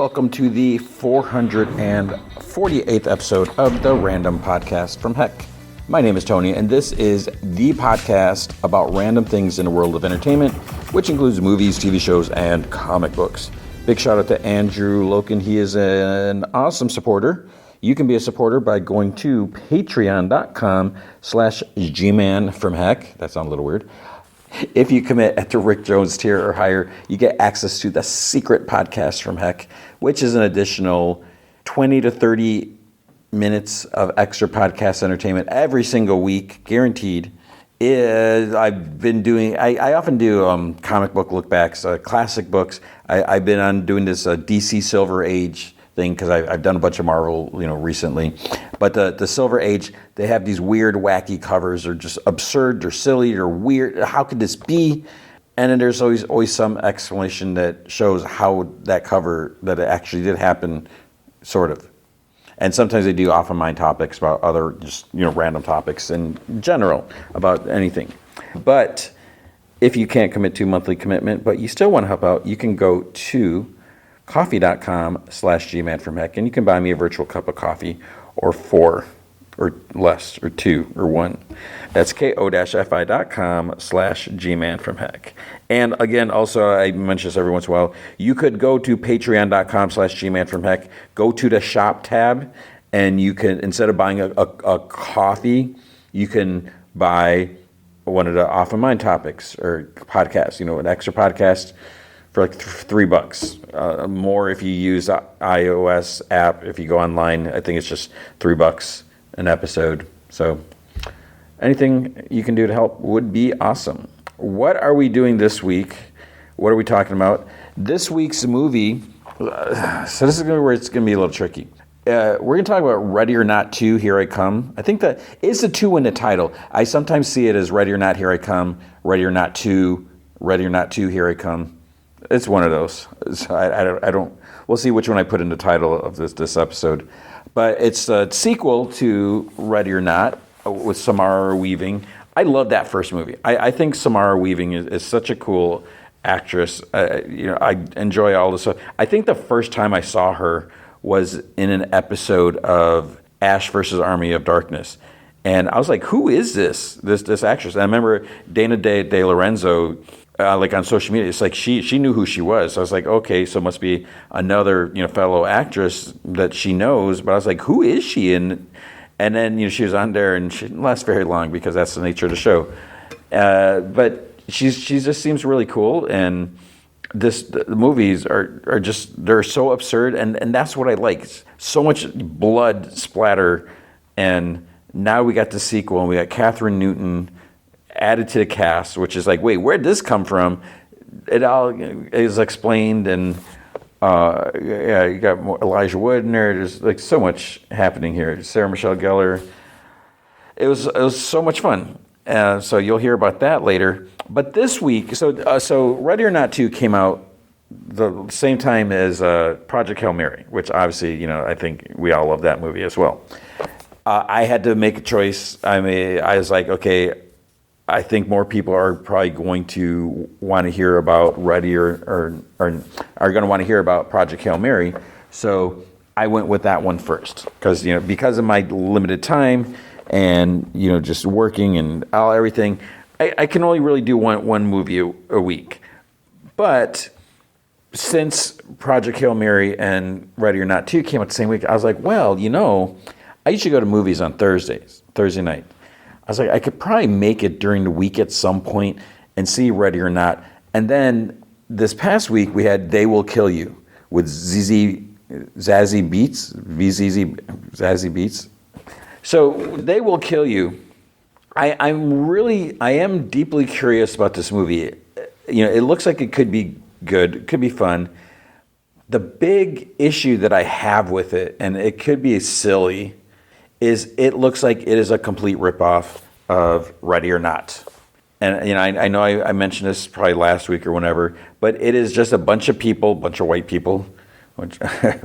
welcome to the 448th episode of the Random Podcast from Heck. My name is Tony, and this is the podcast about random things in the world of entertainment, which includes movies, TV shows, and comic books. Big shout out to Andrew Loken. He is an awesome supporter. You can be a supporter by going to patreon.com/gman from Heck. That sounds a little weird. If you commit at the Rick Jones tier or higher, you get access to the secret podcast from Heck, which is an additional 20 to 30 minutes of extra podcast entertainment every single week, guaranteed. I've been doing, I often do comic book lookbacks, classic books. I've been on doing this DC Silver Age thing because I've done a bunch of Marvel, recently. But the Silver Age, they have these weird, wacky covers. They're just absurd, they're silly, they're weird. How could this be? And then there's always some explanation that shows how that cover, that it actually did happen, sort of. And sometimes they do off-of-mind topics about other, just, random topics in general about anything. But if you can't commit to monthly commitment, but you still want to help out, you can go to coffee.com/gman from Heck, and you can buy me a virtual cup of coffee, or 4, or less, or 2, or 1. That's ko-fi.com/gman from Heck. And again, also, I mention this every once in a while, you could go to patreon.com/gman from Heck, go to the shop tab, and you can, instead of buying a coffee, you can buy one of the off of mind topics or podcasts, an extra podcast for like $3. More if you use the iOS app. If you go online, I think it's just $3 an episode. So anything you can do to help would be awesome. What are we doing this week? What are we talking about? This week's movie, so this is where it's going to be a little tricky. We're going to talk about Ready or Not 2, Here I Come. I think that is the 2 in the title. I sometimes see it as Ready or Not, Here I Come, Ready or Not 2, Ready or Not 2, Here I Come. It's one of those. So I don't. We'll see which one I put in the title of this episode. But it's a sequel to Ready or Not with Samara Weaving. I love that first movie. I think Samara Weaving is such a cool actress. I enjoy all this stuff. I think the first time I saw her was in an episode of Ash versus Army of Darkness. And I was like, who is this actress? And I remember Dana De Lorenzo, like on social media, it's like she knew who she was. So I was like, okay, so it must be another fellow actress that she knows. But I was like, who is she? And then she was on there, and she didn't last very long because that's the nature of the show. But she just seems really cool, and the movies are just, they're so absurd, and that's what I like. So much blood splatter, and now we got the sequel, and we got Kathryn Newton added to the cast, which is like, wait, where'd this come from? It all is explained, and you got more Elijah Wood in there. There's like so much happening here. Sarah Michelle Gellar. It was so much fun. So you'll hear about that later. But this week, so Ready or Not 2 came out the same time as Project Hail Mary, which obviously, I think we all love that movie as well. I had to make a choice. I was like, okay, I think more people are probably going to want to hear about Ready or are going to want to hear about Project Hail Mary. So I went with that one first because of my limited time and just working and everything, I can only really do one movie a week. But since Project Hail Mary and Ready or Not 2 came out the same week, I was like, well, I usually go to movies on Thursday night. I was like, I could probably make it during the week at some point and see Ready or Not. And then this past week, we had They Will Kill You with Zazie Beetz. So They Will Kill You. I am deeply curious about this movie. It looks like it could be good, it could be fun. The big issue that I have with it, and it could be silly, is it looks like it is a complete ripoff of Ready or Not. And I know I mentioned this probably last week or whenever, but it is just a bunch of white people, which I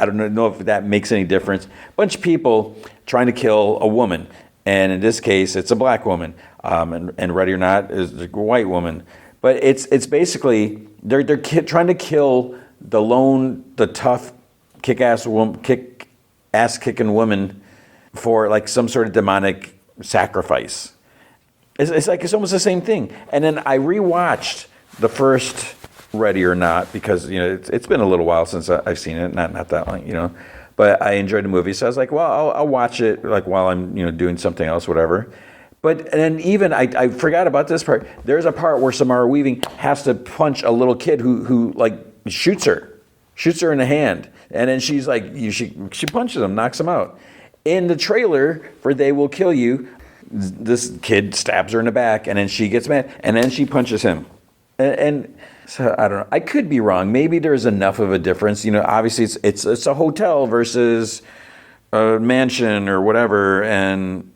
don't know if that makes any difference. Bunch of people trying to kill a woman, and in this case, it's a black woman, and Ready or Not is a white woman. But it's basically they're trying to kill the tough, kick-ass kicking woman for like some sort of demonic sacrifice. It's like it's almost the same thing. And then I rewatched the first Ready or Not because it's been a little while since I've seen it, not that long, but I enjoyed the movie, so I was like, well, I'll watch it like while I'm doing something else, whatever. But then even I forgot about this part. There's a part where Samara Weaving has to punch a little kid who like shoots her in the hand, and then she's like she punches him, knocks him out. In the trailer for They Will Kill You, this kid stabs her in the back, and then she gets mad, and then she punches him. And so I don't know. I could be wrong. Maybe there's enough of a difference. Obviously it's a hotel versus a mansion or whatever, and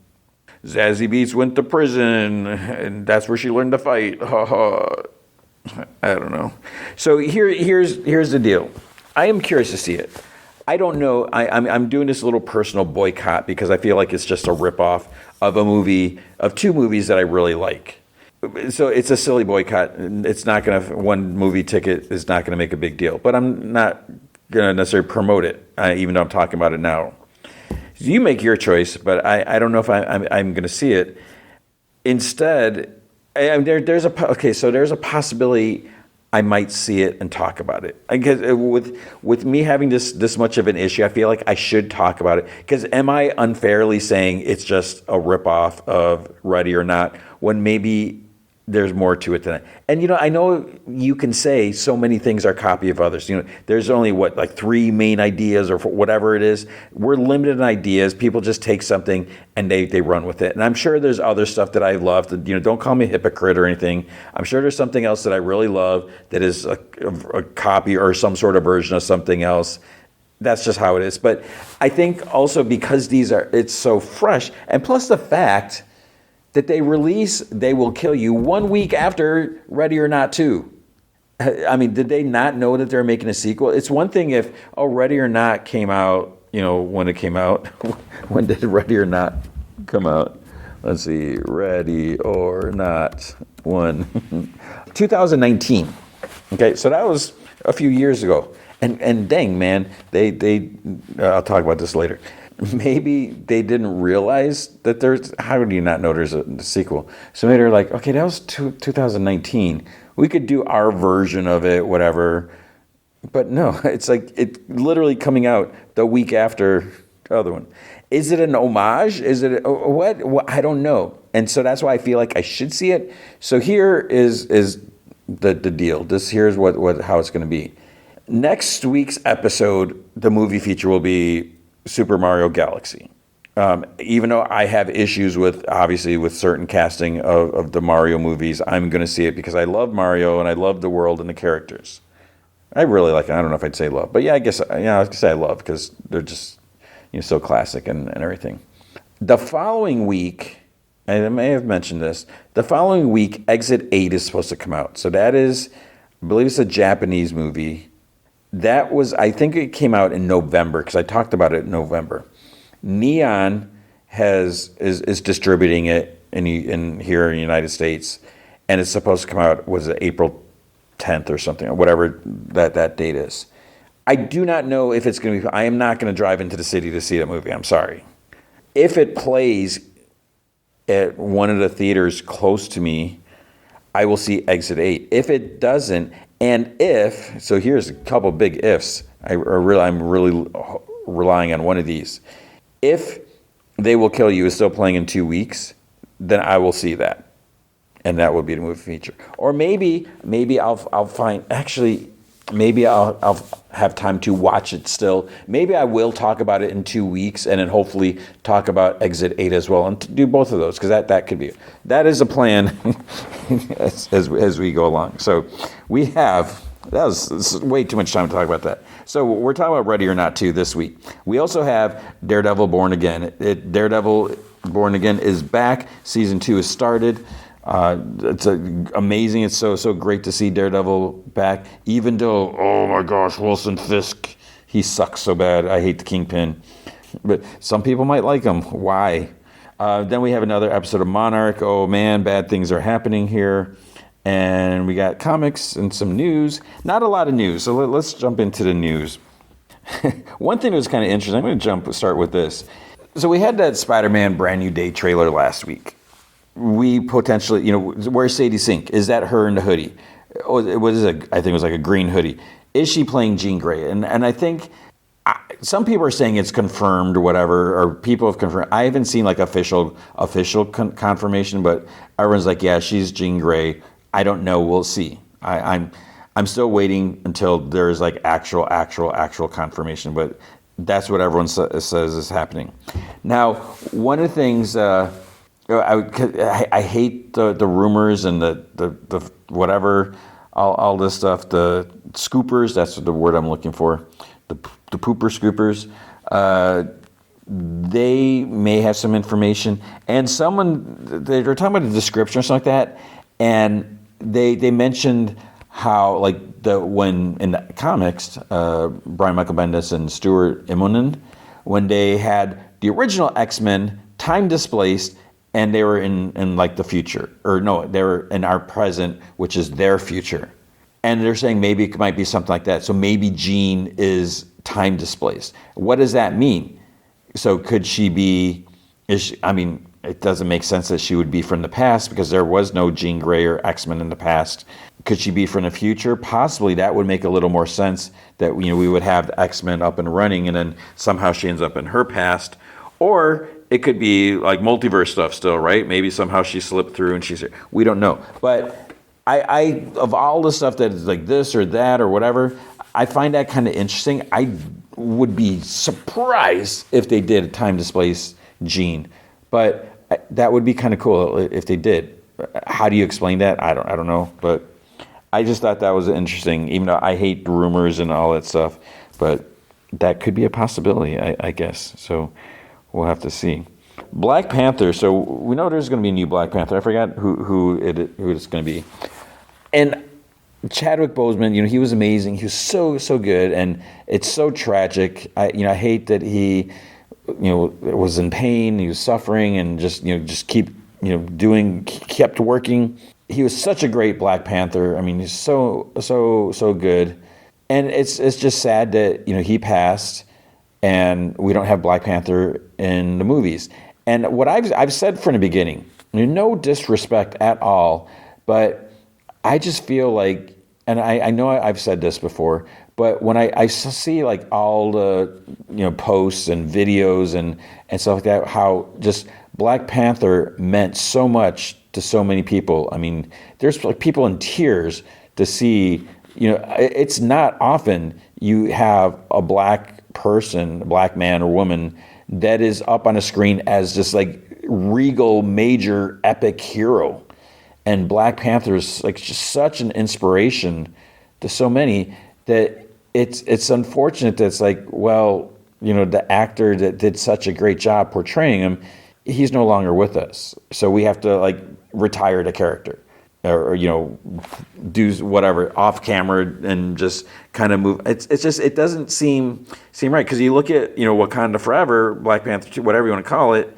Zazie Beetz went to prison, and that's where she learned to fight. I don't know. So here's the deal. I am curious to see it. I don't know. I'm doing this little personal boycott because I feel like it's just a ripoff of two movies that I really like. So it's a silly boycott. It's not one movie ticket is not gonna make a big deal. But I'm not gonna necessarily promote it, even though I'm talking about it now. You make your choice, but I don't know if I'm gonna see it. Instead, there's a possibility I might see it and talk about it. Because with me having this much of an issue, I feel like I should talk about it. Because am I unfairly saying it's just a ripoff of Ready or Not when maybe there's more to it than that? And I know you can say so many things are a copy of others. There's only like 3 main ideas or whatever it is. We're limited in ideas. People just take something and they run with it. And I'm sure there's other stuff that I love. Don't call me a hypocrite or anything. I'm sure there's something else that I really love that is a copy or some sort of version of something else. That's just how it is. But I think also because it's so fresh, and plus the fact that they release They Will Kill You 1 week after Ready or Not 2. I mean, did they not know that they're making a sequel? It's one thing if, Ready or Not came out, when it came out. When did Ready or Not come out? Let's see, Ready or Not 1. 2019. Okay, so that was a few years ago. And dang, man, they I'll talk about this later. Maybe they didn't realize that how do you not know there's a sequel? So maybe they're like, okay, that was 2019. We could do our version of it, whatever. But no, it's like it literally coming out the week after the other one. Is it an homage? Is it what? I don't know. And so that's why I feel like I should see it. So here is the deal. Here's how it's going to be. Next week's episode, the movie feature will be Super Mario Galaxy. Even though I have issues with certain casting of the Mario movies, I'm going to see it because I love Mario and I love the world and the characters. I really like it. I don't know if I'd say love, but yeah, I guess I was going to say I love because they're just so classic and everything. The following week, and I may have mentioned this, the following week, Exit 8 is supposed to come out. So that is, I believe it's a Japanese movie. I think it came out in November because I talked about it in November. Neon is distributing it here in the United States, and it's supposed to come out, was it April 10th or something, or whatever that date is. I do not know if it's going to be, I am not going to drive into the city to see that movie, I'm sorry. If it plays at one of the theaters close to me, I will see Exit 8. If it doesn't, so here's a couple big ifs. I'm really relying on one of these. If They Will Kill You is still playing in 2 weeks, then I will see that. And that will be the movie feature. Or maybe I'll find, actually, maybe I'll have time to watch it still. Maybe I will talk about it in 2 weeks and then hopefully talk about Exit 8 as well and do both of those because that could be, that is a plan as we go along. So this is way too much time to talk about that. So we're talking about Ready or Not 2 this week. We also have Daredevil Born Again. Daredevil Born Again is back. Season 2 has started. It's amazing. It's so great to see Daredevil back, even though, oh my gosh, Wilson Fisk, he sucks so bad. I hate the Kingpin. But some people might like him. Why? Then we have another episode of Monarch. Oh man, bad things are happening here. And we got comics and some news. Not a lot of news, so let's jump into the news. One thing that was kind of interesting, I'm going to start with this. So we had that Spider-Man Brand New Day trailer last week. We potentially, where's Sadie Sink? Is that her in the hoodie? I think it was like a green hoodie. Is she playing Jean Grey? And I think some people are saying it's confirmed or whatever, or people have confirmed. I haven't seen like official confirmation, but everyone's like, yeah, she's Jean Grey. I don't know. We'll see. I'm still waiting until there's like actual confirmation, but that's what everyone says is happening. Now, one of the things I hate the rumors and the whatever, all this stuff, the scoopers. That's the word I'm looking for. The pooper scoopers. They may have some information, and they're talking about a description or something like that, and they mentioned how like when in the comics, Brian Michael Bendis and Stuart Immonen, when they had the original X-Men time displaced, and they were in like the future, or no, they were in our present, which is their future, and they're saying maybe it might be something like that. So maybe Jean is time displaced. What does that mean? So could she be? It doesn't make sense that she would be from the past because there was no Jean Grey or X-Men in the past. Could she be from the future? Possibly. That would make a little more sense that we would have the X-Men up and running, and then somehow she ends up in her past. Or it could be like multiverse stuff still, right? Maybe somehow she slipped through and she's here. We don't know. But I of all the stuff that is like this or that or whatever, I find that kind of interesting. I would be surprised if they did a time displaced Jean, but that would be kind of cool if they did. How do you explain that? I don't know, but I just thought that was interesting. Even though I hate rumors and all that stuff, but that could be a possibility, I guess. So we'll have to see. Black Panther. So we know there's going to be a new Black Panther. I forgot who it's going to be. And Chadwick Boseman, he was amazing. He was so good, and it's so tragic. I hate that he, was in pain. He was suffering, and just kept working. He was such a great Black Panther. I mean, he's so good, and it's just sad that he passed, and we don't have Black Panther in the movies. And what I've said from the beginning, no disrespect at all, but I just feel like, and I know I've said this before, but when I see like all the posts and videos and stuff like that, how just Black Panther meant so much to so many people. I mean, there's like people in tears to see. It's not often you have a black person, a black man or woman, that is up on a screen as just like regal, major, epic hero. And Black Panther is like just such an inspiration to so many that it's unfortunate that it's like, well, the actor that did such a great job portraying him, he's no longer with us. So we have to like retire the character or do whatever off camera and just kind of move. It's just, it doesn't seem right. Cause you look at, Wakanda Forever, Black Panther 2, whatever you want to call it.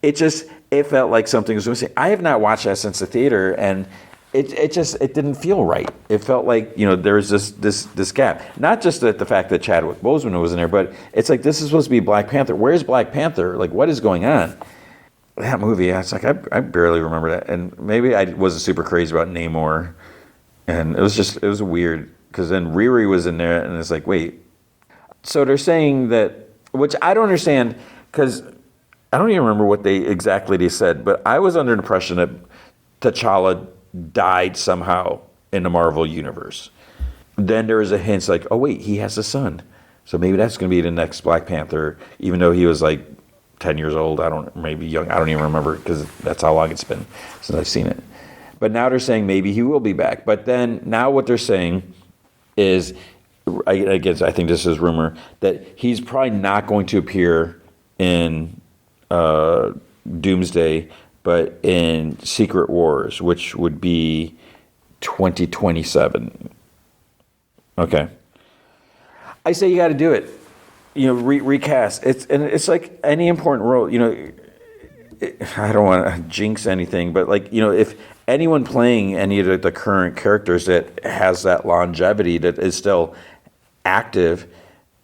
It felt like something was missing. I have not watched that since the theater, and it didn't feel right. It felt like there was this gap. Not just the fact that Chadwick Boseman was in there, but it's like this is supposed to be Black Panther. Where's Black Panther? Like, what is going on? That movie, it's like I barely remember that, and maybe I wasn't super crazy about Namor, and it was weird because then Riri was in there, and it's like, wait. So they're saying that, which I don't understand because I don't even remember what they said, but I was under the impression that T'Challa died somehow in the Marvel universe. Then there was a hint like, oh wait, he has a son. So maybe that's going to be the next Black Panther, even though he was like 10 years old. Maybe young. I don't even remember because that's how long it's been since I've seen it. But now they're saying maybe he will be back. But then now what they're saying is, I guess I think this is rumor, that he's probably not going to appear in Doomsday, but in Secret Wars, which would be 2027. Okay. I say you got to do it. Recast. It's like any important role. I don't want to jinx anything, but like if anyone playing any of the current characters that has that longevity, that is still active,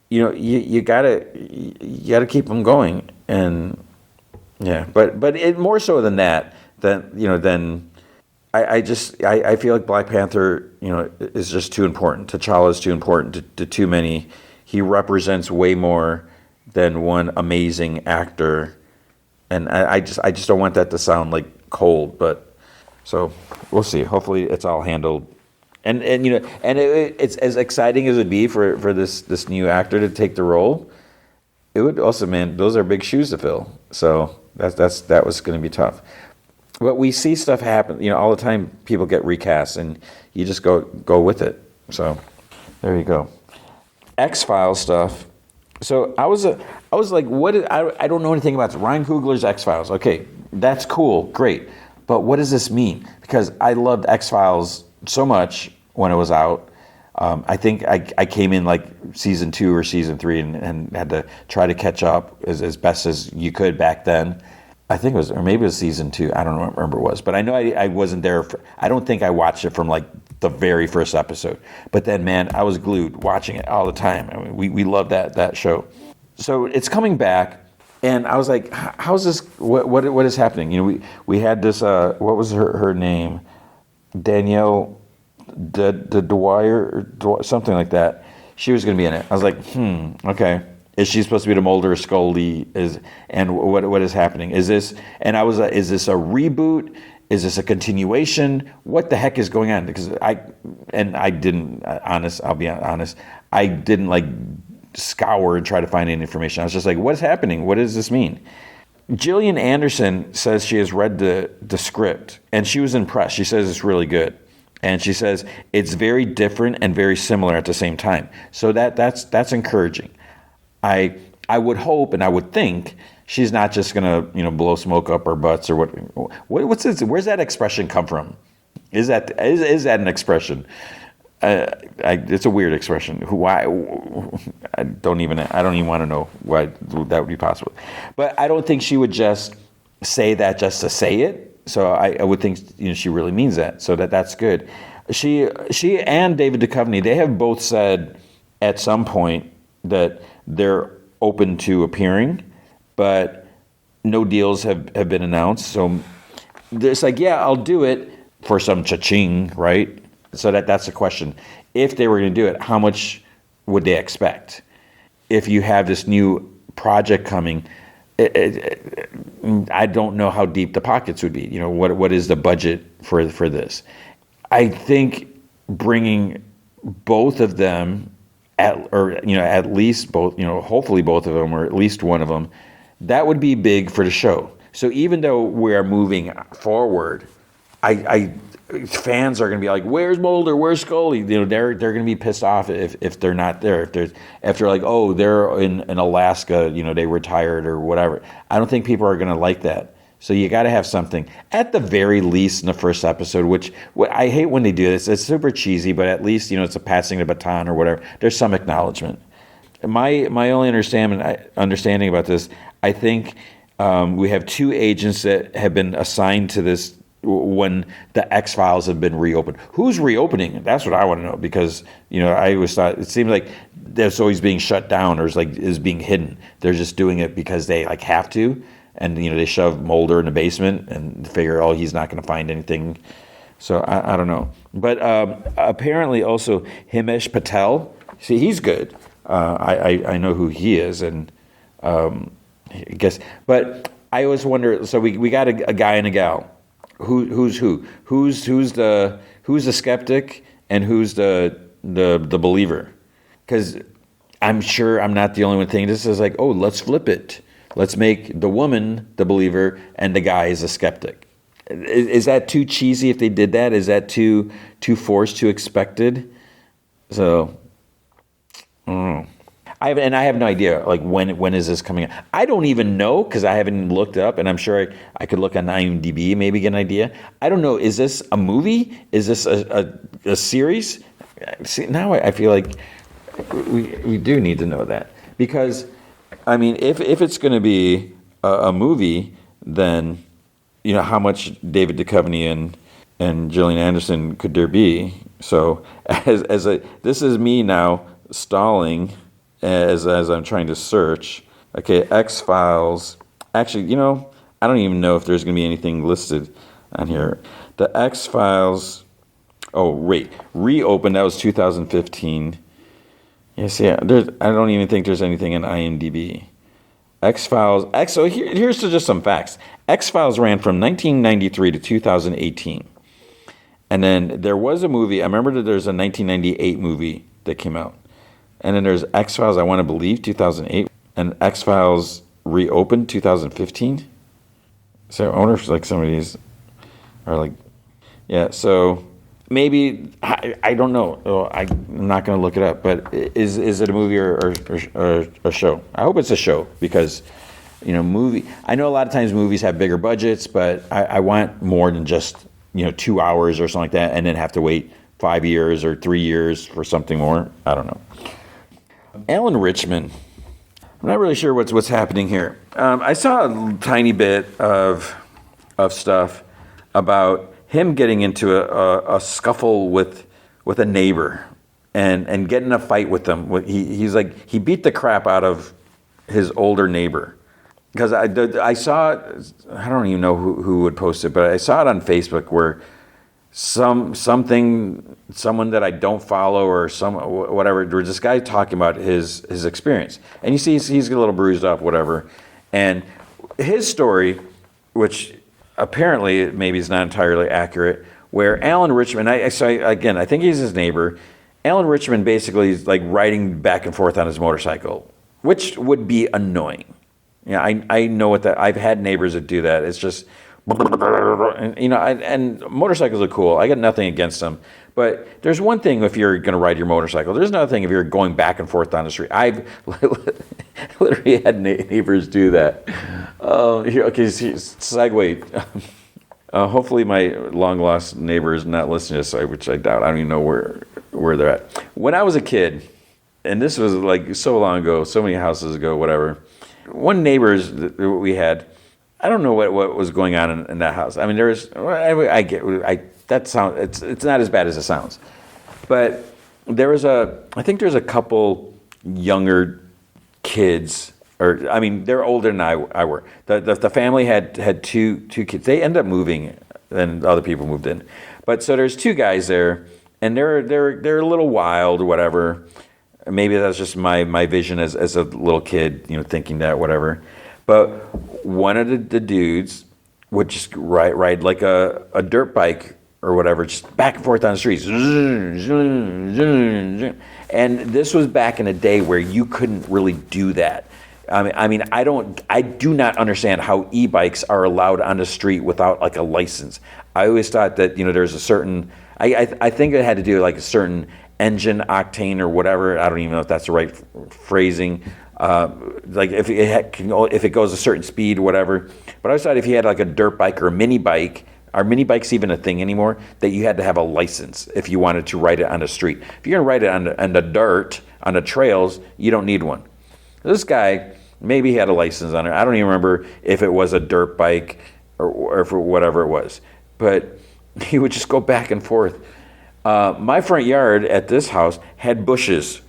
you gotta keep them going. And yeah, but it more so than that, than I feel like Black Panther, is just too important. T'Challa is too important to too many. He represents way more than one amazing actor, and I just don't want that to sound like cold. But so we'll see. Hopefully, it's all handled. It's as exciting as it'd be for this new actor to take the role. It would also, man, those are big shoes to fill. So that was going to be tough. But we see stuff happen, all the time. People get recast, and you just go with it. So there you go. X-Files stuff. So I was like, I don't know anything about this. Ryan Coogler's X-Files. Okay, that's cool, great. But what does this mean? Because I loved X-Files so much when it was out. I think I came in like season 2 or season 3 and had to try to catch up as best as you could back then. I think it was, or maybe it was season 2. I don't remember what it was, but I know I wasn't there. I don't think I watched it from like the very first episode. But then, man, I was glued watching it all the time. I mean, we love that show. So it's coming back, and I was like, how's this? What is happening? We had this. What was her name? Danielle the Dwyer or something like that. She was going to be in it. I was like, okay. Is she supposed to be the Mulder Scully? And what is happening? Is this? And I was like, is this a reboot? Is this a continuation? What the heck is going on? Because I'll be honest, I didn't like scour and try to find any information. I was just like, what is happening? What does this mean? Gillian Anderson says she has read the script and she was impressed. She says it's really good. And she says it's very different and very similar at the same time. So that's encouraging. I would hope and I would think she's not just gonna blow smoke up our butts or what's this? Where's that expression come from? Is that an expression? It's a weird expression. Why? I don't even want to know why that would be possible. But I don't think she would just say that just to say it. So I would think she really means that. So that's good. She and David Duchovny, they have both said at some point that they're open to appearing, but no deals have been announced. So it's like, yeah, I'll do it for some cha-ching, right? So that's the question. If they were going to do it, how much would they expect? If you have this new project coming, I don't know how deep the pockets would be. What is the budget for this? I think bringing both of them, at least both, hopefully both of them, or at least one of them, that would be big for the show. So even though we're moving forward, fans are going to be like, "Where's Mulder? Where's Scully?" They're going to be pissed off if they're not there. If they're like, "Oh, they're in Alaska," they retired or whatever. I don't think people are going to like that. So you got to have something at the very least in the first episode. Which I hate when they do this. It's super cheesy, but at least it's a passing the baton or whatever. There's some acknowledgement. My only understanding about this, I think we have 2 agents that have been assigned to this when the X-Files have been reopened. Who's reopening? That's what I want to know, because I always thought it seemed like that's always being shut down or is being hidden. They're just doing it because they have to, and they shove Mulder in the basement and figure, he's not going to find anything. So I don't know, but apparently also Himesh Patel. See, he's good. I know who he is, and I guess. But I always wonder. So we got a guy and a gal. Who's who? Who's the skeptic and who's the believer? Because I'm sure I'm not the only one thinking this is like, let's flip it. Let's make the woman the believer and the guy is a skeptic. Is that too cheesy if they did that? Is that too forced, too expected? So I don't know. I have no idea, like, when is this coming out? I don't even know, because I haven't looked up, and I'm sure I could look on IMDb, maybe get an idea. I don't know. Is this a movie? Is this a series? See, now I feel like we do need to know that. Because, I mean, if it's going to be a movie, then, how much David Duchovny and Gillian Anderson could there be? So this is me now stalling as I'm trying to search. Okay, X-Files. Actually, I don't even know if there's going to be anything listed on here. The X-Files. Oh, wait. Reopened. That was 2015. Yes, yeah. I don't even think there's anything in IMDb. X-Files. So here's just some facts. X-Files ran from 1993 to 2018. And then there was a movie. I remember that there's a 1998 movie that came out. And then there's X-Files, I want to believe, 2008. And X-Files reopened 2015. So I wonder if like some of these are like, yeah, so maybe, I don't know. I'm not going to look it up. But is it a movie or a show? I hope it's a show because, movie. I know a lot of times movies have bigger budgets, but I want more than just, 2 hours or something like that and then have to wait 5 years or 3 years for something more. I don't know. Alan Rickman. I'm not really sure what's happening here. I saw a tiny bit of stuff about him getting into a scuffle with a neighbor and getting in a fight with them. He's like, he beat the crap out of his older neighbor. Because I saw it, I don't even know who would post it, but I saw it on Facebook where someone that I don't follow or whatever, there was this guy talking about his experience. And you see he's a little bruised up, whatever. And his story, which apparently maybe is not entirely accurate, where Alan Rickman, I think he's his neighbor. Alan Rickman basically is like riding back and forth on his motorcycle, which would be annoying. Yeah, I know what that. I've had neighbors that do that. It's just, and motorcycles are cool. I got nothing against them. But there's one thing if you're going to ride your motorcycle. There's another thing if you're going back and forth down the street. I've literally had neighbors do that. Segue. Hopefully my long lost neighbor is not listening to this, which I doubt. I don't even know where they're at. When I was a kid, and this was like so long ago, so many houses ago, whatever. One neighbor that we had, I don't know what was going on in that house. I mean, it's not as bad as it sounds. But I think there's a couple younger kids, they're older than I were. The family had two kids. They ended up moving, and other people moved in. But so there's two guys there, and they're a little wild or whatever. Maybe that's just my vision as a little kid, thinking that, whatever. But one of the dudes would just ride like a dirt bike or whatever, just back and forth on the streets. And this was back in a day where you couldn't really do that. I do not understand how e-bikes are allowed on the street without like a license. I always thought that, there's a certain, I think it had to do with like a certain engine octane or whatever. I don't even know if that's the right phrasing. Like if it goes a certain speed, whatever. But I always thought if you had like a dirt bike or a mini bike, are mini bikes even a thing anymore? That you had to have a license if you wanted to ride it on the street. If you're gonna ride it on the dirt, on the trails, you don't need one. This guy, maybe he had a license on it. I don't even remember if it was a dirt bike or for whatever it was. But he would just go back and forth. My front yard at this house had bushes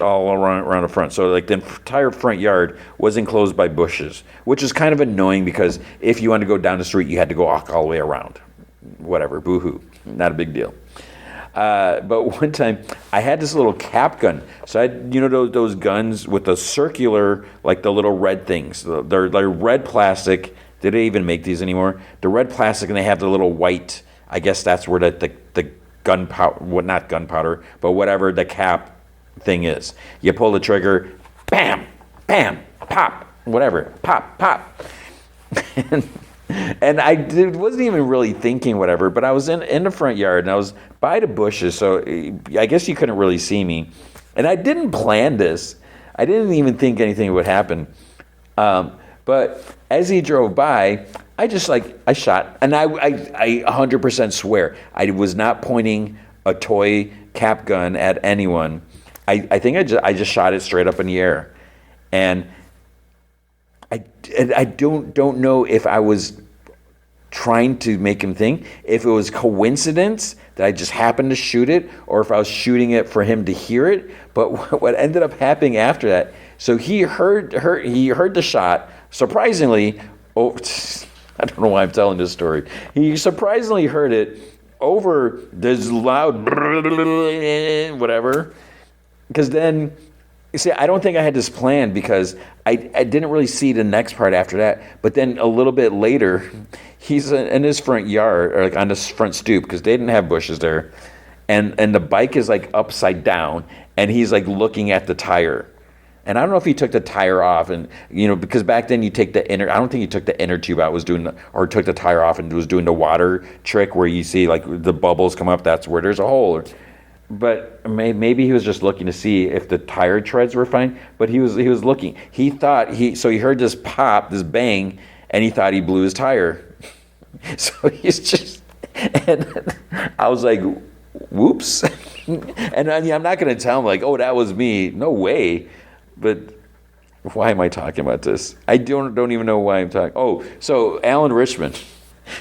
all around the front. So like the entire front yard was enclosed by bushes, which is kind of annoying because if you wanted to go down the street, you had to go all the way around. Whatever, boo-hoo, not a big deal. But one time I had this little cap gun. So I had, those guns with the circular, like the little red things. They're red plastic. Did they even make these anymore? The red plastic, and they have the little white, I guess that's where the gunpowder, not gunpowder, but whatever the cap thing is. You pull the trigger, bam, bam, pop, whatever, pop, pop. And I wasn't even really thinking whatever, but I was in the front yard and I was by the bushes, so I guess you couldn't really see me. And I didn't plan this. I didn't even think anything would happen. But as he drove by, I shot, and I 100% swear I was not pointing a toy cap gun at anyone. I think I just shot it straight up in the air, and I don't know if I was trying to make him think if it was coincidence that I just happened to shoot it, or if I was shooting it for him to hear it. But what ended up happening after that, so he heard the shot, surprisingly. Oh, I don't know why I'm telling this story. He surprisingly heard it over this loud whatever. Because then, you see, I don't think I had this planned, because I didn't really see the next part after that. But then a little bit later, he's in his front yard, or like on his front stoop, because they didn't have bushes there. And the bike is like upside down, and he's like looking at the tire. And I don't know if he took the tire off, and because back then you take the inner. I don't think he took the inner tube out. Or took the tire off and was doing the water trick where you see like the bubbles come up. That's where there's a hole. But maybe he was just looking to see if the tire treads were fine. But he was looking. He thought he heard this pop, this bang, and he thought he blew his tire. So he's just. And I was like, whoops. And I'm not going to tell him like, oh, that was me. No way. But why am I talking about this? I don't even know why I'm talking. Oh, so Alan Richmond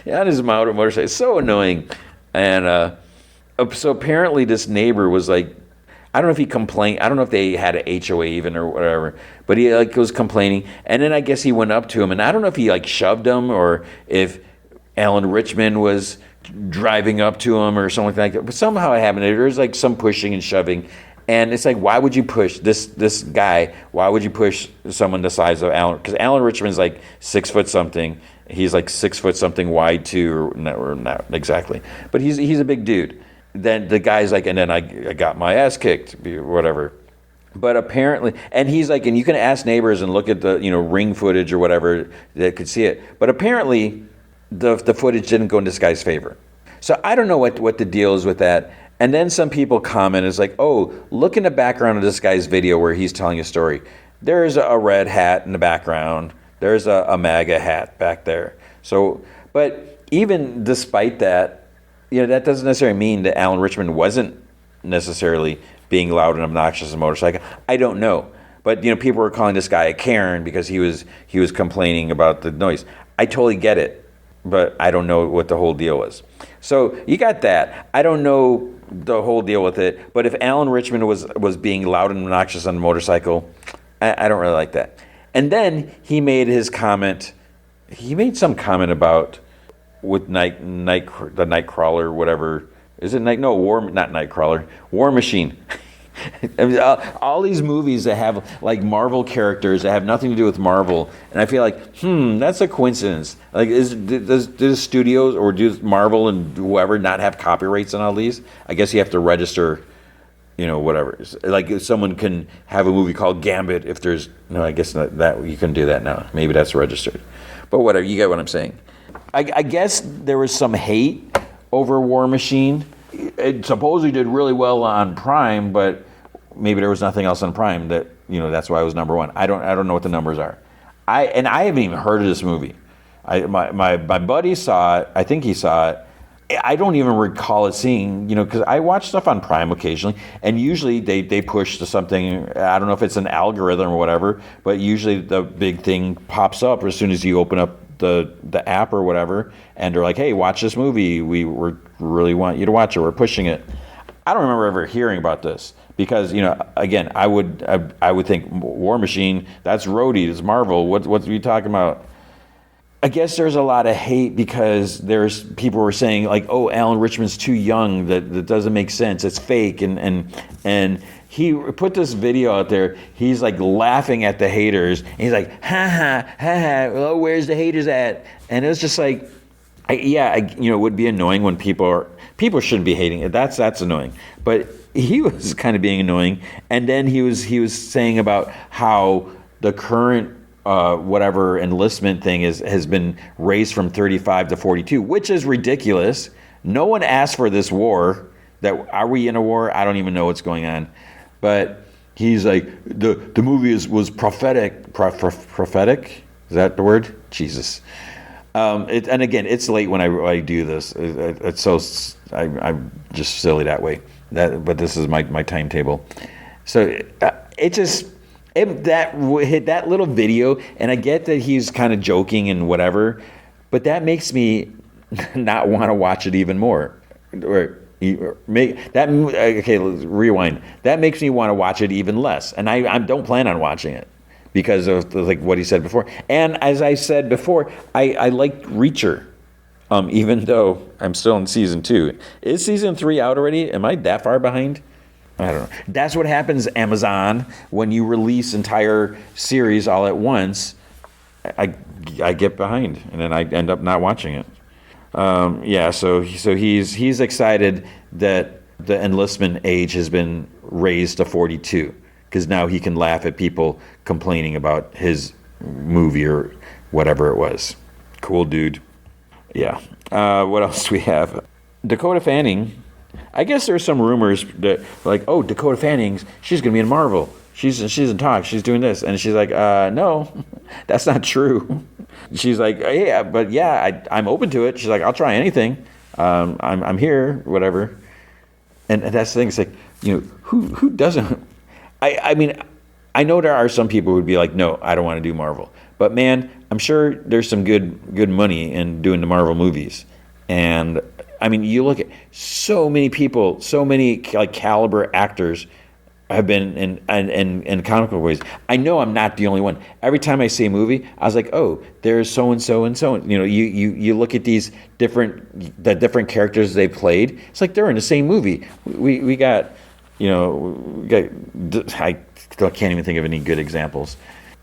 on his motorcycle, so annoying. And so apparently this neighbor was like, I don't know if he complained. I don't know if they had an HOA even or whatever. But he like was complaining, and then I guess he went up to him, and I don't know if he like shoved him or if Alan Richmond was driving up to him or something like that. But somehow it happened. There was like some pushing and shoving. And it's like, why would you push this guy? Why would you push someone the size of Alan? Because Alan Richmond's like 6 foot something. He's like 6 foot something wide too, or not exactly. But he's a big dude. Then the guy's like, and then I got my ass kicked, whatever. But apparently, and he's like, and you can ask neighbors and look at the ring footage or whatever that could see it. But apparently, the footage didn't go in this guy's favor. So I don't know what the deal is with that. And then some people comment, it's like, oh, look in the background of this guy's video where he's telling a story. There's a red hat in the background. There's a MAGA hat back there. So, but even despite that, that doesn't necessarily mean that Alan Richmond wasn't necessarily being loud and obnoxious on a motorcycle. I don't know. But, people were calling this guy a Karen because he was complaining about the noise. I totally get it, but I don't know what the whole deal was. So you got that. I don't know the whole deal with it, but if Alan Richmond was being loud and obnoxious on a motorcycle, I don't really like that. And then he made his comment. He made some comment about with the Nightcrawler, whatever. Is it not Nightcrawler, War Machine. I mean, all these movies that have like Marvel characters that have nothing to do with Marvel, and I feel like, that's a coincidence. Like, do studios or do Marvel and whoever not have copyrights on all these? I guess you have to register, whatever. Like, if someone can have a movie called Gambit, if there's no, I guess not, that you can do that now. Maybe that's registered, but whatever. You get what I'm saying. I guess there was some hate over War Machine. It supposedly did really well on Prime, but maybe there was nothing else on Prime that that's why it was number one. I don't know what the numbers are. I haven't even heard of this movie. My buddy saw it. I think he saw it. I don't even recall it seeing, because I watch stuff on Prime occasionally, and usually they push to something. I don't know if it's an algorithm or whatever, but usually the big thing pops up as soon as you open up the app or whatever, and they're like, hey, watch this movie. We really want you to watch it. We're pushing it. I don't remember ever hearing about this because, again, I would think War Machine, that's Rhodey, it's Marvel. What are you talking about? I guess there's a lot of hate because there's people were saying like, oh, Alan Richmond's too young. That doesn't make sense. It's fake. And he put this video out there. He's like laughing at the haters. And he's like, ha ha ha ha. Oh, where's the haters at? And it was just like, it would be annoying when people shouldn't be hating it. That's annoying. But he was kind of being annoying. And then he was saying about how the current whatever enlistment thing has been raised from 35 to 42, which is ridiculous. No one asked for this war. Are we in a war? I don't even know what's going on. But he's like, the movie was prophetic. Prophetic? Is that the word? Jesus. And again, it's late when I do this. It's so I'm just silly that way. But this is my timetable. So it just. That little video, and I get that he's kind of joking and whatever, but that makes me not want to watch it even more. Or make that okay. Let's rewind. That makes me want to watch it even less, and I don't plan on watching it because of like what he said before. And as I said before, I like Reacher, even though I'm still in season 2. Is season 3 out already? Am I that far behind? I don't know. That's what happens, Amazon, when you release entire series all at once. I get behind, and then I end up not watching it. So he's excited that the enlistment age has been raised to 42 because now he can laugh at people complaining about his movie or whatever it was. Cool dude. Yeah. What else do we have? Dakota Fanning. I guess there's some rumors that like, oh, Dakota Fanning, she's gonna be in Marvel. She's in talks. She's doing this, and she's like, no, that's not true. She's like, yeah, but yeah, I'm open to it. She's like, I'll try anything. I'm here, whatever. And that's the thing. It's like, who doesn't? I mean, I know there are some people who would be like, no, I don't want to do Marvel. But man, I'm sure there's some good money in doing the Marvel movies. And I mean, you look at so many people, so many like caliber actors have been in comic book movies. I know I'm not the only one. Every time I see a movie, I was like, oh, there's so and so and so. You look at these different characters they played. It's like they're in the same movie. We got I can't even think of any good examples.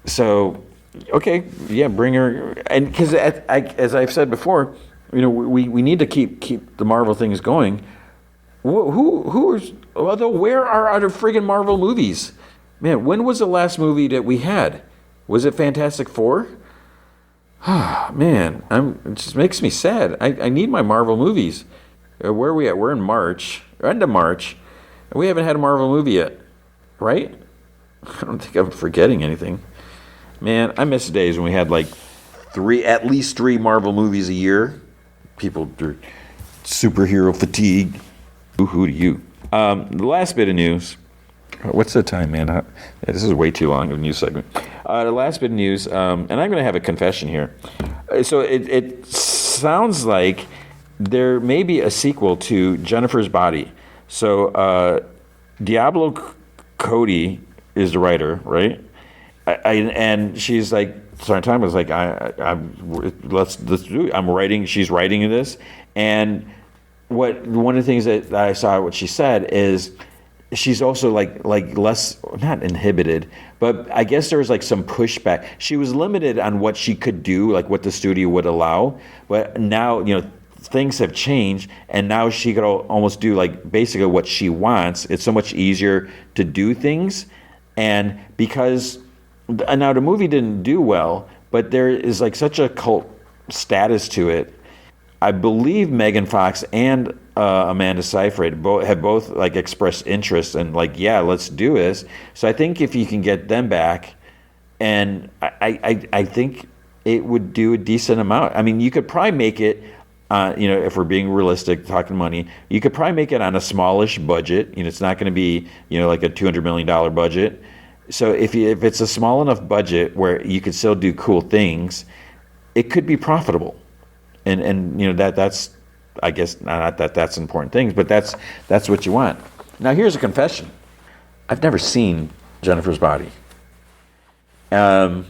So, okay, yeah, bring her. And because as I've said before, we need to keep the Marvel things going. Where are other friggin' Marvel movies? Man, when was the last movie that we had? Was it Fantastic Four? Man, it just makes me sad. I need my Marvel movies. Where are we at? We're in March, end of March. We haven't had a Marvel movie yet, right? I don't think I'm forgetting anything. Man, I miss the days when we had like at least three Marvel movies a year. People are superhero fatigue. Who to you? The last bit of news. What's the time, man? This is way too long of a news segment. The last bit of news, and I'm going to have a confession here. So it sounds like there may be a sequel to Jennifer's Body. So Diablo Cody is the writer, right? And she's like, sorry, time was like, let's do it. I'm writing. She's writing this, and one of the things that I saw what she said is she's also like less, not inhibited, but I guess there was like some pushback. She was limited on what she could do, like what the studio would allow. But now, things have changed, and now she could almost do like basically what she wants. It's so much easier to do things. And because now the movie didn't do well, but there is like such a cult status to it. I believe Megan Fox and Amanda Seyfried have both like expressed interest and like, yeah, let's do this. So I think if you can get them back, and I think it would do a decent amount. I mean, you could probably make it, if we're being realistic, talking money, you could probably make it on a smallish budget. It's not going to be, like a $200 million budget. So if it's a small enough budget where you could still do cool things, it could be profitable. And that's, I guess, not that that's important things, but that's what you want. Now here's a confession. I've never seen Jennifer's Body. I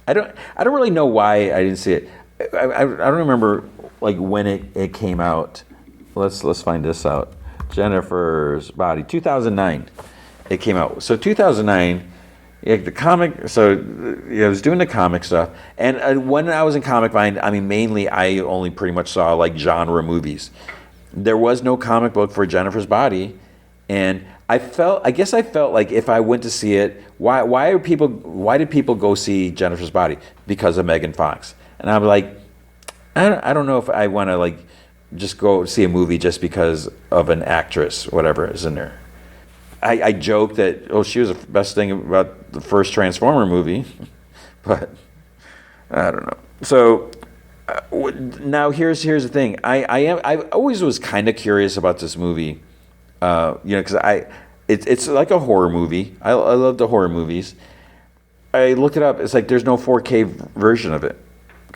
don't really know why I didn't see it. I don't remember like when it came out. Let's find this out. Jennifer's Body, 2009. It came out. So 2009. Yeah, the comic. So I was doing the comic stuff, and when I was in Comic Vine, I mean, mainly I only pretty much saw like genre movies. There was no comic book for Jennifer's Body, and I guess I felt like if I went to see it, why did people go see Jennifer's Body? Because of Megan Fox, and I'm like, I don't know if I want to like just go see a movie just because of an actress, whatever is in there. I joke that she was the best thing about the first Transformer movie, but I don't know. So now here's the thing. I always was kind of curious about this movie, because it's like a horror movie. I love the horror movies. I looked it up. It's like there's no 4K version of it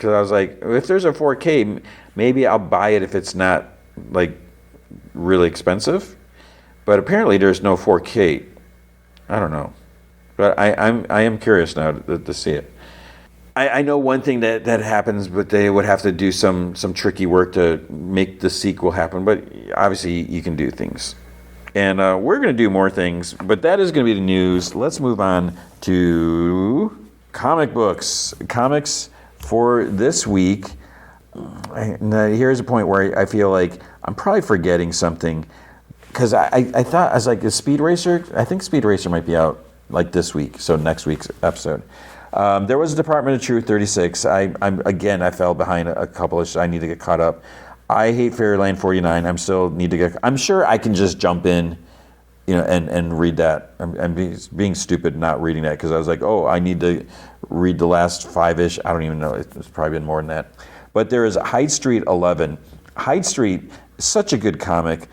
because I was like, if there's a 4K, maybe I'll buy it if it's not like really expensive. But apparently there's no 4K. I don't know, but I am curious now to see it. I know one thing that happens, but they would have to do some tricky work to make the sequel happen. But obviously you can do things. And we're going to do more things, but that is going to be the news. Let's move on to comic books. Comics for this week. Now, here's a point where I feel like I'm probably forgetting something. Because I thought, I was like, is Speed Racer? I think Speed Racer might be out like this week, so next week's episode. There was a Department of Truth 36. I fell behind a couple of. I need to get caught up. I hate Fairyland 49. I'm sure I can just jump in, and read that. I'm being stupid not reading that because I was like, oh, I need to read the last 5-ish. I don't even know. It's probably been more than that. But there is Hyde Street 11. Hyde Street is such a good comic.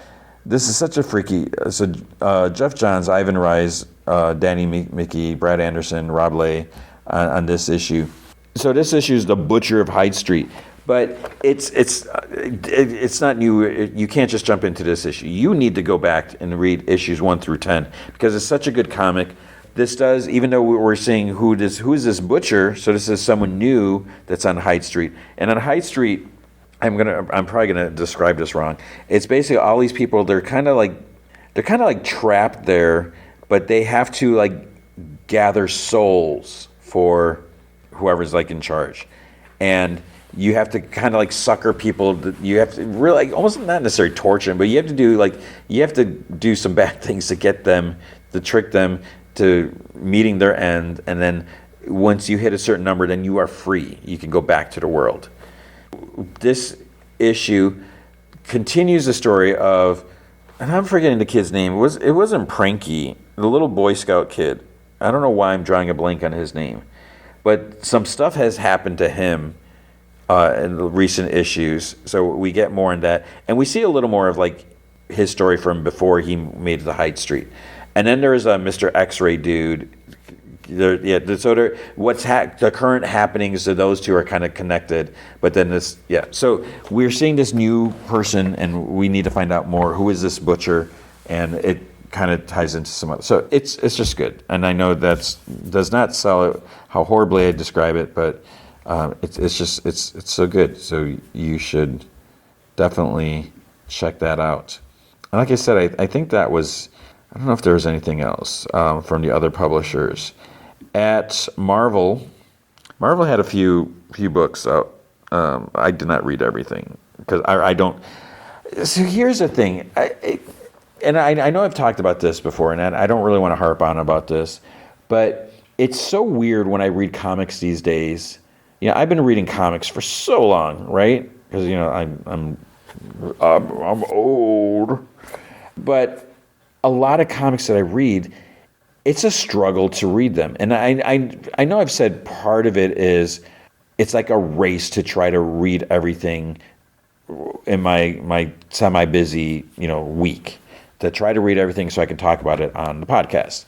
This is such a freaky. So Jeff Johns, Ivan Reis, Danny Mickey, Brad Anderson, Rob Lay on this issue. So this issue is The Butcher of Hyde Street. But it's not new. You can't just jump into this issue. You need to go back and read issues 1 through 10 because it's such a good comic. This does, even though we're seeing who is this butcher. So this is someone new that's on Hyde Street. And on Hyde Street, I'm probably gonna describe this wrong. It's basically all these people. They're kind of like trapped there, but they have to like gather souls for whoever's like in charge, and you have to kind of like sucker people. You have to really almost not necessarily torture them, but you have to do some bad things to get them, to trick them to meeting their end, and then once you hit a certain number, then you are free. You can go back to the world. This issue continues the story of, and I'm forgetting the kid's name. It wasn't Pranky, the little Boy Scout kid. I don't know why I'm drawing a blank on his name, but some stuff has happened to him in the recent issues. So we get more in that, and we see a little more of like his story from before he made the Hyde Street. And then there's a Mr. X-Ray dude. The current happenings of those two are kind of connected, but then so we're seeing this new person, and we need to find out more. Who is this butcher? And it kind of ties into some other. So it's just good, and I know that does not sell it how horribly I describe it, but it's so good. So you should definitely check that out. And like I said, I think that was. I don't know if there was anything else from the other publishers. At Marvel had a few books out. I did not read everything because I don't. So here's the thing, I know I've talked about this before, and I don't really want to harp on about this, but it's so weird when I read comics these days. I've been reading comics for so long, right? Because I'm old, but a lot of comics that I read, it's a struggle to read them. And I know I've said part of it is it's like a race to try to read everything in my semi-busy, week, to try to read everything so I can talk about it on the podcast.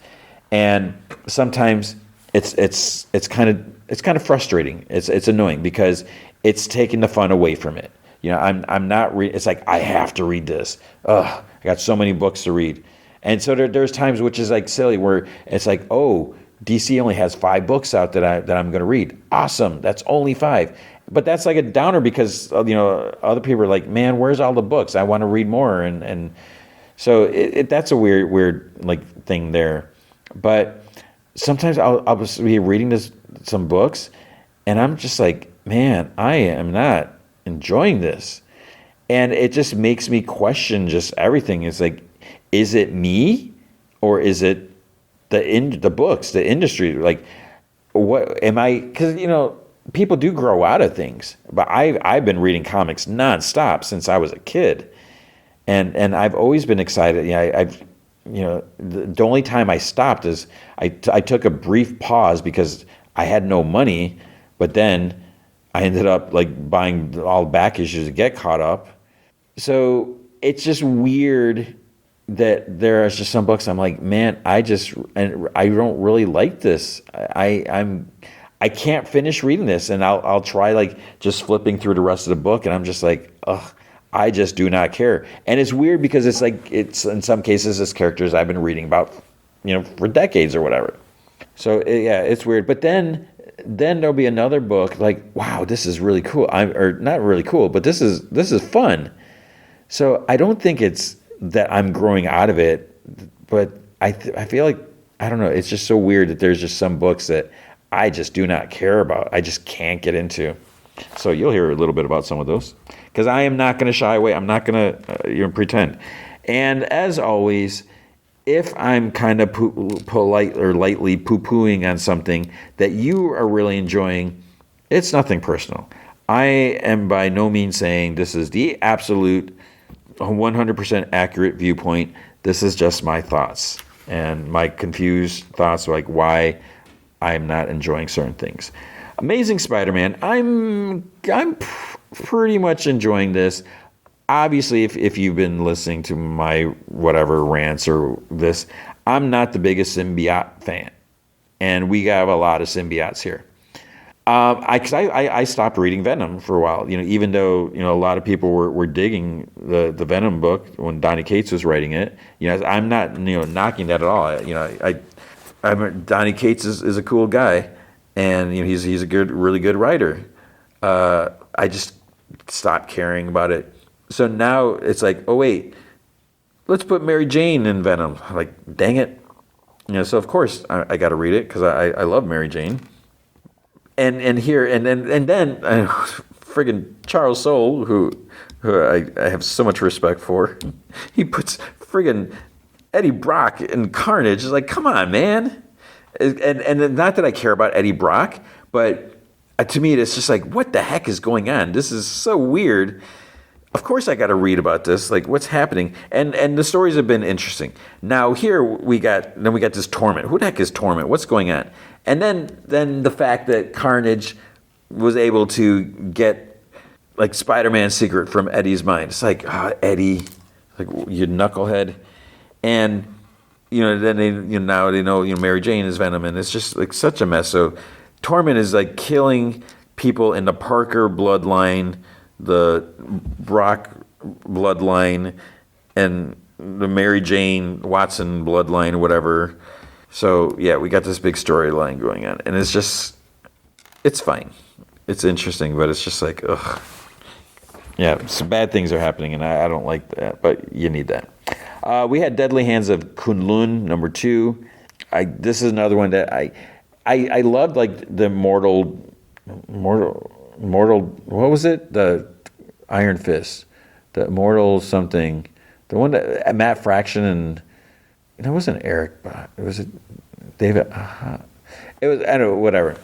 And sometimes it's kind of frustrating. It's annoying because it's taking the fun away from it. I'm not it's like I have to read this. Ugh, I got so many books to read. And so there's times which is like silly where it's like, oh, DC only has 5 books out that I'm going to read. Awesome, that's only 5. But that's like a downer because other people are like, man, where's all the books? I want to read more, and so that's a weird like thing there. But sometimes I'll be reading some books, and I'm just like, man, I am not enjoying this, and it just makes me question just everything. It's like, is it me, or is it the books, the industry? Like, what am I? Because people do grow out of things, but I've been reading comics nonstop since I was a kid, and I've always been excited. The only time I stopped is I took a brief pause because I had no money, but then I ended up like buying all the back issues to get caught up. So it's just weird that there are just some books I'm like, man, I don't really like this. I can't finish reading this, and I'll try like just flipping through the rest of the book, and I'm just like, ugh, I just do not care. And it's weird because it's in some cases it's characters I've been reading about, for decades or whatever. So yeah, it's weird. But then there'll be another book like, wow, this is really cool. Or not really cool, but this is fun. So I don't think it's that I'm growing out of it, but I feel like, I don't know, it's just so weird that there's just some books that I just do not care about. I just can't get into. So you'll hear a little bit about some of those, because I am not going to shy away. I'm not going to pretend. And as always, if I'm kind of polite or lightly poo-pooing on something that you are really enjoying, it's nothing personal. I am by no means saying this is the absolute 100% accurate viewpoint. This is just my thoughts and my confused thoughts, like why I'm not enjoying certain things. Amazing Spider-Man. I'm pretty much enjoying this. Obviously, if you've been listening to my whatever rants or this, I'm not the biggest symbiote fan, and we have a lot of symbiotes here. I stopped reading Venom for a while. Even though a lot of people were digging the Venom book when Donny Cates was writing it. I'm not knocking that at all. Donny Cates is a cool guy, and he's a really good writer. I just stopped caring about it. So now it's like, oh wait, let's put Mary Jane in Venom. I'm like, dang it. So of course I got to read it because I love Mary Jane. And then friggin' Charles Soule, who I have so much respect for, he puts friggin' Eddie Brock in Carnage. It's like, come on, man. And not that I care about Eddie Brock, but to me it's just like, what the heck is going on? This is so weird. Of course I got to read about this, like what's happening. And the stories have been interesting. Now here we got this Torment. Who the heck is Torment? What's going on? And then the fact that Carnage was able to get like Spider-Man's secret from Eddie's mind. It's like, Eddie, like you knucklehead. And then they now they know Mary Jane is Venom, and it's just like such a mess. So Torment is like killing people in the Parker bloodline, the Brock bloodline, and the Mary Jane Watson bloodline, or whatever. So yeah, we got this big storyline going on, and it's fine. It's interesting, but it's just like, ugh. Yeah, some bad things are happening, and I don't like that, but you need that. We had Deadly Hands of Kunlun, number 2. This is another one that I loved, like the mortal. What was it? The Iron Fist, the Mortal something, the one that Matt Fraction and it wasn't Eric. It was David. It was, I don't know, whatever.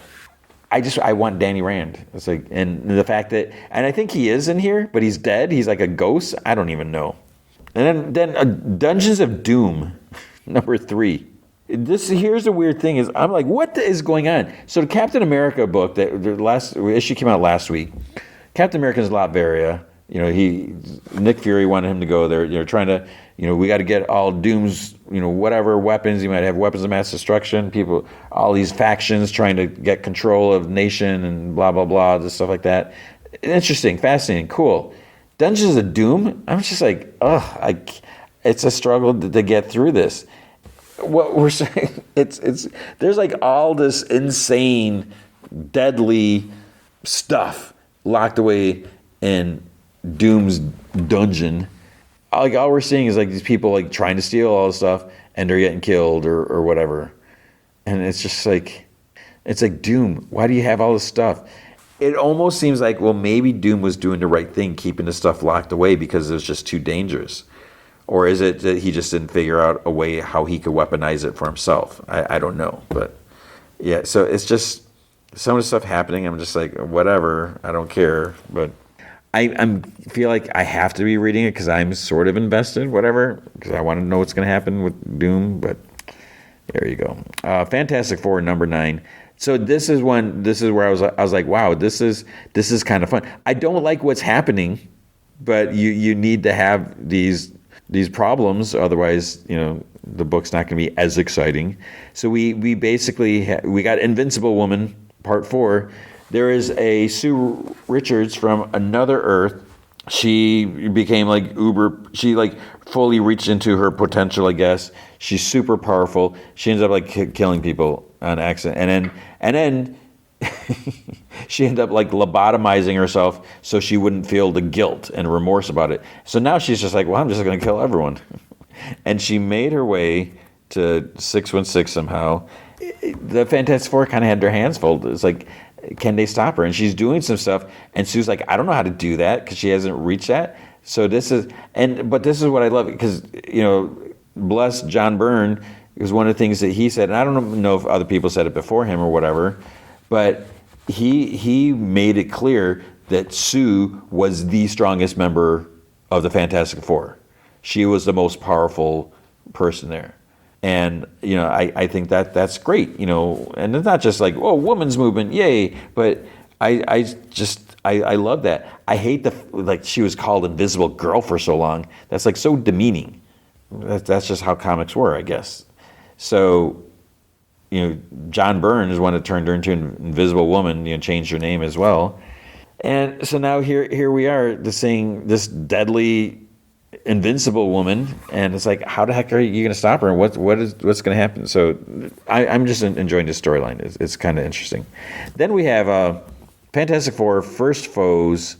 I want Danny Rand. It's like, and the fact that, and I think he is in here, but he's dead. He's like a ghost. I don't even know. And then Dungeons of Doom, number 3. Here's the weird thing is I'm like, what is going on? So the Captain America book that the last issue came out last week. Captain America's Latveria. Nick Fury wanted him to go there. Trying to, we got to get all Doom's, whatever weapons. He might have weapons of mass destruction. People, all these factions trying to get control of nation and blah blah blah, this stuff like that. Interesting, fascinating, cool. Dungeons of Doom. I'm just like, it's a struggle to get through this. What we're saying, there's like all this insane, deadly stuff locked away in Doom's dungeon. Like all we're seeing is like these people like trying to steal all this stuff, and they're getting killed or whatever. And it's just like, it's like, Doom, why do you have all this stuff? It almost seems like, well, maybe Doom was doing the right thing, keeping the stuff locked away because it was just too dangerous. Or is it that he just didn't figure out a way how he could weaponize it for himself? I don't know. But yeah, so it's just some of the stuff happening. I'm just like, whatever, I don't care. But I feel like I have to be reading it because I'm sort of invested, whatever, because I want to know what's going to happen with Doom. But there you go. Fantastic Four, number 9. So this is where I was like, wow, this is kind of fun. I don't like what's happening, but you need to have these problems, otherwise, the book's not going to be as exciting. So we basically we got Invincible Woman part 4, there is a Sue Richards from another Earth. She became like she like fully reached into her potential, I guess. She's super powerful. She ends up like killing people on accident. And then she ended up like lobotomizing herself so she wouldn't feel the guilt and remorse about it. So now she's just like, well, I'm just going to kill everyone. And she made her way to 616 somehow. The Fantastic Four kind of had their hands full. It's like, can they stop her? And she's doing some stuff, and Sue's like, I don't know how to do that because she hasn't reached that. So this is what I love, because bless John Byrne, is one of the things that he said, and I don't know if other people said it before him or whatever, but he made it clear that Sue was the strongest member of the Fantastic Four. She was the most powerful person there. And, I think that's great, and it's not just like, oh, women's movement, yay. But I love that. I hate she was called Invisible Girl for so long. That's like so demeaning. That's just how comics were, I guess. So, John Byrne is one that turned her into an Invisible Woman, changed her name as well. And so now here we are, this deadly invincible woman, and it's like, how the heck are you going to stop her, and what's going to happen? So I'm just enjoying this storyline. It's kind of interesting. Then we have Fantastic Four First Foes,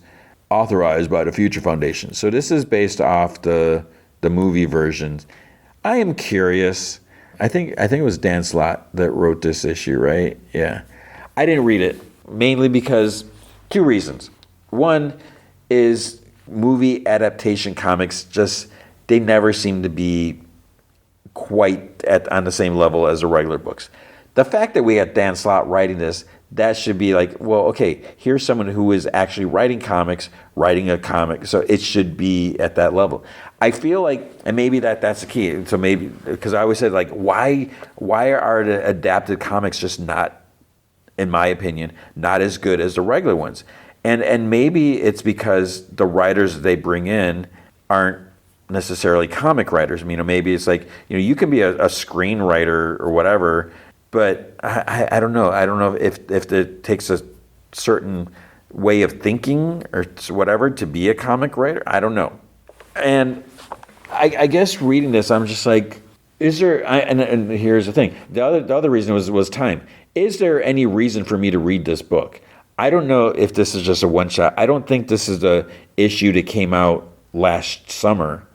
authorized by the Future Foundation. So this is based off the movie versions. I am curious. I think it was Dan Slott that wrote this issue, right? Yeah. I didn't read it, mainly because 2 reasons. One is movie adaptation comics they never seem to be quite on the same level as the regular books. The fact that we had Dan Slott writing this, that should be like, well, okay, here's someone who is actually writing a comic, so it should be at that level. I feel like, and maybe that's the key. So maybe, because I always said, like, why are the adapted comics just not, in my opinion, not as good as the regular ones? And maybe it's because the writers they bring in aren't necessarily comic writers. Maybe it's like, you can be a screenwriter or whatever, but I don't know. I don't know if it takes a certain way of thinking or whatever to be a comic writer. I don't know. And I guess reading this, I'm just like, is there? And here's the thing. The other reason was time. Is there any reason for me to read this book? I don't know if this is just a one-shot. I don't think this is the issue that came out last summer,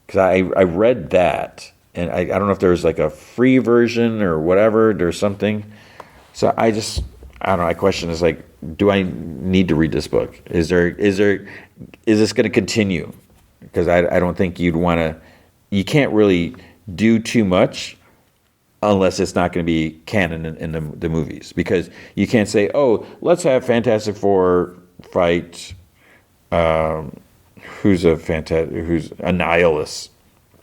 because I read that, and I don't know if there's like a free version or whatever. There's something. So I don't know. My question is like, do I need to read this book? Is this going to continue? Because I don't think you'd want to. You can't really do too much unless it's not going to be canon in the movies, because you can't say, oh, let's have Fantastic Four fight who's a Annihilus,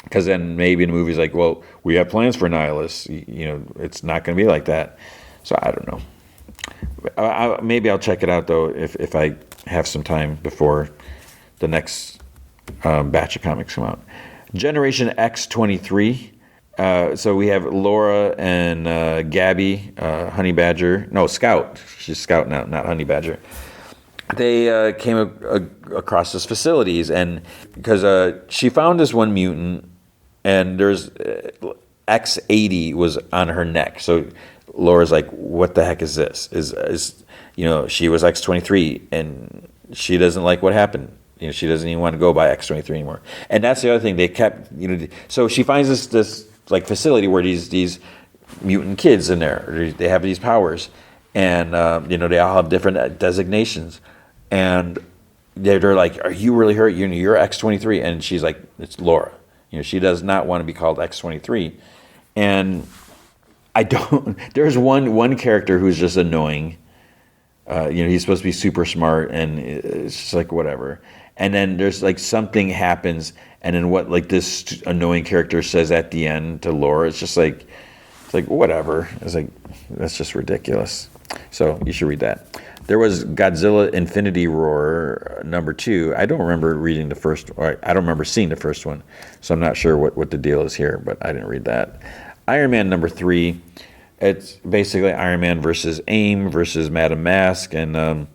because then maybe in the movie's like, well, we have plans for Annihilus. It's not going to be like that. So I don't know. Maybe I'll check it out though if I have some time before the next batch of comics come out. Generation X-23. So we have Laura and Gabby, Honey Badger. No, Scout. She's Scout now, not Honey Badger. They came across this facilities, and because she found this one mutant, and there's X80 was on her neck. So Laura's like, what the heck is this? Is she was X23, and she doesn't like what happened. She doesn't even want to go by X23 anymore. And that's the other thing. They kept, so she finds this like facility where these mutant kids in there, they have these powers, and they all have different designations, and they're like, are you really hurt? You're X23, and she's like, it's Laura. She does not want to be called X23, and I don't. There's one character who's just annoying. He's supposed to be super smart, and it's just like whatever. And then there's like something happens, and then what like this annoying character says at the end to Laura, it's like whatever. It's like, that's just ridiculous. So you should read that. There was Godzilla Infinity Roar #2. I don't remember reading the first, or I don't remember seeing the first one, so I'm not sure what the deal is here, but I didn't read that. Iron Man #3. It's basically Iron Man versus AIM versus Madame Mask, and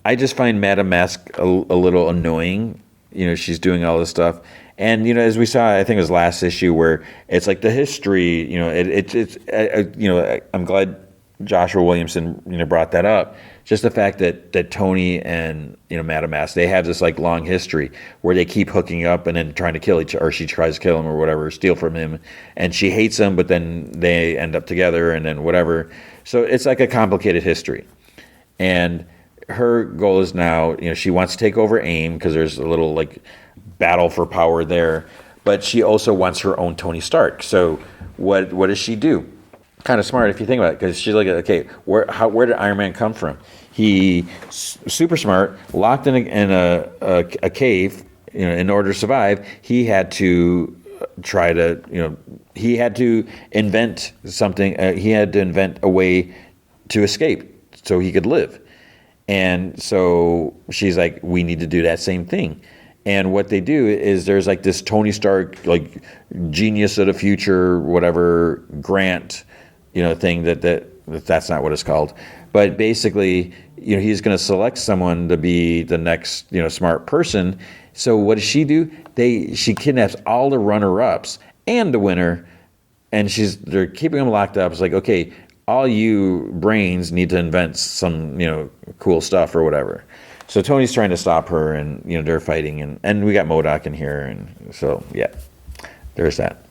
I just find Madame Mask a little annoying. She's doing all this stuff, and as we saw, I think it was last issue where it's like the history. I'm glad Joshua Williamson brought that up. Just the fact that Tony and Madame Mask, they have this like long history where they keep hooking up and then trying to kill each, or she tries to kill him or whatever, steal from him, and she hates him, but then they end up together and then whatever. So it's like a complicated history, and her goal is now, she wants to take over AIM because there's a little like battle for power there, but she also wants her own Tony Stark. So what does she do? Kind of smart if you think about it, because she's like, okay, where did Iron Man come from? He super smart, locked in a cave. In order to survive, he had to try to he had to invent something. He had to invent a way to escape so he could live. And so she's like, we need to do that same thing. And what they do is there's like this Tony Stark, like genius of the future, whatever grant, thing that's not what it's called. But basically, he's going to select someone to be the next, smart person. So what does she do? She kidnaps all the runner-ups and the winner, and they're keeping them locked up. It's like, okay, all you brains need to invent some, cool stuff or whatever. So Tony's trying to stop her, and they're fighting, and we got MODOK in here, and so yeah, there's that.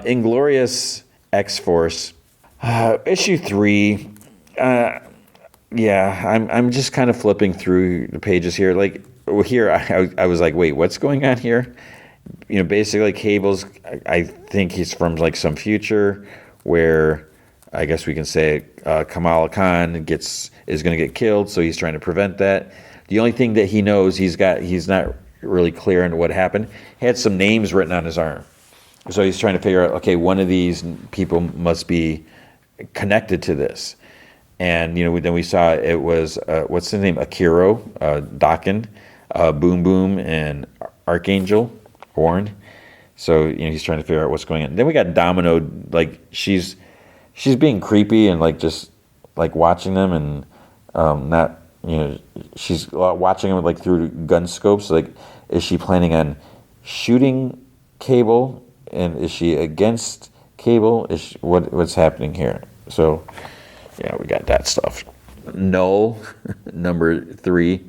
Inglorious X-Force, issue 3. I'm just kind of flipping through the pages here. Like here, I was like, wait, what's going on here? Basically, Cable's. I think he's from like some future where, I guess we can say, Kamala Khan is going to get killed, so he's trying to prevent that. The only thing that he knows, he's not really clear on what happened. He had some names written on his arm, so he's trying to figure out, okay, one of these people must be connected to this. And then we saw it was what's his name, Akiro, Dakin, Boom Boom, and Archangel Horn. So he's trying to figure out what's going on. Then we got Domino, like she's being creepy and like just like watching them, and not she's watching them like through gun scopes. Like, is she planning on shooting Cable, and is she against Cable? What's happening here? So yeah, we got that stuff. Null, number 3.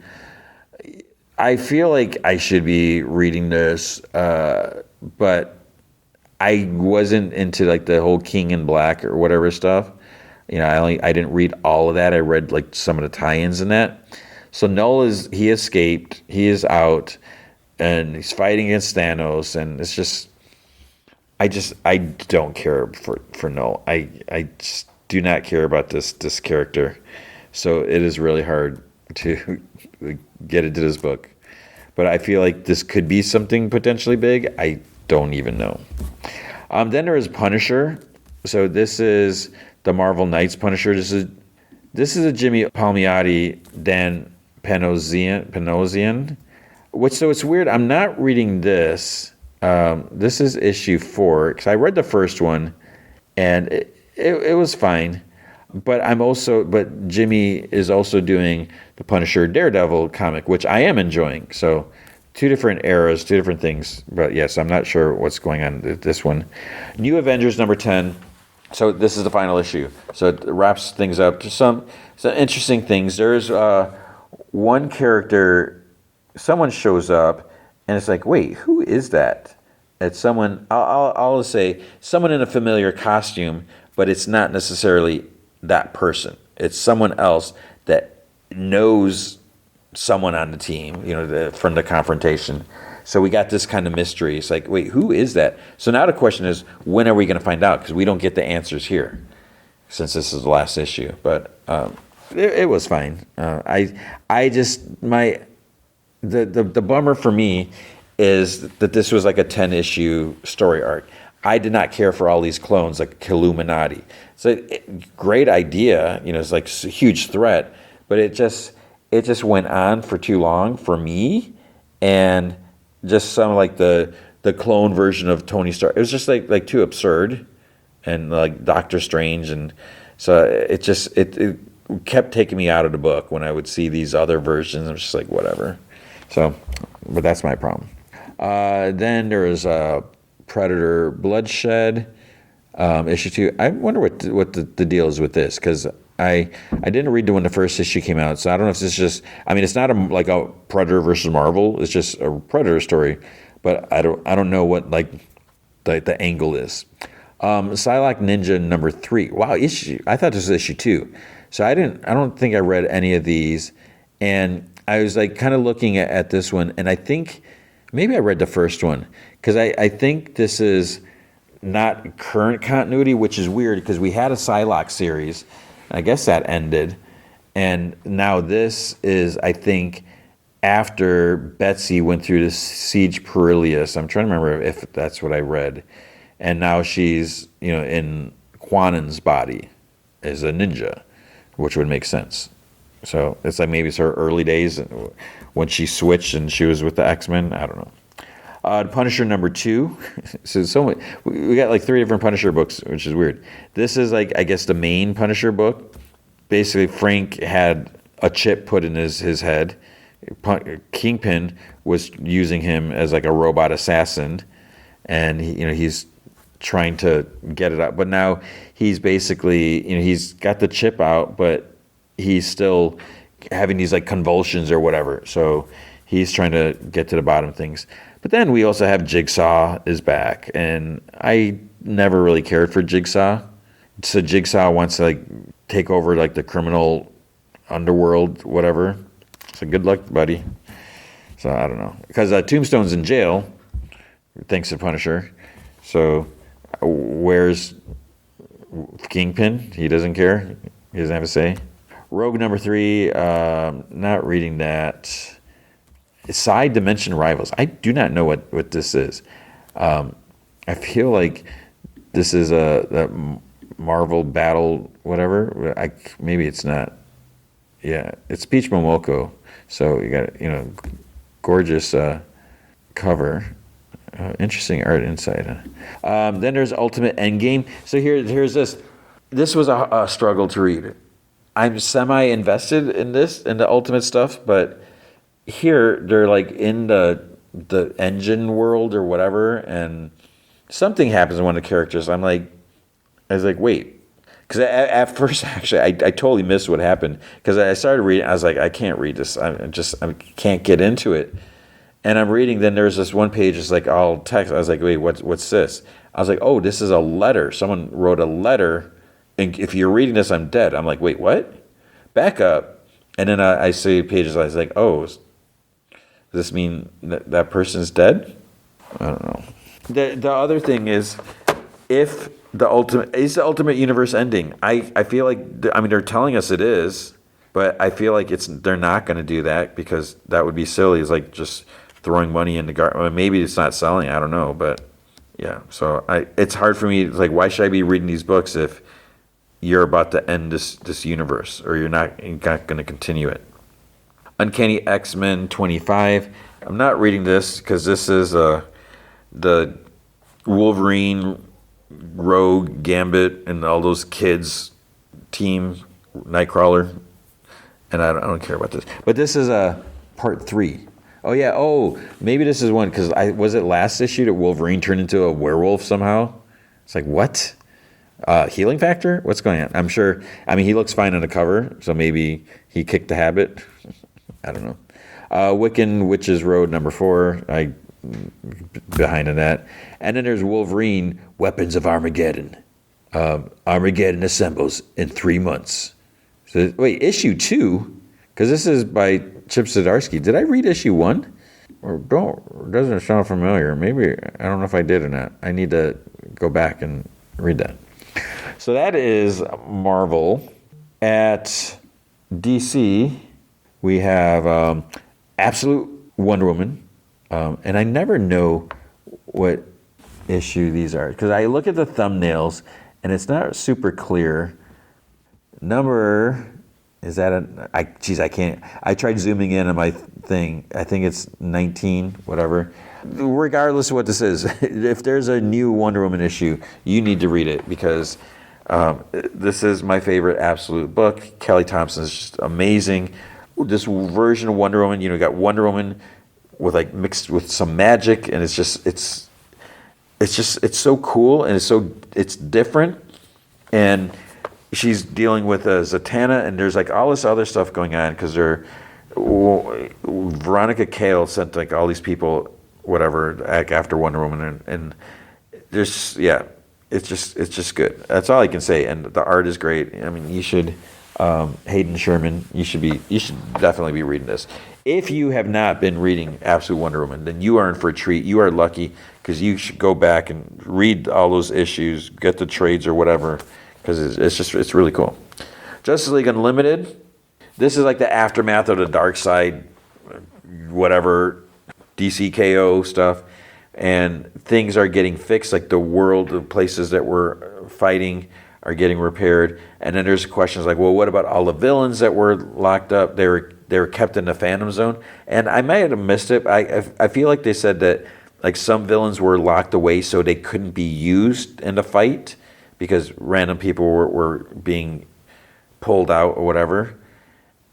I feel like I should be reading this, but I wasn't into like the whole King in Black or whatever stuff. I didn't read all of that. I read like some of the tie-ins in that. So Null he escaped. He is out, and he's fighting against Thanos, and it's just, I don't care for Null. I just do not care about this character. So it is really hard to get into this book. But I feel like this could be something potentially big. I don't even know. Then there is Punisher. So this is the Marvel Knights Punisher. This is a Jimmy Palmiotti, Dan Panosian. So it's weird. I'm not reading this. This is issue 4, because I read the first one, and it was fine. But Jimmy is also doing the Punisher Daredevil comic, which I am enjoying. So 2 different eras, 2 different things. But yes, I'm not sure what's going on with this one. New Avengers number 10. So this is the final issue. So it wraps things up. Some interesting things. There's one character, someone shows up, and it's like, wait, who is that? It's someone, I'll say, someone in a familiar costume, but it's not necessarily that person. It's someone else that knows someone on the team, from the confrontation. So we got this kind of mystery. It's like, wait, who is that? So now the question is, when are we going to find out? Because we don't get the answers here, since this is the last issue. But it was fine. The bummer for me is that this was like a 10-issue story arc. I did not care for all these clones, like Illuminati. It's a great idea, it's like a huge threat, but it just went on for too long for me, and just some like the clone version of Tony Stark. It was just like too absurd, and like Doctor Strange, and So it kept taking me out of the book when I would see these other versions. I'm just like, whatever. So, but that's my problem. Then there is Predator Bloodshed, issue 2. I wonder what the deal is with this, because I didn't read the when the first issue came out, so I don't know if this is just. I mean, it's not like a Predator versus Marvel. It's just a Predator story, but I don't know what like the angle is. Psylocke Ninja number 3. Wow, I thought this was issue 2, so I don't think I read any of these, and I was like kind of looking at this one, and I think maybe I read the first one, because I think this is not current continuity, which is weird because we had a Psylocke series. I guess that ended, and now this is, I think, after Betsy went through the Siege Perilous. I'm trying to remember if that's what I read, and now she's in Quanon's body as a ninja, which would make sense. So it's like maybe it's her early days when she switched and she was with the X-Men. I don't know. Punisher number 2. So we got like 3 different Punisher books, which is weird. This is like, I guess, the main Punisher book. Basically, Frank had a chip put in his head. Kingpin was using him as like a robot assassin, and he's trying to get it out. But now he's basically, he's got the chip out, but he's still having these like convulsions or whatever. So he's trying to get to the bottom of things. But then we also have Jigsaw is back, and I never really cared for Jigsaw. So Jigsaw wants to like take over like the criminal underworld, whatever. So good luck, buddy. So I don't know, because Tombstone's in jail, thanks to Punisher. So where's Kingpin? He doesn't care. He doesn't have a say. Rogue number 3. Not reading that. Side Dimension Rivals. I do not know what this is. I feel like this is that Marvel Battle whatever. Maybe it's not. Yeah, it's Peach Momoko. So you got gorgeous cover. Interesting art inside. Then there's Ultimate Endgame. So here's this. This was a struggle to read. I'm semi-invested in the Ultimate stuff, but here they're like in the engine world or whatever, and something happens to one of the characters. I was like, wait, because at first actually I totally missed what happened, because I started reading. I was like, I can't read this. I can't get into it. And I'm reading. Then there's this one page. It's like all text. I was like, wait, what's this? I was like, oh, this is a letter. Someone wrote a letter. And if you're reading this, I'm dead. I'm like, wait, what? Back up. And then I see pages. I was like, oh, does this mean that person's dead? I don't know. The other thing is, if the Ultimate Universe ending, I feel like, they're telling us it is, but I feel like they're not going to do that, because that would be silly. It's like just throwing money in the garbage. Maybe it's not selling. I don't know, but yeah. So it's hard for me. It's like, why should I be reading these books if you're about to end this universe, or you're not going to continue it? Uncanny X-Men 25. I'm not reading this because this is the Wolverine, Rogue, Gambit, and all those kids team, Nightcrawler, and I don't care about this. But this is part 3. Oh yeah. Oh, maybe this is one, because was it last issue that Wolverine turned into a werewolf somehow? It's like, what? Healing factor? What's going on? I'm sure. He looks fine on the cover, so maybe he kicked the habit. I don't know. Wiccan Witches Road number 4. Behind in that. And then there's Wolverine, Weapons of Armageddon. Armageddon assembles in 3 months. So, wait, issue 2? Because this is by Chip Zdarsky. Did I read issue 1? Or doesn't it sound familiar? Maybe, I don't know if I did or not. I need to go back and read that. So that is Marvel. At DC, we have Absolute Wonder Woman. And I never know what issue these are, because I look at the thumbnails and it's not super clear. Number, is that I can't. I tried zooming in on my thing. I think it's 19, whatever. Regardless of what this is, if there's a new Wonder Woman issue, you need to read it, because This is my favorite absolute book. Kelly Thompson is just amazing. This version of Wonder Woman, you got Wonder Woman with like mixed with some magic, and it's so cool, and it's different, and she's dealing with Zatanna, and there's like all this other stuff going on because Veronica Cale sent like all these people, whatever, after Wonder Woman, and there's it's just good. That's all I can say, and the art is great. I mean, you should Hayden Sherman, you should definitely be reading this. If you have not been reading Absolute Wonder Woman, then you are in for a treat. You are lucky because you should go back and read all those issues, get the trades or whatever, because it's really cool. Justice League Unlimited. This is like the aftermath of the Dark Side, whatever, DCKO stuff, and things are getting fixed. Like the world, the places that were fighting are getting repaired, and then there's questions like, well, what about all the villains that were locked up? They were kept in the Phantom Zone, and I might have missed it. I feel like they said that like some villains were locked away so they couldn't be used in the fight because random people were being pulled out or whatever.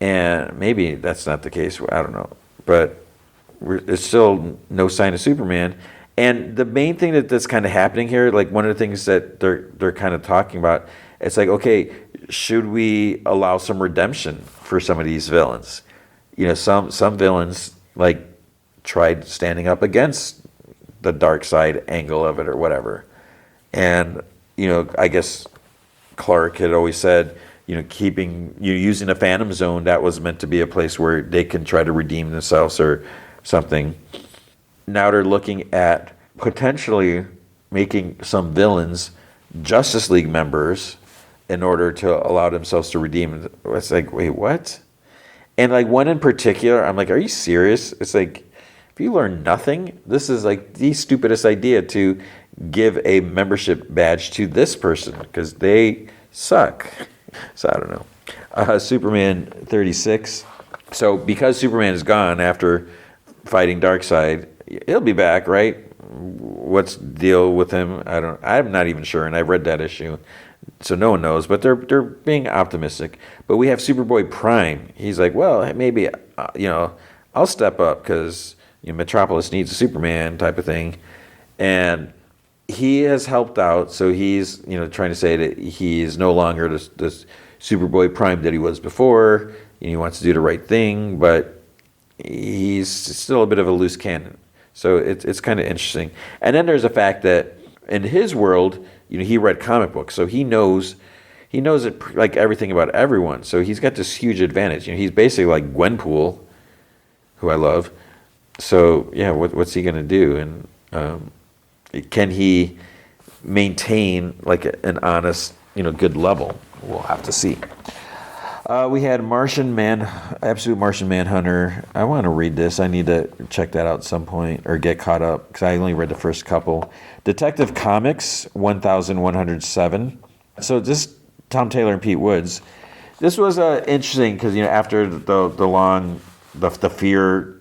And maybe that's not the case. I don't know, but there's still no sign of Superman. And the main thing that's kind of happening here, like one of the things that they're kind of talking about, it's like, okay, should we allow some redemption for some of these villains? Some villains like tried standing up against the dark side angle of it or whatever. And, I guess Clark had always said, keeping using the Phantom Zone, that was meant to be a place where they can try to redeem themselves or something. Now they're looking at potentially making some villains Justice League members in order to allow themselves to redeem. It's like, wait, what? And like one in particular, I'm like, are you serious? It's like, if you learn nothing, this is like the stupidest idea to give a membership badge to this person because they suck. So I don't know. Superman 36. So because Superman is gone after fighting Darkseid, he'll be back, right? What's the deal with him? I'm not even sure, and I read that issue, so no one knows. But they're being optimistic. But we have Superboy Prime. He's like, well, maybe I'll step up because Metropolis needs a Superman type of thing, and he has helped out. So he's trying to say that he is no longer this Superboy Prime that he was before. He wants to do the right thing, but he's still a bit of a loose cannon. So it's kind of interesting. And then there's the fact that in his world, he read comic books, so he knows it like everything about everyone. So he's got this huge advantage. He's basically like Gwenpool, who I love. So yeah, what's he gonna do? And can he maintain like an honest, good level? We'll have to see. We had Absolute Martian Manhunter. I want to read this. I need to check that out at some point or get caught up because I only read the first couple. Detective Comics 1107. So this Tom Taylor and Pete Woods. This was interesting because after the Fear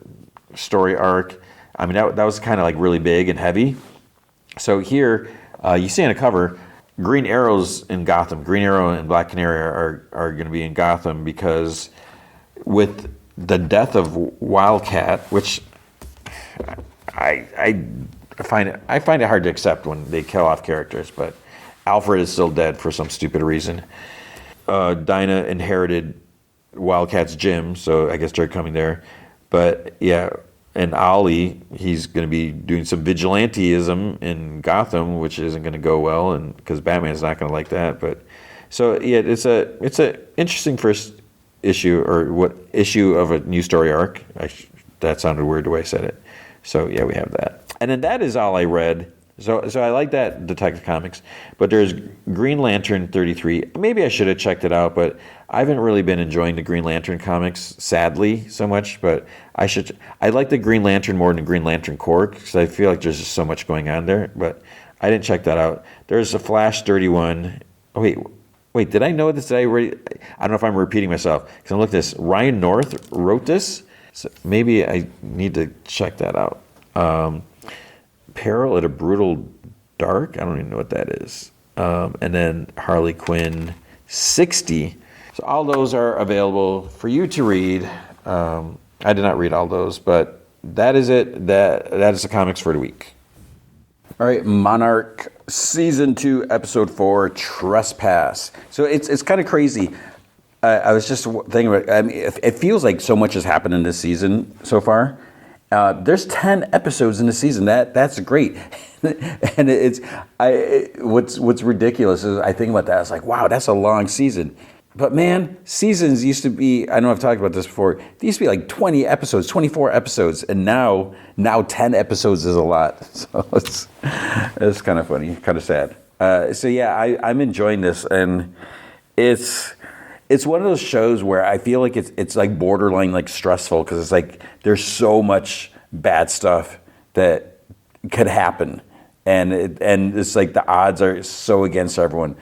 story arc, I mean that was kind of like really big and heavy. So here you see on the cover, Green Arrow's in Gotham. Green Arrow and Black Canary are going to be in Gotham because with the death of Wildcat, which I find it hard to accept when they kill off characters, but Alfred is still dead for some stupid reason. Dinah inherited Wildcat's gym, so I guess they're coming there. But yeah, and Ollie, he's going to be doing some vigilanteism in Gotham, which isn't going to go well, and because Batman's not going to like that. But so yeah, it's a interesting first issue of a new story arc. That sounded weird the way I said it. So yeah, we have that, and then that is all I read. So I like that Detective Comics, but there's Green Lantern 33. Maybe I should have checked it out, but I haven't really been enjoying the Green Lantern comics, sadly, so much. But I like the Green Lantern more than the Green Lantern Corps because I feel like there's just so much going on there. But I didn't check that out. There's a Flash 31. Oh, wait, did I know this? I don't know if I'm repeating myself because I'm looking at this. Ryan North wrote this, so maybe I need to check that out. Peril at a Brutal Dark. I don't even know what that is. and then Harley Quinn 60. So all those are available for you to read. I did not read all those, but that is it. That is the comics for the week. All right, Monarch Season 2, Episode 4, Trespass. So it's kind of crazy. I was just thinking about it. I mean, it feels like so much has happened in this season so far. There's 10 episodes in the season. That's great. And what's ridiculous is I think about that. It's like, wow, that's a long season. But man, seasons used to be, I know I've talked about this before, they used to be like 20 episodes, 24 episodes, and now 10 episodes is a lot. So it's kind of funny, kind of sad. So yeah, I'm enjoying this, and it's one of those shows where I feel like it's like borderline like stressful, because it's like there's so much bad stuff that could happen, and it's like the odds are so against everyone.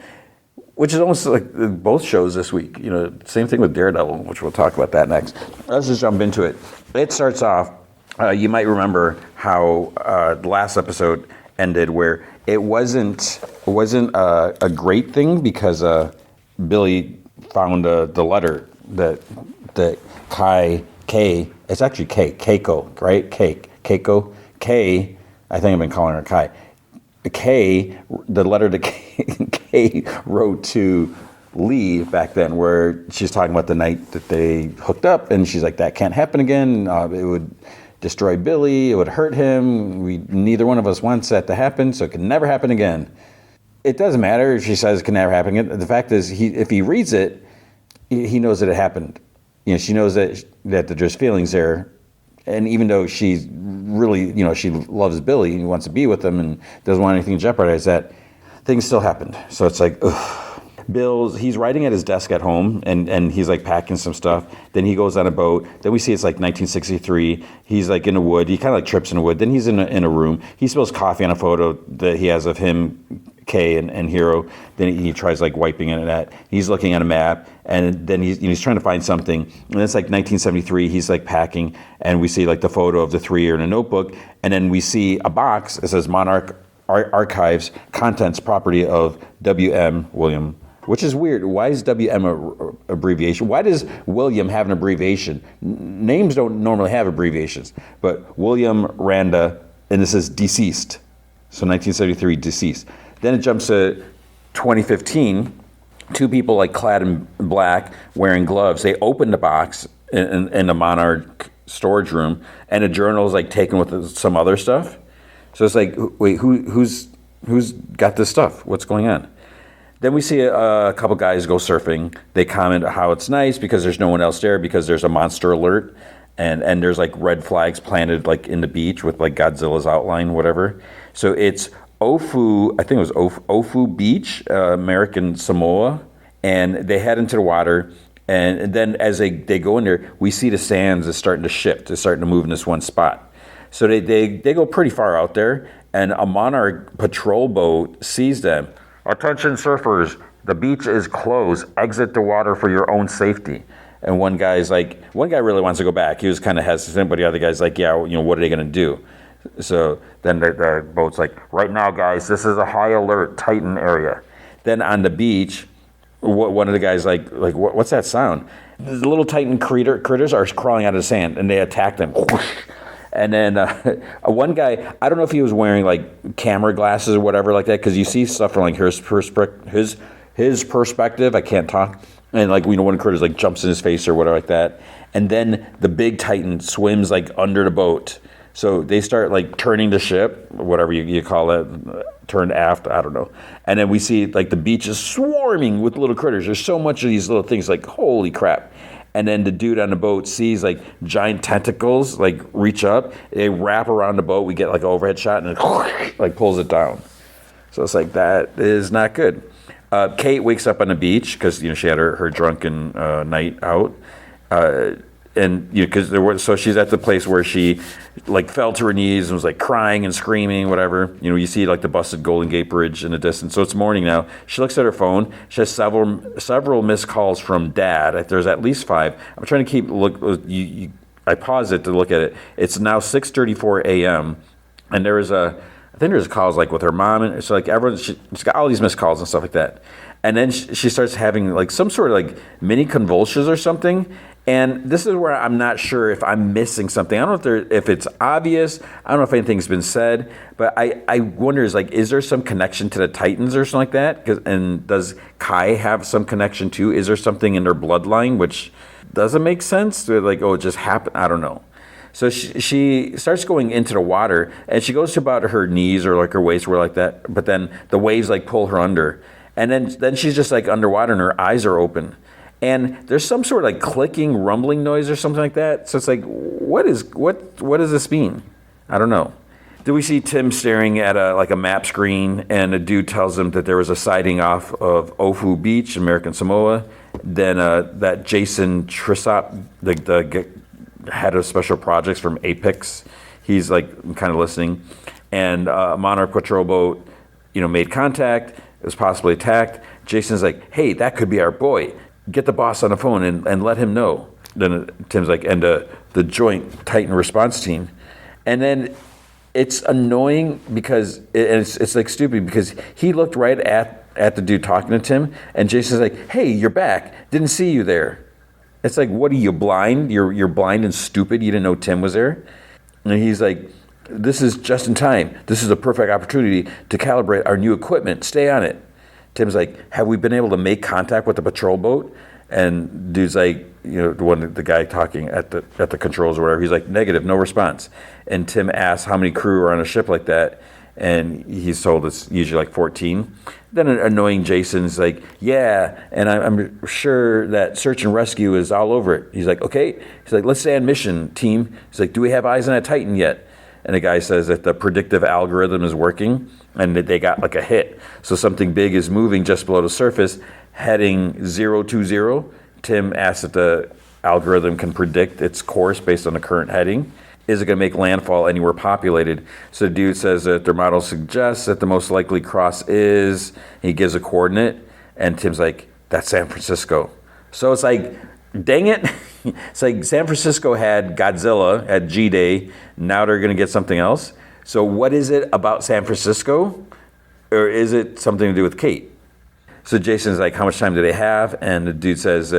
Which is almost like both shows this week. You know, same thing with Daredevil, which we'll talk about that next. Let's just jump into it. It starts off, you might remember how the last episode ended, where it wasn't a great thing, because Billy found the letter that Kay, it's actually Keiko, right? Keiko, Kay, I think I've been calling her Kai. Kay, the letter to Kay wrote to Lee back then, where she's talking about the night that they hooked up, and she's like, that can't happen again. It would destroy Billy. It would hurt him. Neither one of us wants that to happen, so it can never happen again. It doesn't matter if she says it can never happen again. The fact is, if he reads it, he knows that it happened. You know, she knows that there's feelings there. And even though she's really, you know, she loves Billy and wants to be with him and doesn't want anything to jeopardize that, things still happened. So it's like, ugh. He's writing at his desk at home, and he's like packing some stuff. Then he goes on a boat. Then we see it's like 1963. He's like in the wood. He kind of like trips in the wood. Then he's in a room. He spills coffee on a photo that he has of him, Kay, and Hero. Then he tries like wiping it at. He's looking at a map, and then he's trying to find something. And it's like 1973. He's like packing, and we see like the photo of the three are in a notebook. And then we see a box that says Monarch Archives, contents property of W.M. William. Which is weird. Why is WM a abbreviation? Why does William have an abbreviation? Names don't normally have abbreviations. But William Randa, and this is deceased. So 1973, deceased. Then it jumps to 2015. Two people like clad in black, wearing gloves. They open the box in the Monarch storage room, and a journal is like taken with some other stuff. So it's like, wait, who's got this stuff? What's going on? Then we see a couple guys go surfing. They comment how it's nice because there's no one else there, because there's a monster alert, and there's like red flags planted like in the beach with like Godzilla's outline, whatever. So it's Ofu, I think it was Ofu Beach, American Samoa, and they head into the water. And then as they go in there, we see the sands is starting to shift. It's starting to move in this one spot. So they go pretty far out there, and a Monarch patrol boat sees them. Attention surfers, the beach is closed. Exit the water for your own safety. And one guy really wants to go back. He was kind of hesitant, but the other guy's like, yeah, you know, what are they going to do? So then the boat's like, right now, guys, this is a high alert Titan area. Then on the beach, one of the guys like what's that sound? The little Titan critters are crawling out of the sand, and they attack them. And then one guy, I don't know if he was wearing like camera glasses or whatever like that, because you see stuff from like his perspective. I can't talk. And like, you know, one critter like jumps in his face or whatever like that. And then the big Titan swims like under the boat. So they start like turning the ship, whatever you call it, turned aft, I don't know. And then we see like the beach is swarming with little critters. There's so much of these little things, like holy crap. And then the dude on the boat sees like giant tentacles like reach up. They wrap around the boat. We get like an overhead shot, and it like pulls it down. So it's like, that is not good. Kate wakes up on the beach because, you know, she had her drunken night out. And you know, so she's at the place where she like fell to her knees and was like crying and screaming, whatever. You know, you see like the busted Golden Gate Bridge in the distance. So it's morning now. She looks at her phone. She has several missed calls from Dad. There's at least 5. I'm trying to keep I pause it to look at it. It's now 6:34 a.m. and there is a I think there's calls like with her mom, and so like everyone, she's got all these missed calls and stuff like that. And then she starts having like some sort of like mini convulsions or something. And this is where I'm not sure if I'm missing something. I don't know if it's obvious. I don't know if anything's been said, but I wonder is there some connection to the Titans or something like that? And does Kai have some connection too? Is there something in their bloodline which doesn't make sense? Like, oh, it just happened. I don't know. So she starts going into the water, and she goes to about her knees or like her waist, or like that. But then the waves like pull her under, and then she's just like underwater, and her eyes are open, and there's some sort of like clicking, rumbling noise or something like that. So it's like, what does this mean? I don't know. Then we see Tim staring at a map screen, and a dude tells him that there was a sighting off of Ofu Beach, American Samoa. Then that Jason Trissop, the head of special projects from Apex, he's like kind of listening, and Monarch patrol boat, made contact. It was possibly attacked. Jason's like, hey, that could be our boy. Get the boss on the phone and let him know. Then Tim's like, and the joint Titan response team. And then it's annoying because it's like stupid because he looked right at the dude talking to Tim, and Jason's like, hey, you're back. Didn't see you there. It's like, what are you, blind? You're blind and stupid. You didn't know Tim was there? And he's like, this is just in time. This is a perfect opportunity to calibrate our new equipment. Stay on it. Tim's like, have we been able to make contact with the patrol boat? And dude's like, the guy talking at the controls or whatever, he's like, negative, no response. And Tim asks how many crew are on a ship like that, and he's told it's usually like 14. Then an annoying Jason's like, yeah, and I'm sure that search and rescue is all over it. He's like, okay. He's like, let's stay on mission, team. He's like, do we have eyes on that Titan yet? And the guy says that the predictive algorithm is working, and that they got like a hit. So something big is moving just below the surface, heading 020. Tim asks if the algorithm can predict its course based on the current heading. Is it going to make landfall anywhere populated? So the dude says that their model suggests that the most likely cross is, he gives a coordinate, and Tim's like, that's San Francisco. So it's like, dang it. It's like San Francisco had Godzilla at G-Day. Now they're going to get something else. So what is it about San Francisco? Or is it something to do with Kate? So Jason's like, how much time do they have? And the dude says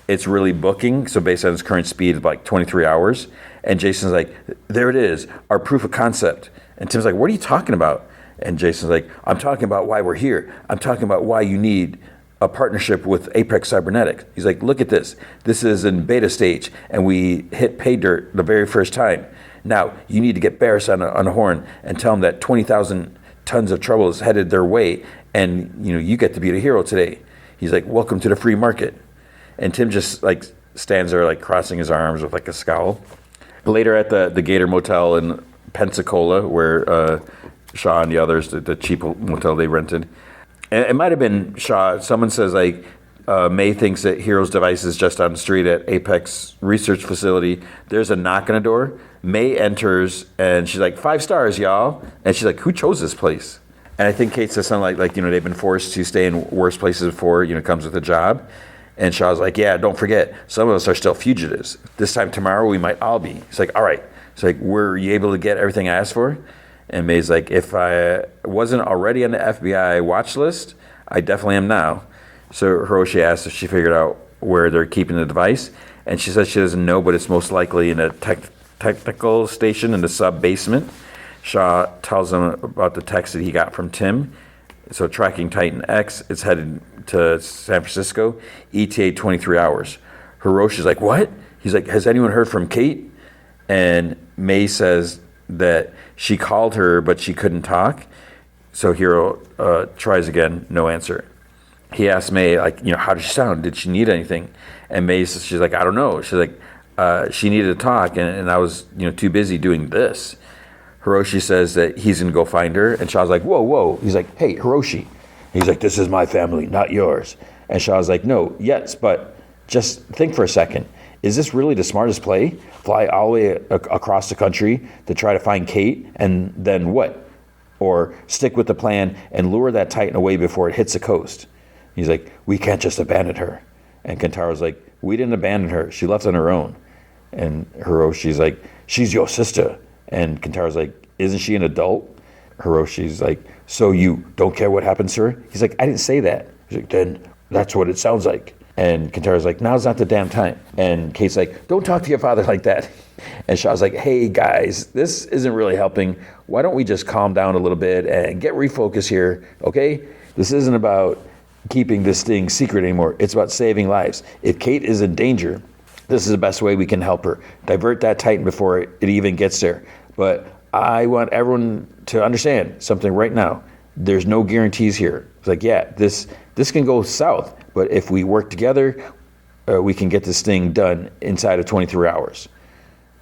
it's really booking. So based on his current speed, of like 23 hours. And Jason's like, there it is, our proof of concept. And Tim's like, what are you talking about? And Jason's like, I'm talking about why we're here. I'm talking about why you need a partnership with Apex Cybernetics. He's like, look at this. This is in beta stage, and we hit pay dirt the very first time. Now, you need to get Barris on a horn and tell him that 20,000 tons of trouble is headed their way, and you get to be the hero today. He's like, welcome to the free market. And Tim just like stands there like crossing his arms with like a scowl. Later at the Gator Motel in Pensacola, where Shaw and the others, the cheap motel they rented, and it might have been Shaw, someone says like, May thinks that Hero's device is just on the street at Apex Research Facility. There's a knock on the door. May enters, and she's like, 5 stars, y'all. And she's like, who chose this place? And I think Kate says something like they've been forced to stay in worse places before, comes with a job. And Shaw's like, yeah, don't forget, some of us are still fugitives. This time tomorrow, we might all be. It's like, all right. It's like, were you able to get everything I asked for? And May's like, if I wasn't already on the FBI watch list, I definitely am now. So Hiroshi asks if she figured out where they're keeping the device. And she says she doesn't know, but it's most likely in a technical station in the sub-basement. Shaw tells him about the text that he got from Tim. So tracking Titan X, it's headed to San Francisco, ETA 23 hours. Hiroshi's like, what? He's like, has anyone heard from Kate? And May says that she called her, but she couldn't talk. So Hiro tries again, no answer. He asks May, like, how did she sound? Did she need anything? And May says, she's like, I don't know. She's like, she needed to talk, and I was, too busy doing this. Hiroshi says that he's going to go find her, and Shaw's like, whoa. He's like, hey, Hiroshi. He's like, this is my family, not yours. And Shaw's like, no, yes, but just think for a second. Is this really the smartest play? Fly all the way across the country to try to find Kate, and then what? Or stick with the plan and lure that Titan away before it hits the coast? He's like, we can't just abandon her. And Kentaro's like, we didn't abandon her. She left on her own. And Hiroshi's like, she's your sister. And Kentaro's like, isn't she an adult? Hiroshi's like, so you don't care what happens to her? He's like, I didn't say that. He's like, then that's what it sounds like. And Kintaro's like, now's not the damn time. And Kate's like, don't talk to your father like that. And Shaw's like, hey guys, this isn't really helping. Why don't we just calm down a little bit and get refocused here, okay? This isn't about keeping this thing secret anymore. It's about saving lives. If Kate is in danger, this is the best way we can help her. Divert that Titan before it even gets there. But I want everyone to understand something right now. There's no guarantees here. It's like, yeah, this can go south, but if we work together, we can get this thing done inside of 23 hours.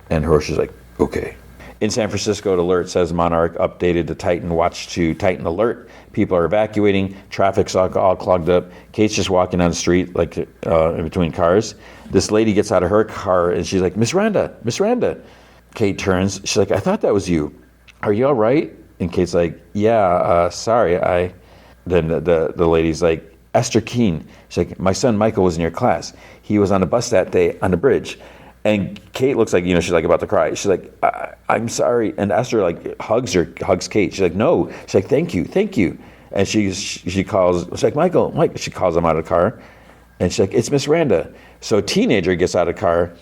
And Hiroshi's like, okay. In San Francisco, the alert says Monarch updated the Titan watch to Titan alert. People are evacuating. Traffic's all clogged up. Kate's just walking down the street, like in between cars. This lady gets out of her car and she's like, Miss Randa, Miss Randa. Kate turns. She's like, I thought that was you. Are you all right? And Kate's like, yeah, sorry. Then the lady's like, Esther Keene. She's like, my son Michael was in your class. He was on the bus that day on the bridge. And Kate looks like, she's like about to cry. She's like, I'm sorry. And Esther like hugs Kate. She's like, no. She's like, thank you. And she calls, she's like, Mike. She calls him out of the car. And she's like, it's Miss Randa. So a teenager gets out of the car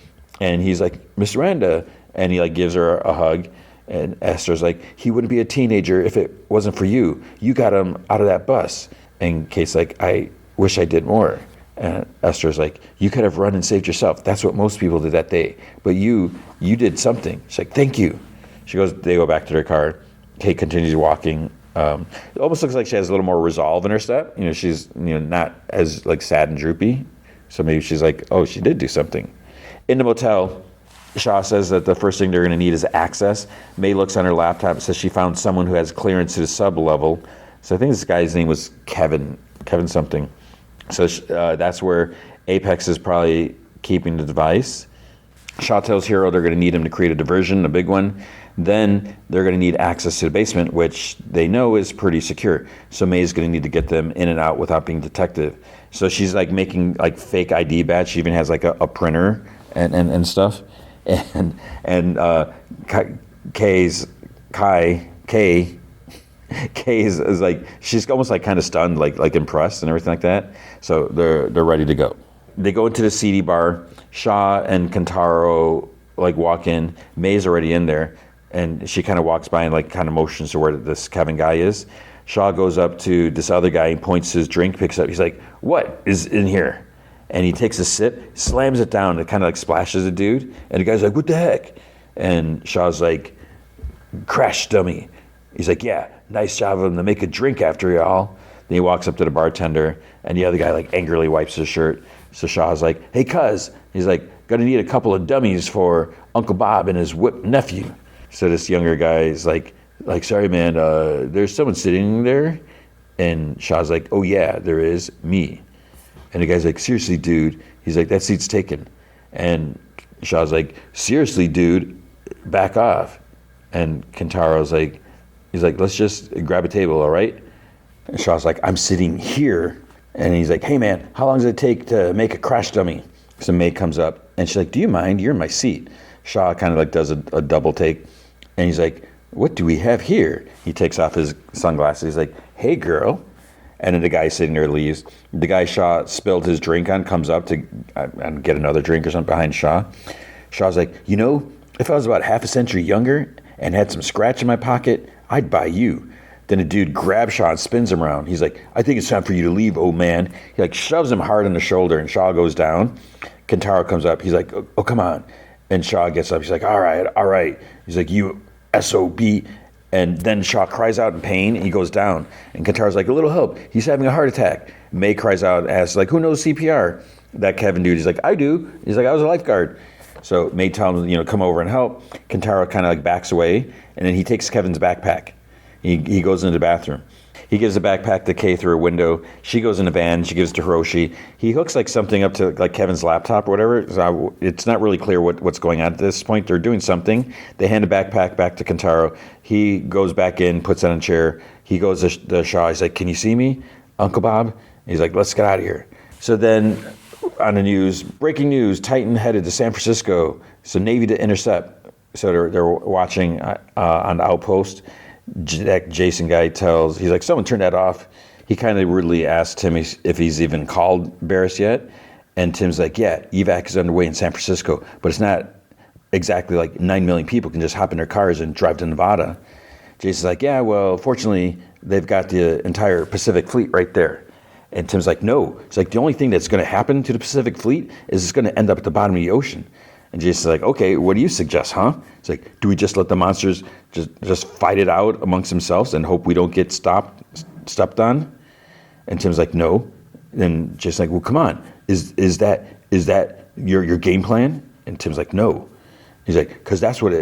and he's like, Miss Randa. And he like gives her a hug. And Esther's like, he wouldn't be a teenager if it wasn't for you. You got him out of that bus. And Kate's like, I wish I did more. And Esther's like, you could have run and saved yourself. That's what most people did that day. But you did something. She's like, thank you. They go back to their car. Kate continues walking. It almost looks like she has a little more resolve in her step. She's not as like sad and droopy. So maybe she's like, oh, she did do something. In the motel, Shaw says that the first thing they're going to need is access. May looks on her laptop and says she found someone who has clearance to the sub-level. So I think this guy's name was Kevin something. So that's where Apex is probably keeping the device. Shaw tells Hero they're going to need him to create a diversion, a big one. Then they're going to need access to the basement, which they know is pretty secure. So May's going to need to get them in and out without being detected. So she's like making like fake ID badge. She even has like a printer and stuff. And Kay is like, she's almost like kind of stunned, like impressed and everything like that. So they're ready to go. They go into the CD bar. Shaw and Kentaro like walk in. May's already in there, and she kind of walks by and like kind of motions to where this Kevin guy is. Shaw goes up to this other guy and points his drink, picks up. He's like, "What is in here?" And he takes a sip, slams it down, and kind of like splashes the dude. And the guy's like, "What the heck?" And Shaw's like, "Crash dummy." He's like, "Yeah, nice job of him to make a drink after y'all." Then he walks up to the bartender, and the other guy like angrily wipes his shirt. So Shaw's like, "Hey, cuz." He's like, "Gonna need a couple of dummies for Uncle Bob and his whipped nephew." So this younger guy is like, "Sorry, man, there's someone sitting there." And Shaw's like, "Oh yeah, there is, me." And the guy's like, "Seriously, dude." He's like, "That seat's taken." And Shaw's like, "Seriously, dude, back off." And Kentaro's like, he's like, "Let's just grab a table, all right?" And Shaw's like, "I'm sitting here." And he's like, "Hey man, how long does it take to make a crash dummy?" So May comes up and she's like, "Do you mind? You're in my seat." Shaw kind of like does a double take. And he's like, "What do we have here?" He takes off his sunglasses. He's like, "Hey girl." And then the guy sitting there leaves. The guy Shaw spilled his drink on comes up to get another drink or something behind Shaw. Shaw's like, "If I was about half a century younger and had some scratch in my pocket, I'd buy you." Then a dude grabs Shaw and spins him around. He's like, "I think it's time for you to leave, old man." He like shoves him hard on the shoulder, and Shaw goes down. Kentaro comes up. He's like, "Oh, come on." And Shaw gets up. He's like, all right. He's like, "You SOB." And then Shaw cries out in pain, and he goes down. And Kentaro's like, "A little help. He's having a heart attack." May cries out and asks, like, "Who knows CPR?" That Kevin dude, he's like, "I do." He's like, "I was a lifeguard." So May tells him, come over and help. Kentaro kind of like backs away, and then he takes Kevin's backpack. He goes into the bathroom. He gives the backpack to Kay through a window. She goes in the van. She gives it to Hiroshi. He hooks like something up to like Kevin's laptop or whatever. So it's not really clear what's going on at this point. They're doing something. They hand the backpack back to Kentaro. He goes back in, puts it on a chair. He goes to Shaw. He's like, "Can you see me, Uncle Bob?" He's like, "Let's get out of here." So then on the news, breaking news, Titan headed to San Francisco. So Navy to intercept. So they're watching on the outpost. that Jason guy he's like, someone turned that off. He kind of rudely asked Tim if he's even called Barris yet. And Tim's like, yeah, evac is underway in San Francisco, but it's not exactly like 9 million people can just hop in their cars and drive to Nevada. Jason's like, yeah, well, fortunately, they've got the entire Pacific Fleet right there. And Tim's like, no. It's like, the only thing that's going to happen to the Pacific Fleet is it's going to end up at the bottom of the ocean. And Jason's like, okay, what do you suggest, huh? It's like, do we just let the monsters just fight it out amongst themselves and hope we don't get stepped on? And Tim's like, no. And Jason's like, well, come on. Is that your game plan? And Tim's like, no. He's like, because that's what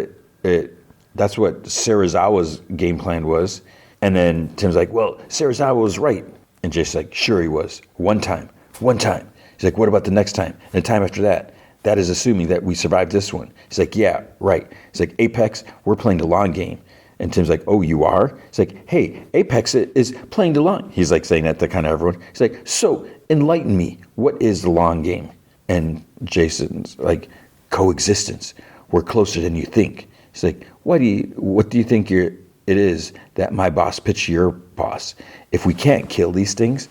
that's what Serizawa's game plan was. And then Tim's like, well, Serizawa was right. And Jason's like, sure he was. One time. He's like, what about the next time? And the time after that? That is assuming that we survived this one. He's like, yeah, right. He's like, Apex, we're playing the long game. And Tim's like, oh, you are? He's like, hey, Apex is playing the long. He's like saying that to kind of everyone. He's like, so enlighten me. What is the long game? And Jason's like, coexistence. We're closer than you think. He's like, what do you think it is that my boss pitched your boss? If we can't kill these things,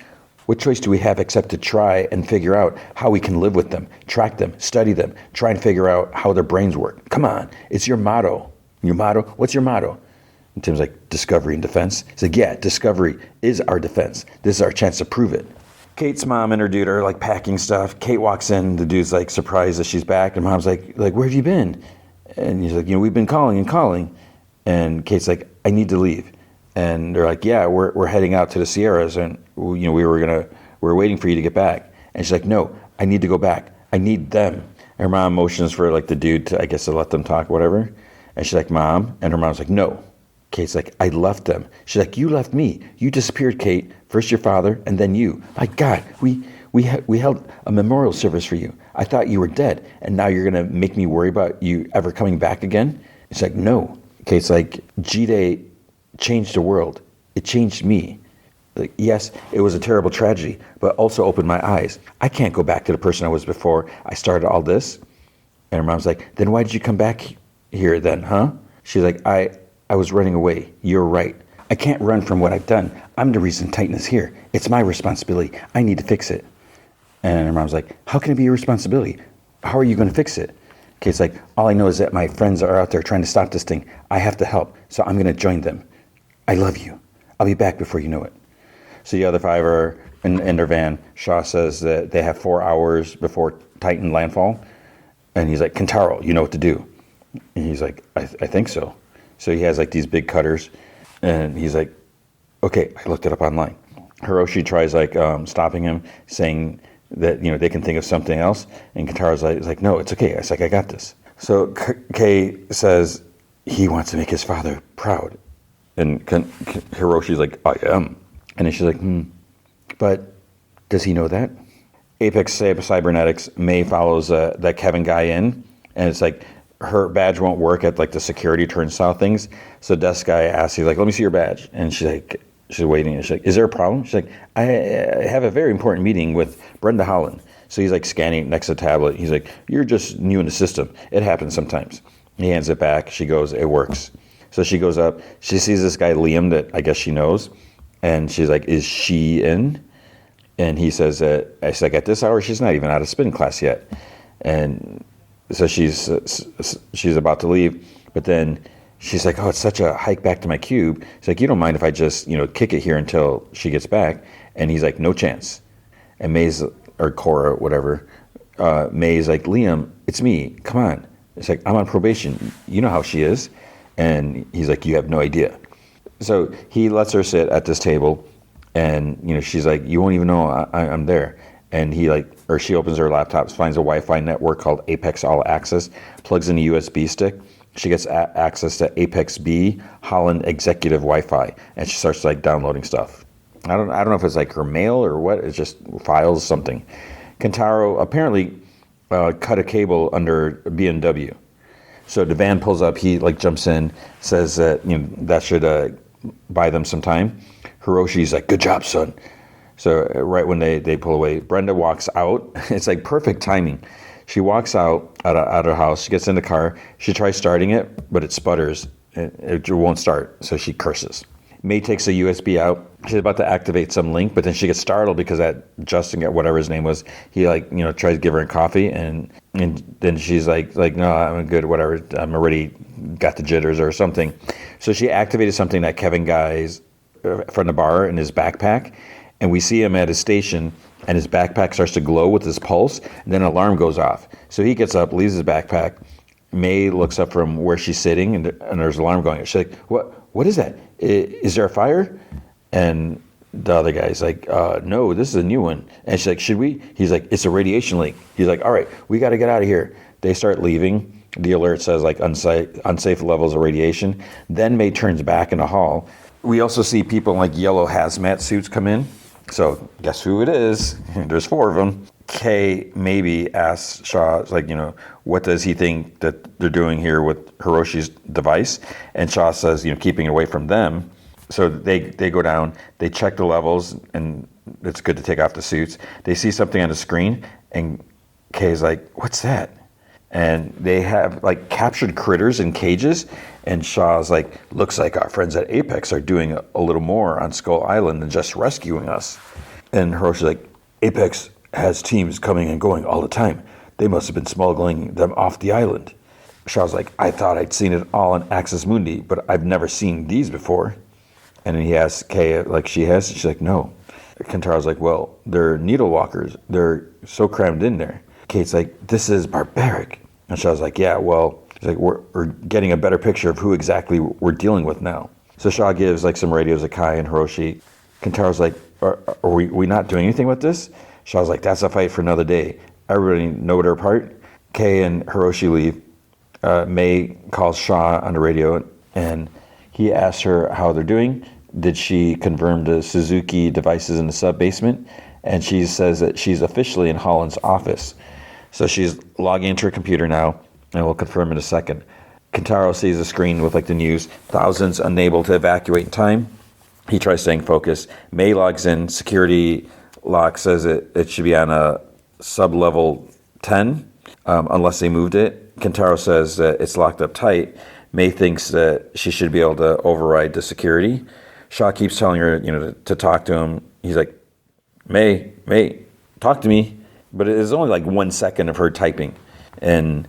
what choice do we have except to try and figure out how we can live with them, track them, study them, try and figure out how their brains work? Come on, it's your motto. Your motto? What's your motto? And Tim's like, discovery and defense. He's like, yeah, discovery is our defense. This is our chance to prove it. Kate's mom and her dude are like packing stuff. Kate walks in, the dude's like surprised that she's back, and mom's like, where have you been? And he's like, we've been calling. And Kate's like, I need to leave. And they're like, yeah, we're heading out to the Sierras, and we were waiting for you to get back. And she's like, no, I need to go back. I need them. And her mom motions for like the dude to, I guess, to let them talk, whatever. And she's like, Mom, and her mom's like, no. Kate's like, I left them. She's like, you left me. You disappeared, Kate. First your father, and then you. My God, we held a memorial service for you. I thought you were dead, and now you're gonna make me worry about you ever coming back again? It's like, no. Kate's like, G-Day changed the world. It changed me. Like, yes, it was a terrible tragedy, but also opened my eyes. I can't go back to the person I was before I started all this. And her mom's like, then why did you come back here then, huh? She's like, I was running away. You're right. I can't run from what I've done. I'm the reason Titan is here. It's my responsibility. I need to fix it. And her mom's like, how can it be your responsibility? How are you going to fix it? Kate's like, all I know is that my friends are out there trying to stop this thing. I have to help, so I'm going to join them. I love you. I'll be back before you know it. So the other five are in their van. Shaw says that they have 4 hours before Titan landfall. And he's like, Kentaro, you know what to do. And he's like, I think so. So he has like these big cutters. And he's like, okay, I looked it up online. Hiroshi tries like stopping him, saying that, they can think of something else. And Kentaro's like, no, it's okay. It's like, I got this. So Kei says he wants to make his father proud. And Hiroshi's like, I am. And then she's like, but does he know that? Apex Cybernetics, May follows that Kevin guy in, and it's like her badge won't work at like the security turnstile things. So desk guy asks, he's like, let me see your badge. And she's waiting, and she's like, is there a problem? She's like, I have a very important meeting with Brenda Holland. So he's like scanning next to the tablet. He's like, you're just new in the system. It happens sometimes. He hands it back. She goes, it works. So she goes up. She sees this guy, Liam, that I guess she knows. And she's like, is she in? And he says that, it's like, at this hour, she's not even out of spin class yet. And so she's about to leave. But then she's like, oh, it's such a hike back to my cube. She's like, you don't mind if I just, kick it here until she gets back? And he's like, no chance. And May's, or Cora, whatever, May's like, Liam, it's me. Come on. It's like, I'm on probation. You know how she is. And he's like, you have no idea. So he lets her sit at this table, and she's like, you won't even know I'm there. And she opens her laptop, finds a Wi-Fi network called Apex All Access, plugs in a USB stick. She gets access to Apex B Holland Executive Wi-Fi, and she starts like downloading stuff. I don't know if it's like her mail or what. It's just files, something. Kentaro apparently cut a cable under BMW. So the van pulls up, he like jumps in, says that that should buy them some time. Hiroshi's like, good job, son. So right when they pull away, Brenda walks out. It's like perfect timing. She walks out of her house. She gets in the car. She tries starting it, but it sputters. it won't start. So she curses. May takes a USB out. She's about to activate some link, but then she gets startled because that Justin, whatever his name was, he tries to give her a coffee, and then she's like no, I'm good, whatever. I'm already got the jitters or something. So she activated something that Kevin Guy's from the bar in his backpack, and we see him at his station, and his backpack starts to glow with his pulse, and then an alarm goes off. So he gets up, leaves his backpack. May looks up from where she's sitting, and there's an alarm going. She's like, what is that? Is there a fire? And the other guy's like, no, this is a new one. And she's like, should we? He's like, it's a radiation leak. He's like, all right, we got to get out of here. They start leaving. The alert says like unsafe levels of radiation. Then May turns back in the hall. We also see people in like yellow hazmat suits come in. So guess who it is? There's 4 of them. Kay maybe asks Shaw, like, what does he think that they're doing here with Hiroshi's device? And Shaw says, keeping it away from them. So they go down, they check the levels, and it's good to take off the suits. They see something on the screen, and Kay's like, what's that? And they have like captured critters in cages, and Shaw's like, looks like our friends at Apex are doing a little more on Skull Island than just rescuing us. And Hiroshi's like, Apex has teams coming and going all the time. They must have been smuggling them off the island. Shaw's like, I thought I'd seen it all on Axis Mundi, but I've never seen these before. And then he asks Kay, like she has. She's like, no. Kentaro's like, well, they're needle walkers. They're so crammed in there. Kate's like, this is barbaric. And Shaw's like, yeah, well, she's like, we're getting a better picture of who exactly we're dealing with now. So Shaw gives like some radios to Kai and Hiroshi. Kentaro's like, are we not doing anything with this? Shaw's like, that's a fight for another day. Everybody know their part. Kay and Hiroshi leave. May calls Shaw on the radio, and he asks her how they're doing. Did she confirm the Suzuki devices in the sub-basement? And she says that she's officially in Holland's office. So she's logging into her computer now, and we'll confirm in a second. Kentaro sees a screen with like the news, thousands unable to evacuate in time. He tries staying focused. May logs in, security lock says it should be on a sub-level 10, unless they moved it. Kentaro says that it's locked up tight. May thinks that she should be able to override the security. Shaw keeps telling her, to talk to him. He's like, May, talk to me. But it is only like 1 second of her typing. And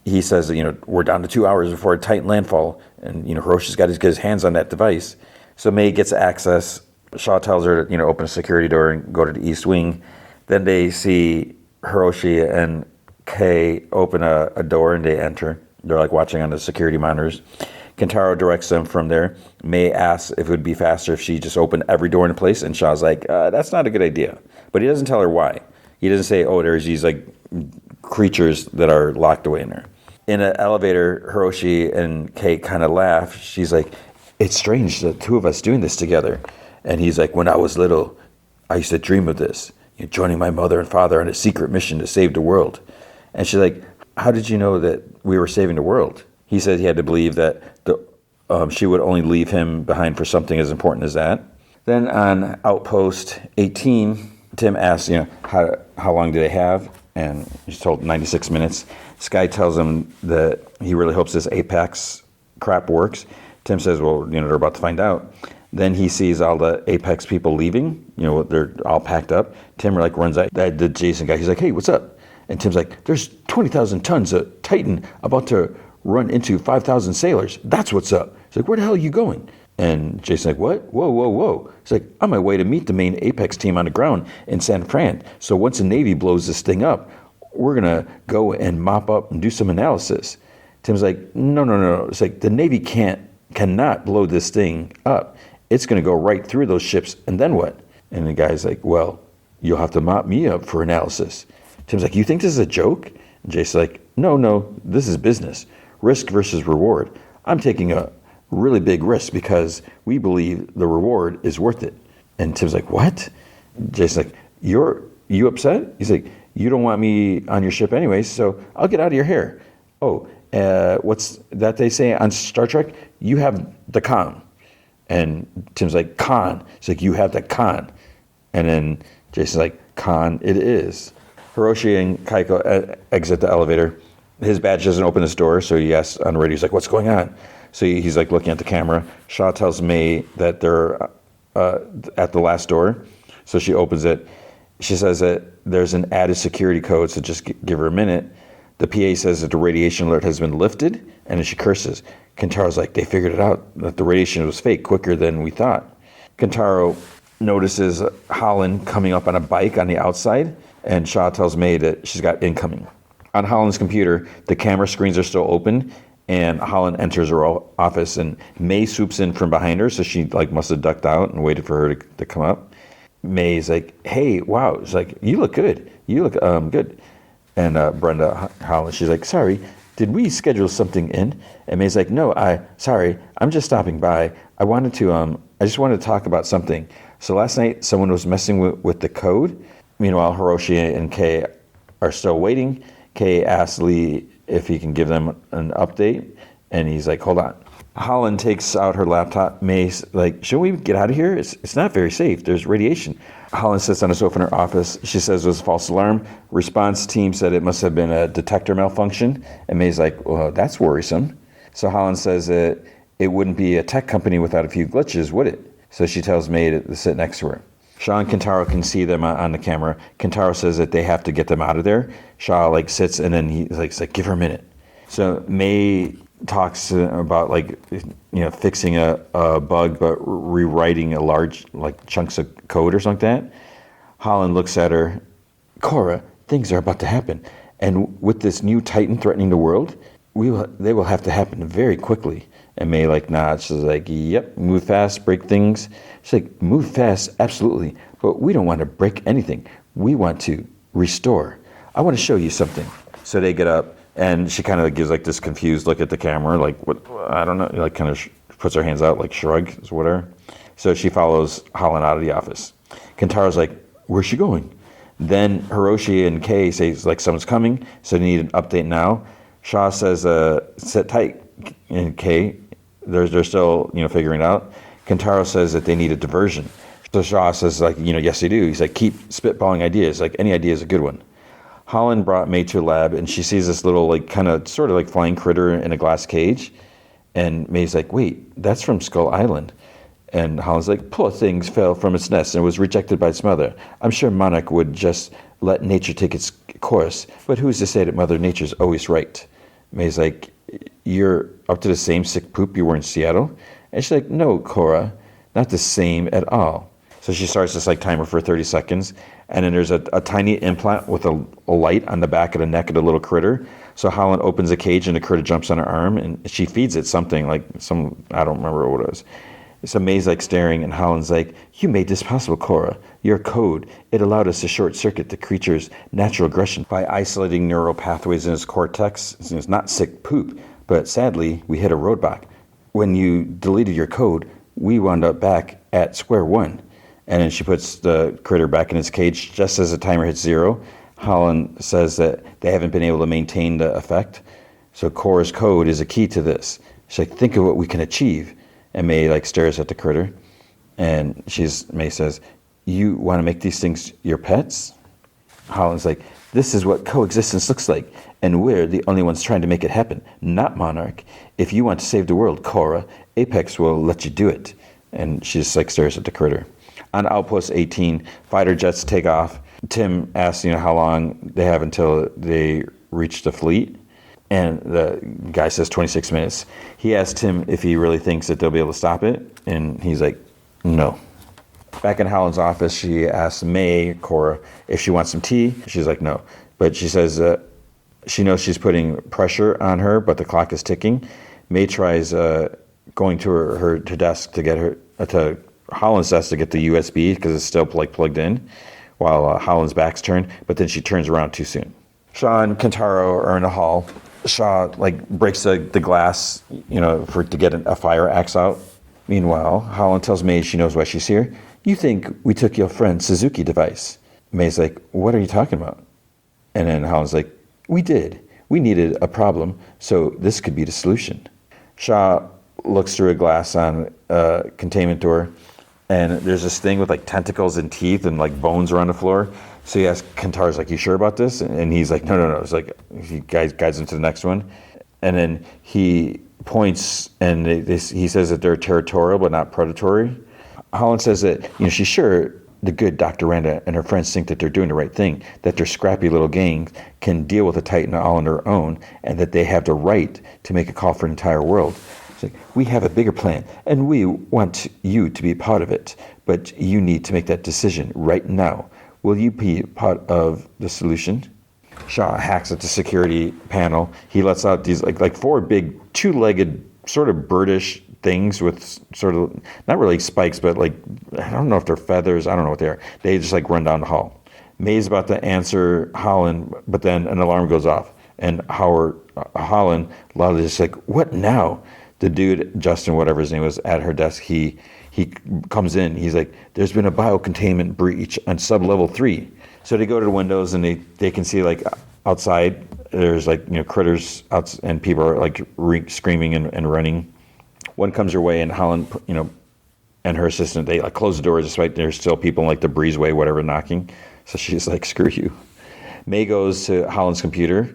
he says, we're down to 2 hours before a Titan landfall. And, Hiroshi's got to get his hands on that device. So May gets access. Shaw tells her to, open a security door and go to the East Wing. Then they see Hiroshi and Kay open a door and they enter. They're like watching on the security monitors. Kentaro directs them from there. May asks if it would be faster if she just opened every door in place. And Shaw's like, that's not a good idea. But he doesn't tell her why. He doesn't say, there's these like creatures that are locked away in there. In an elevator, Hiroshi and Kay kind of laugh. She's like, it's strange, the 2 of us doing this together. And he's like, when I was little, I used to dream of this, joining my mother and father on a secret mission to save the world. And she's like, how did you know that we were saving the world? He said he had to believe that she would only leave him behind for something as important as that. Then on Outpost 18, Tim asks, how long do they have? And he's told 96 minutes. Sky tells him that he really hopes this Apex crap works. Tim says, well, they're about to find out. Then he sees all the Apex people leaving. They're all packed up. Tim runs out. The Jason guy, he's like, hey, what's up? And Tim's like, there's 20,000 tons of Titan about to run into 5,000 sailors. That's what's up. He's like, where the hell are you going? And Jason's like, what? Whoa. He's like, on my way to meet the main Apex team on the ground in San Fran. So once the Navy blows this thing up, we're going to go and mop up and do some analysis. Tim's like, no. It's like, the Navy cannot blow this thing up. It's going to go right through those ships, and then what? And the guy's like, well, you'll have to mop me up for analysis. Tim's like, you think this is a joke? And Jason's like, no, this is business. Risk versus reward. I'm taking a really big risk because we believe the reward is worth it. And Tim's like, what? Jason's like, you upset? He's like, you don't want me on your ship anyways, so I'll get out of your hair. What's that they say on Star Trek? You have the con. And Tim's like, con. He's like, you have the con. And then Jason's like, con it is. Hiroshi and Kaiko exit the elevator. His badge doesn't open this door, so he asks on the radio, he's like, what's going on? So he's like looking at the camera. Shaw tells May that they're at the last door. So she opens it. She says that there's an added security code, so just give her a minute. The PA says that the radiation alert has been lifted, and then she curses. Kentaro's like, they figured it out, that the radiation was fake quicker than we thought. Kentaro notices Holland coming up on a bike on the outside, and Shaw tells May that she's got incoming. On Holland's computer, the camera screens are still open, and Holland enters her office, and May swoops in from behind her, so she like must have ducked out and waited for her to come up. May's like, hey, wow. She's like, you look good. You look good. And Brenda Holland, she's like, sorry, did we schedule something in? And May's like, no, sorry, I'm just stopping by. I just wanted to talk about something. So last night, someone was messing with the code. Meanwhile, Hiroshi and Kei are still waiting. Kei asks Lee if he can give them an update, and he's like, hold on. Holland takes out her laptop. May's like, should we get out of here? It's not very safe. There's radiation. Holland sits on a sofa in her office. She says it was a false alarm. Response team said it must have been a detector malfunction. And May's like, well, that's worrisome. So Holland says that it wouldn't be a tech company without a few glitches, would it? So she tells May to sit next to her. Shaw and Kentaro can see them on the camera. Kentaro says that they have to get them out of there. Shaw like sits, and then he's like, give her a minute. So May talks about fixing a bug, but rewriting a large chunks of code or something like that. Holland looks at her. Cora, things are about to happen, and with this new Titan threatening the world, they will have to happen very quickly. And May nods. She's like, yep, move fast, break things. She's like, move fast, absolutely, but we don't want to break anything. We want to restore. I want to show you something. So they get up. And she kind of gives this confused look at the camera, what, I don't know, kind of puts her hands out, shrugs, whatever. So she follows Holland out of the office. Kentaro's like, where's she going? Then Hiroshi and Kei say, someone's coming, so they need an update now. Shaw says, sit tight. And Kei, they're still, figuring it out. Kentaro says that they need a diversion. So Shaw says, yes, they do. He's like, keep spitballing ideas. Any idea is a good one. Holland brought May to a lab, and she sees this little, sort of flying critter in a glass cage. And May's like, wait, that's from Skull Island. And Holland's like, poor things fell from its nest and was rejected by its mother. I'm sure Monarch would just let nature take its course, but who's to say that Mother Nature's always right? May's like, you're up to the same sick poop you were in Seattle? And she's like, no, Cora, not the same at all. So she starts this timer for 30 seconds, and then there's a tiny implant with a light on the back of the neck of the little critter. So Holland opens the cage, and the critter jumps on her arm, and she feeds it something, I don't remember what it was. So May's staring, and Holland's like, you made this possible, Cora. Your code, it allowed us to short-circuit the creature's natural aggression by isolating neural pathways in its cortex. It's not sick poop, but sadly, we hit a roadblock. When you deleted your code, we wound up back at square one. And then she puts the critter back in its cage just as the timer hits 0. Holland says that they haven't been able to maintain the effect. So Cora's code is a key to this. She's like, think of what we can achieve. And May stares at the critter. And May says, you want to make these things your pets? Holland's like, this is what coexistence looks like. And we're the only ones trying to make it happen, not Monarch. If you want to save the world, Cora, Apex will let you do it. And she just stares at the critter. On Outpost 18, fighter jets take off. Tim asks, how long they have until they reach the fleet. And the guy says 26 minutes. He asks Tim if he really thinks that they'll be able to stop it. And he's like, no. Back in Holland's office, she asks May, Cora, if she wants some tea. She's like, no. But she says she knows she's putting pressure on her, but the clock is ticking. May tries going to her desk to get her to Holland's desk to get the USB because it's still plugged in, while Holland's back's turned. But then she turns around too soon. Shaw and Kentaro are in the hall. Shaw breaks the glass, to get a fire axe out. Meanwhile, Holland tells May she knows why she's here. You think we took your friend Suzuki device? May's like, what are you talking about? And then Holland's like, we did. We needed a problem, so this could be the solution. Shaw looks through a glass on a containment door, and there's this thing with tentacles and teeth and bones around the floor. So he asks Kentaro's you sure about this? And he's like, no. It's he guides him to the next one. And then he points, and he says that they're territorial but not predatory. Holland says that, she's sure the good Dr. Randa and her friends think that they're doing the right thing, that their scrappy little gang can deal with a Titan all on their own, and that they have the right to make a call for an entire world. It's like, we have a bigger plan, and we want you to be part of it, but you need to make that decision right now. Will you be part of the solution? Shaw hacks at the security panel. He lets out these like four big two-legged sort of birdish things with sort of not really spikes, but like I don't know if they're feathers. I don't know what they are. They just like run down the hall. May's about to answer Holland, but then an alarm goes off, and Holland loudly just like, "What now?" The dude, Justin, whatever his name was, at her desk. He comes in. He's like, "There's been a biocontainment breach on sub-level 3." So they go to the windows, and they can see like outside there's like critters out, and people are like screaming and running. One comes her way, and Holland, and her assistant, they like close the doors despite there's still people in like the breezeway, whatever, knocking. So she's like, "Screw you." May goes to Holland's computer,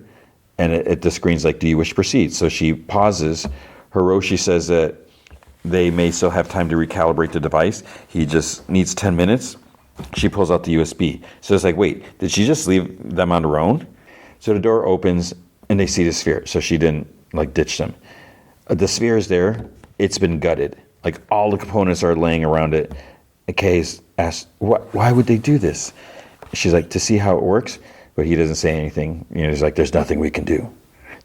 and the screen's like, "Do you wish to proceed?" So she pauses. Hiroshi says that they may still have time to recalibrate the device. He just needs 10 minutes. She pulls out the USB. So it's like, wait, did she just leave them on their own? So the door opens, and they see the sphere. So she didn't like ditch them. The sphere is there. It's been gutted. Like all the components are laying around it. Kay's asked, why would they do this? She's like, to see how it works. But he doesn't say anything. He's like, there's nothing we can do.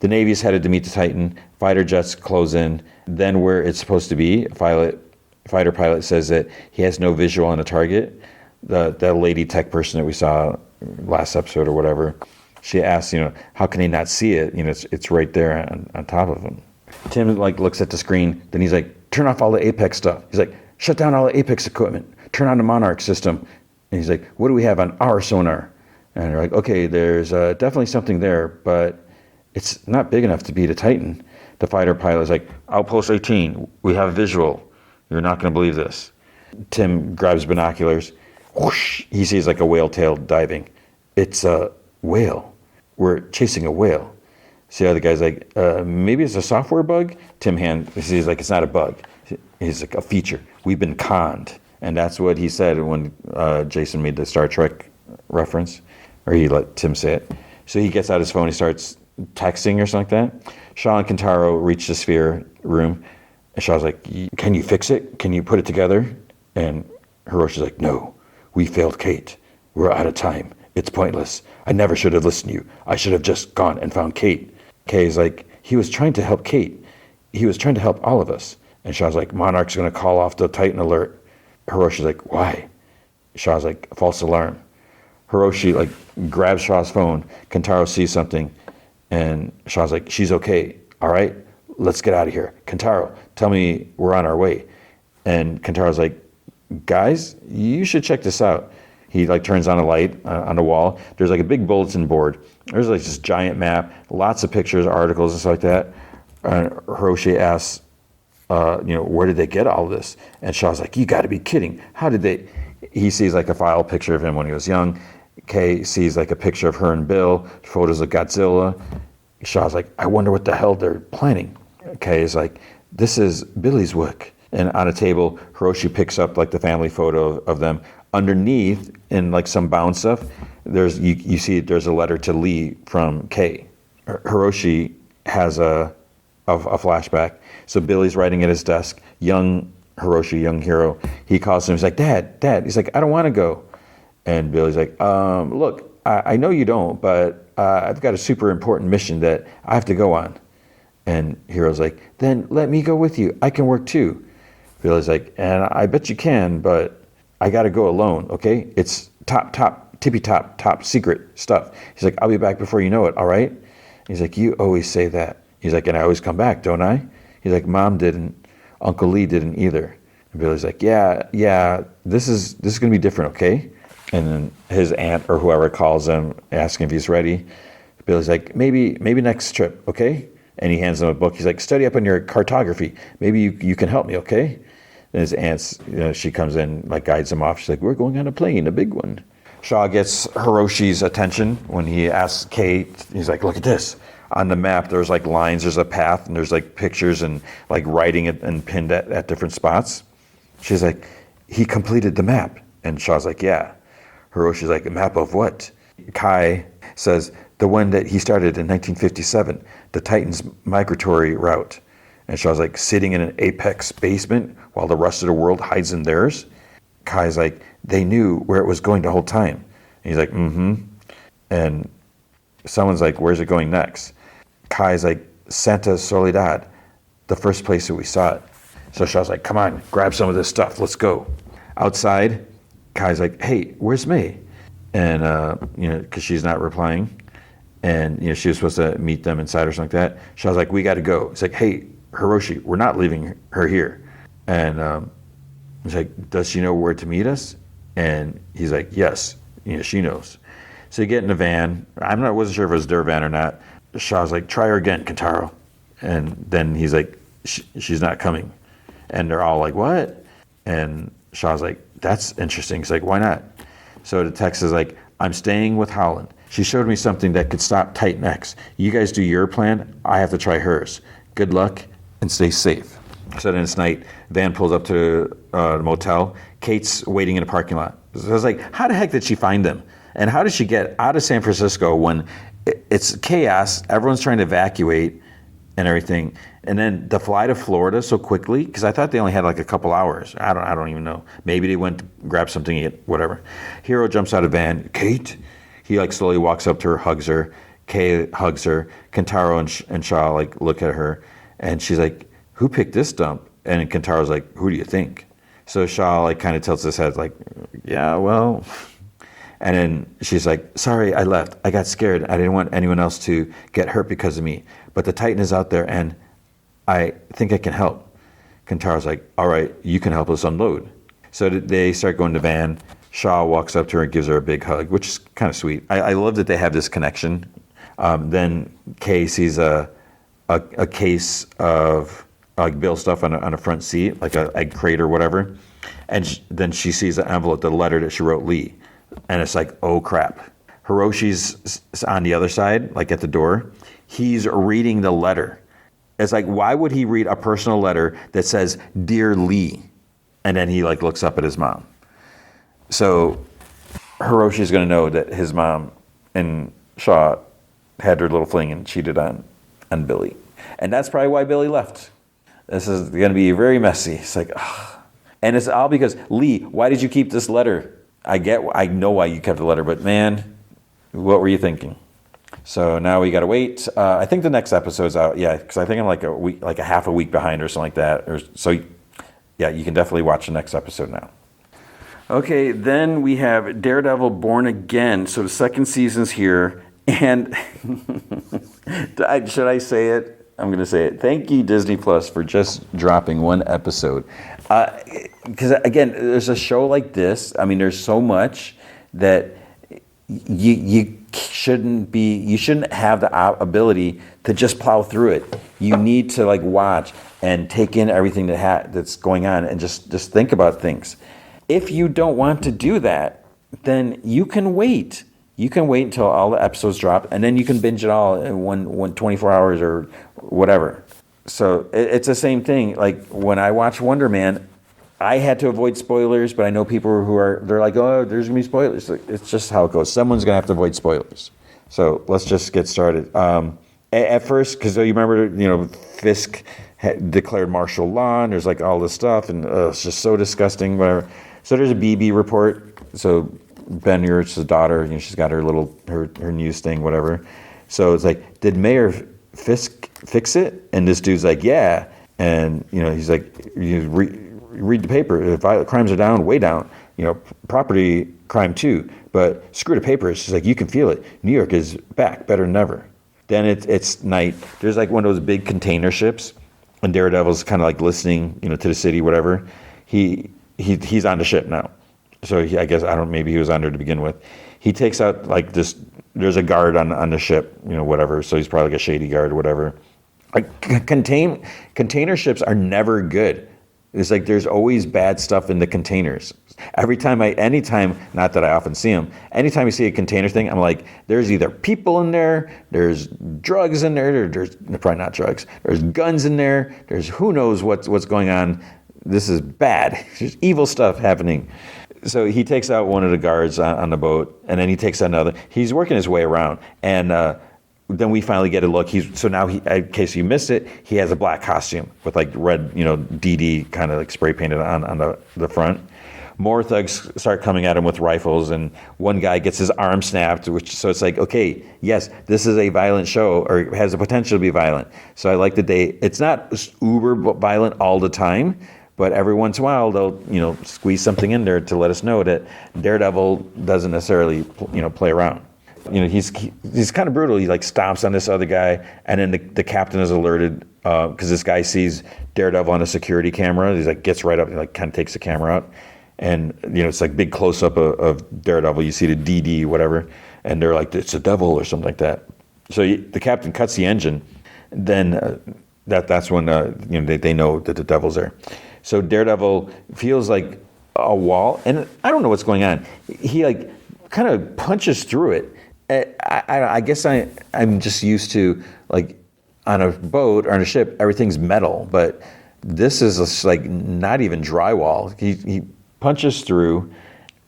The Navy's headed to meet the Titan. Fighter jets close in. Then where it's supposed to be, fighter pilot says that he has no visual on the target. The lady tech person that we saw last episode or whatever, she asks, how can they not see it? It's right there on top of them. Tim looks at the screen. Then he's like, turn off all the Apex stuff. He's like, shut down all the Apex equipment. Turn on the Monarch system. And he's like, what do we have on our sonar? And they're like, okay, there's definitely something there, but it's not big enough to beat a Titan. The fighter pilot's like, Outpost 18, we have visual. You're not going to believe this. Tim grabs binoculars. Whoosh, he sees like a whale tail diving. It's a whale. We're chasing a whale. So the other guy's like, maybe it's a software bug? He's like, it's not a bug. He's like, a feature. We've been conned. And that's what he said when Jason made the Star Trek reference, or he let Tim say it. So he gets out his phone, he starts texting or something like that. Shaw and Kentaro reach the sphere room, and Shaw's like, can you fix it? Can you put it together? And Hiroshi's like, no, we failed Kate. We're out of time. It's pointless. I never should have listened to you. I should have just gone and found Kate. Kay's like, he was trying to help Kate. He was trying to help all of us. And Shaw's like, Monarch's going to call off the Titan alert. Hiroshi's like, why? Shaw's like, false alarm. Hiroshi grabs Shaw's phone. Kentaro sees something, and Shaw's like, she's okay. All right, let's get out of here. Kentaro, tell me we're on our way. And Kentaro's like, guys, you should check this out. He turns on a light on the wall. There's a big bulletin board. There's this giant map, lots of pictures, articles, and stuff like that. Hiroshi asks, where did they get all this? And Shaw's like, you got to be kidding. How did they? He sees a file picture of him when he was young. Kay sees a picture of her and Bill, photos of Godzilla. Shaw's like, I wonder what the hell they're planning. Kay is like, this is Billy's work. And on a table, Hiroshi picks up the family photo of them. Underneath, in some bound stuff, there's you see there's a letter to Lee from Kay. Hiroshi has a flashback. So Billy's writing at his desk. Young Hiroshi, young hero, he calls him. He's like, Dad. He's like, I don't want to go. And Billy's like, look, I know you don't, but I've got a super important mission that I have to go on. And Hero's like, then let me go with you. I can work too. Billy's like, and I bet you can, but I got to go alone, okay? It's tippy top secret stuff. He's like, I'll be back before you know it, all right? He's like, you always say that. He's like, and I always come back, don't I? He's like, Mom didn't. Uncle Lee didn't either. And Billy's like, yeah, this is going to be different, okay? And then his aunt or whoever calls him, asking if he's ready. Billy's like, maybe next trip, okay? And he hands him a book. He's like, study up on your cartography. Maybe you can help me, okay? And his aunt's, she comes in, guides him off. She's like, we're going on a plane, a big one. Shaw gets Hiroshi's attention when he asks Kate, he's like, look at this. on the map, there's like lines, there's a path, and there's like pictures and like writing it and pinned at different spots. She's like, he completed the map. And Shaw's like, yeah. Hiroshi's like, a map of what? Kai says, the one that he started in 1957, the Titan's migratory route. And Shaw's like, sitting in an apex basement while the rest of the world hides in theirs. Kai's like, they knew where it was going the whole time. And he's like, mm-hmm. And someone's like, where's it going next? Kai's like, Santa Soledad, the first place that we saw it. So Shaw's like, come on, grab some of this stuff, let's go. Outside, Kai's like, hey, where's May? And, because she's not replying. And, she was supposed to meet them inside or something like that. Shaw's like, we got to go. It's like, hey, Hiroshi, we're not leaving her here. And he's like, does she know where to meet us? And he's like, yes, she knows. So you get in the van. Wasn't sure if it was their van or not. Shaw's like, try her again, Kentaro. And then he's like, she's not coming. And they're all like, what? And Shaw's like, that's interesting. He's like, why not? So the text is like, I'm staying with Holland. She showed me something that could stop Titan X. You guys do your plan. I have to try hers. Good luck and stay safe. So then it's night. Van pulls up to the motel. Kate's waiting in a parking lot. So I was like, how the heck did she find them? And how did she get out of San Francisco when it's chaos, everyone's trying to evacuate and everything, and then to fly to Florida so quickly? Because I thought they only had like a couple hours. I don't even know. Maybe they went to grab something to eat, whatever. Hero jumps out of van. Kate? He like slowly walks up to her, hugs her. Kay hugs her. Kentaro and Shaw like look at her, and she's like, who picked this dump? And Kentaro's like, who do you think? So Shaw like kind of tilts his head like, yeah, well. And then she's like, sorry, I left. I got scared. I didn't want anyone else to get hurt because of me. But the Titan is out there, and I think I can help. Kentaro's like, all right, you can help us unload. So they start going to van. Shaw walks up to her and gives her a big hug, which is kind of sweet. I love that they have this connection. Then Kay sees a case of like Bill stuff on a front seat, like an egg crate or whatever. And then she sees an envelope, the letter that she wrote Lee. And it's like, oh crap. Hiroshi's on the other side, like at the door. He's reading the letter. It's like, why would he read a personal letter that says, Dear Lee? And then he like looks up at his mom. So Hiroshi's going to know that his mom and Shaw had their little fling and cheated on Billy. And that's probably why Billy left. This is going to be very messy. It's like, ugh. And it's all because, Lee, why did you keep this letter? I know why you kept the letter, but man, what were you thinking? So now we got to wait. I think the next episode's out. Yeah, because I think I'm like a week, like a half a week behind or something like that. So yeah, you can definitely watch the next episode now. Okay, then we have Daredevil Born Again. So the second season's here. And should I say it? I'm going to say it. Thank you, Disney Plus, for just dropping one episode. Because, again, there's a show like this. I mean, there's so much that you shouldn't have the ability to just plow through it. You need to, like, watch and take in everything that's going on and just think about things. If you don't want to do that, then you can wait. You can wait until all the episodes drop, and then you can binge it all in one 24 hours or whatever. So it's the same thing. Like when I watch Wonder Man, I had to avoid spoilers, but I know people they're like, oh, there's gonna be spoilers. It's just how it goes. Someone's gonna have to avoid spoilers. So let's just get started. At first, because you remember, Fisk had declared martial law, and there's like all this stuff, and it's just so disgusting, whatever. So there's a BB report. So Ben Urich's daughter, she's got her news thing, whatever. So it's like, did Mayor Fisk fix it? And this dude's like, yeah. And he's like, you read the paper. If violent crimes are down, way down. Property crime too. But screw the papers. She's like, you can feel it. New York is back, better than ever. Then it's night. There's like one of those big container ships, and Daredevil's kind of like listening, to the city, whatever. He's on the ship now. So I guess, maybe he was on there to begin with. He takes out like this, there's a guard on the ship, whatever. So he's probably like a shady guard or whatever. Like container ships are never good. It's like there's always bad stuff in the containers. Anytime, not that I often see them, anytime I see a container thing, I'm like, there's either people in there, there's drugs in there, there's probably not drugs, there's guns in there, there's who knows what's going on. This is bad. There's evil stuff happening. So he takes out one of the guards on the boat, and then he takes out another. He's working his way around, and then we finally get a look. Now in case you missed it, he has a black costume with like red, DD kind of like spray painted on the front. More thugs start coming at him with rifles, and one guy gets his arm snapped. So it's like, okay, yes, this is a violent show, or has the potential to be violent. So I like that it's not uber violent all the time, but every once in a while they'll squeeze something in there to let us know that Daredevil doesn't necessarily play around. He's kind of brutal. He like stomps on this other guy, and then the captain is alerted because this guy sees Daredevil on a security camera. He's like gets right up, and like kind of takes the camera out. And, it's like big close up of Daredevil. You see the DD, whatever, and they're like, it's a devil or something like that. So the captain cuts the engine. Then that's when, they know that the devil's there. So Daredevil feels like a wall, and I don't know what's going on. He like kind of punches through it. I guess I'm just used to like on a boat or on a ship, everything's metal, but this is just like not even drywall. He punches through.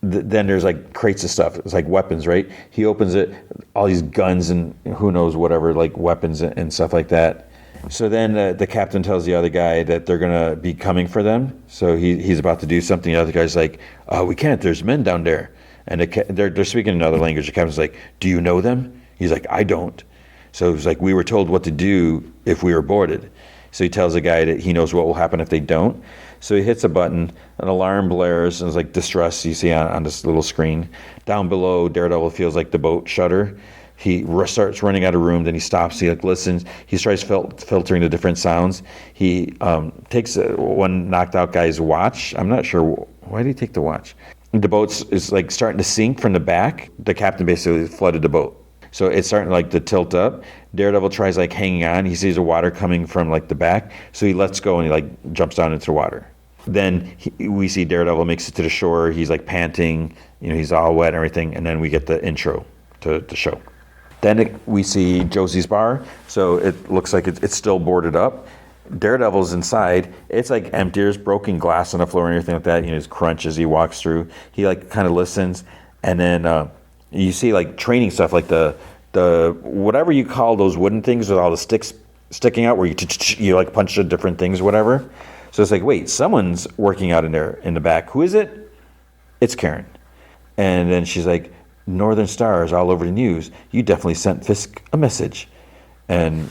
Then there's like crates of stuff. It's like weapons, right? He opens it, all these guns and who knows whatever, like weapons and stuff like that. So then the captain tells the other guy that they're gonna be coming for them. So he's about to do something. The other guy's like, we can't. There's men down there, and they're speaking another language. The captain's like, do you know them? He's like, I don't. So it's like, we were told what to do if we were boarded. So he tells the guy that he knows what will happen if they don't. So he hits a button, an alarm blares, and it's like distress you see on this little screen. Down below, Daredevil feels like the boat shudder. He starts running out of room, then he stops, he like listens, he starts filtering the different sounds. He takes one knocked out guy's watch. I'm not sure, why did he take the watch? The boat is like starting to sink from the back. The captain basically flooded the boat. So it's starting like to tilt up. Daredevil tries like hanging on. He sees the water coming from like the back. So he lets go and he like jumps down into the water. Then we see Daredevil makes it to the shore. He's like panting, he's all wet and everything. And then we get the intro to the show. Then we see Josie's bar. So it looks like it's still boarded up. Daredevil's inside. It's like empty. There's broken glass on the floor and everything like that. His crunch as he walks through. He like kind of listens. And then you see like training stuff, like the whatever you call those wooden things with all the sticks sticking out, where you like punch the different things, whatever. So it's like, wait, someone's working out in there in the back. Who is it? It's Karen. And then she's like, Northern Star is all over the news. You definitely sent Fisk a message. And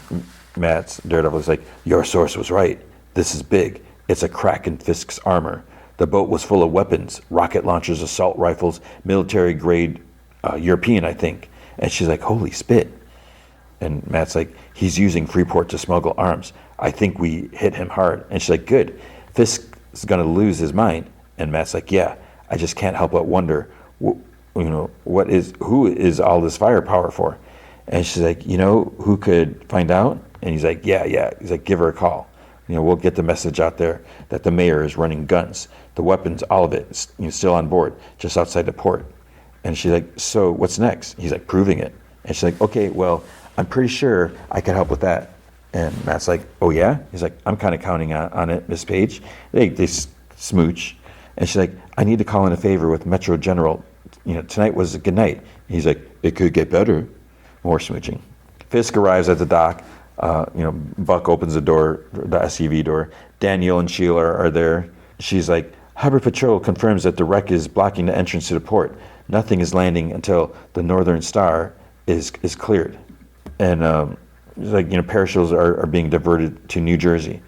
Matt's Daredevil is like, your source was right. This is big. It's a crack in Fisk's armor. The boat was full of weapons, rocket launchers, assault rifles, military grade European, I think. And she's like, holy spit. And Matt's like, he's using Freeport to smuggle arms. I think we hit him hard. And she's like, good. Fisk is going to lose his mind. And Matt's like, yeah, I just can't help but wonder, who is all this firepower for? And she's like, who could find out? And he's like, yeah. He's like, give her a call. We'll get the message out there that the mayor is running guns. The weapons, all of it, is still on board, just outside the port. And she's like, so what's next? He's like, proving it. And she's like, okay, well, I'm pretty sure I could help with that. And Matt's like, oh yeah? He's like, I'm kind of counting on it, Miss Page. They smooch. And she's like, I need to call in a favor with Metro General. Tonight was a good night. He's like, it could get better. More smooching. Fisk arrives at the dock. Buck opens the door, the SUV door. Daniel and Sheila are there. She's like, Harbor Patrol confirms that the wreck is blocking the entrance to the port. Nothing is landing until the Northern Star is cleared. And parachutes are being diverted to New Jersey.